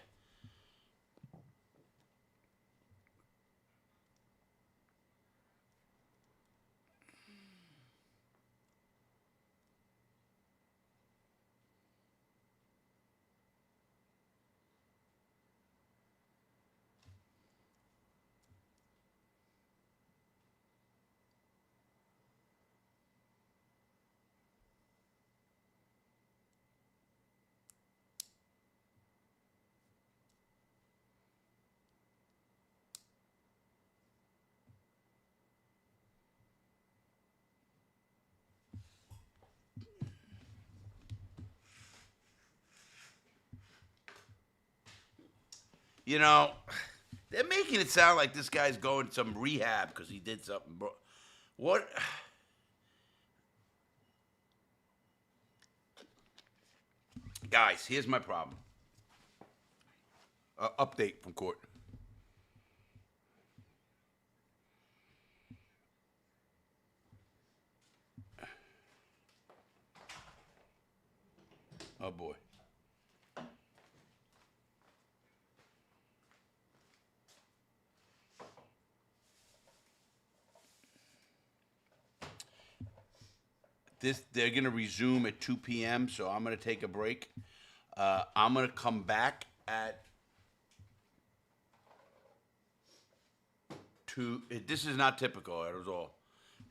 They're making it sound like this guy's going to some rehab because he did something, bro. What? Guys, here's my problem. Update from court. Oh, boy. they're gonna resume at 2 p.m. So I'm gonna take a break. I'm gonna come back at two. This is not typical at all,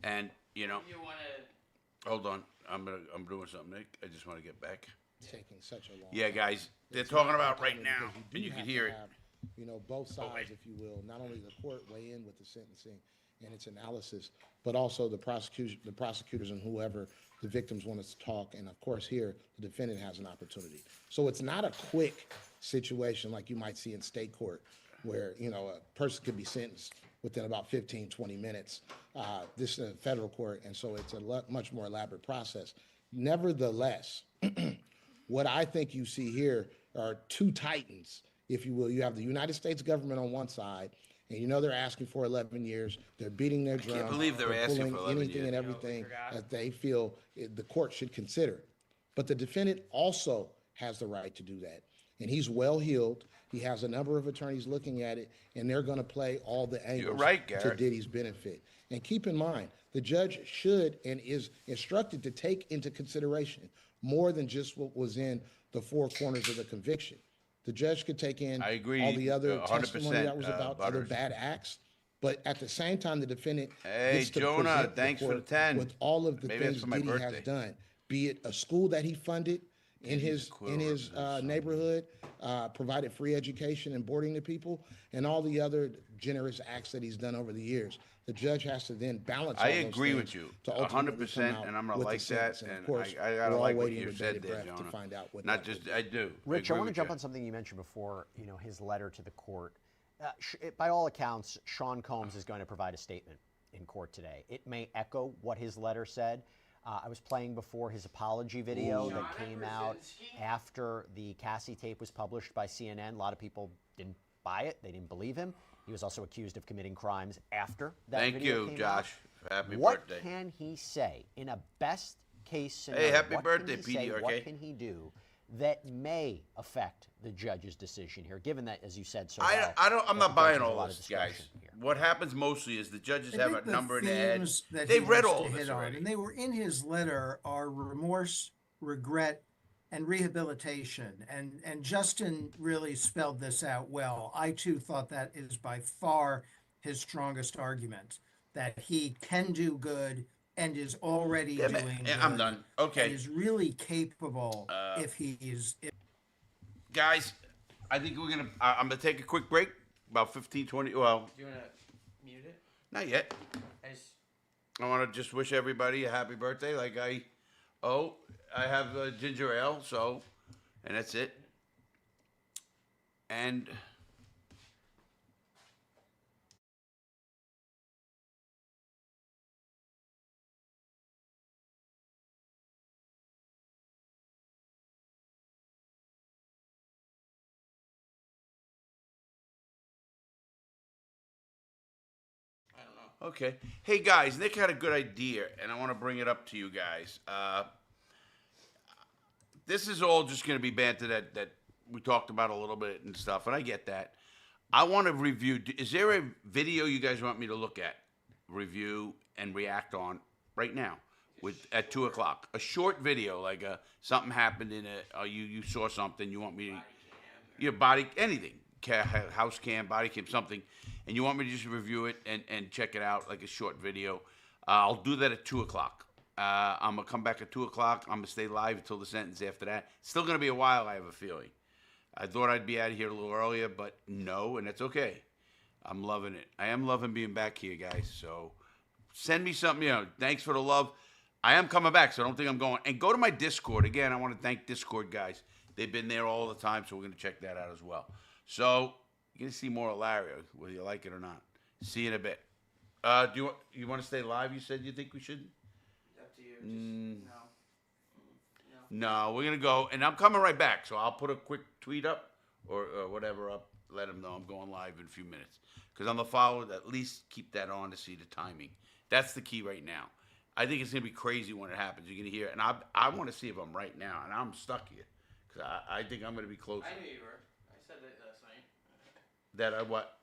and you know. You want to? Hold on, I'm doing something, Nick. I just want to get back. Taking such a long Yeah, time. guys, they're It's talking not about uncommon right now, because and you do can have hear to it. have, both sides, wait. if you will, not only the court weigh in with the sentencing and its analysis, but also the prosecutors and whoever the victims want us to talk. And of course, here, the defendant has an opportunity. So it's not a quick situation like you might see in state court where, a person could be sentenced within about 15, 20 minutes. This is a federal court, and so it's a much more elaborate process. Nevertheless, what I think you see here are two titans, if you will. You have the United States government on one side, and they're asking for 11 years. They're beating their drum. Can't believe they're asking pulling for 11 anything years. and everything that they feel the court should consider. But the defendant also has the right to do that. And he's well-heeled. He has a number of attorneys looking at it, and they're going to play all the angles right, to Garrett. Diddy's benefit. And keep in mind, the judge should and is instructed to take into consideration more than just what was in the four corners of the conviction. The judge could take in I agree, all the other 100%, testimony that was about other Butters. bad acts, but at the same time, the defendant Hey, gets to Jonah, present the thanks for the court 10. with all of the Maybe that's things for my Diddy has birthday. done, be it a school that he funded in his neighborhood, provided free education and boarding to people, and all the other generous acts that he's done over the years. The judge has to then balance all I those agree things with you, to ultimately 100%, come out and I'm gonna with the like sentence. that. And And of course, I gotta we're all like what waiting you with said bated there, breath to Jonah. find out what Not that will just be. I do. Rich, I agree want to with jump you. on something you mentioned before, his letter to the court. By all accounts, Sean Combs is going to provide a statement in court today. It may echo what his letter said. I was playing before his apology video that came out after the Cassie tape was published by CNN. A lot of people didn't buy it. They didn't believe him. He was also accused of committing crimes after that Thank video you, came Josh. out. Happy What birthday. can he say in a best case scenario? Hey, happy what birthday, can he say, PDRK. What can he do that may affect the judge's decision here, given that, as you said so I'm well, not that the buying judge has a all lot of this, guys. discretion here. What happens mostly is the judges I have think a number in the their head. themes that They've he read wants all to this hit on, already. and they were in his letter, are remorse, regret, and rehabilitation. And Justin really spelled this out well. I too thought that is by far his strongest argument, that he can do good and is already doing good. I'm done. Okay. And is really capable if he is. Guys, I think I'm gonna take a quick break, about 15, 20. Well, Do you want to mute it? not yet. I want to just wish everybody a happy birthday. Like I have ginger ale, and that's it. And I don't know. okay. Hey guys, Nick had a good idea, and I want to bring it up to you guys. This is all just going to be banter that we talked about a little bit and stuff, and I get that. I want to review. Is there a video you guys want me to look at, review, and react on right now at 2 o'clock? A short video, like something happened in you saw something, you want me to, your body, anything, house cam, body cam, something, and you want me to just review it and check it out, like a short video. I'll do that at 2 o'clock. I'm going to come back at 2 o'clock. I'm going to stay live until the sentence after that. It's still going to be a while, I have a feeling. I thought I'd be out of here a little earlier, but no, and that's okay. I'm loving it. I am loving being back here, guys. So send me something, thanks for the love. I am coming back, so I don't think I'm going. And go to my Discord. Again, I want to thank Discord guys. They've been there all the time, so we're going to check that out as well. So you're going to see more of Larry, whether you like it or not. See you in a bit. Do you want to stay live? You said you think we should? Up to you. Just, No, we're going to go. And I'm coming right back, so I'll put a quick tweet up or whatever up. Let them know I'm going live in a few minutes. Because I'm the follower, at least keep that on to see the timing. That's the key right now. I think it's going to be crazy when it happens. You're going to hear it. And I want to see if I'm right now. And I'm stuck here. Because I think I'm going to be close. I knew you were. I said that last night. That I what?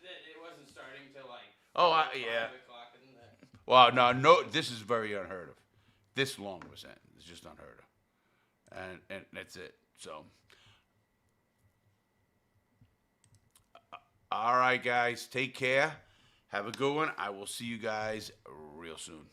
That it wasn't starting till like. Oh, 5 yeah. o'clock and that. Well, no, this is very unheard of. This long of a sentence is just unheard of, and that's it. So, all right, guys, take care. Have a good one. I will see you guys real soon.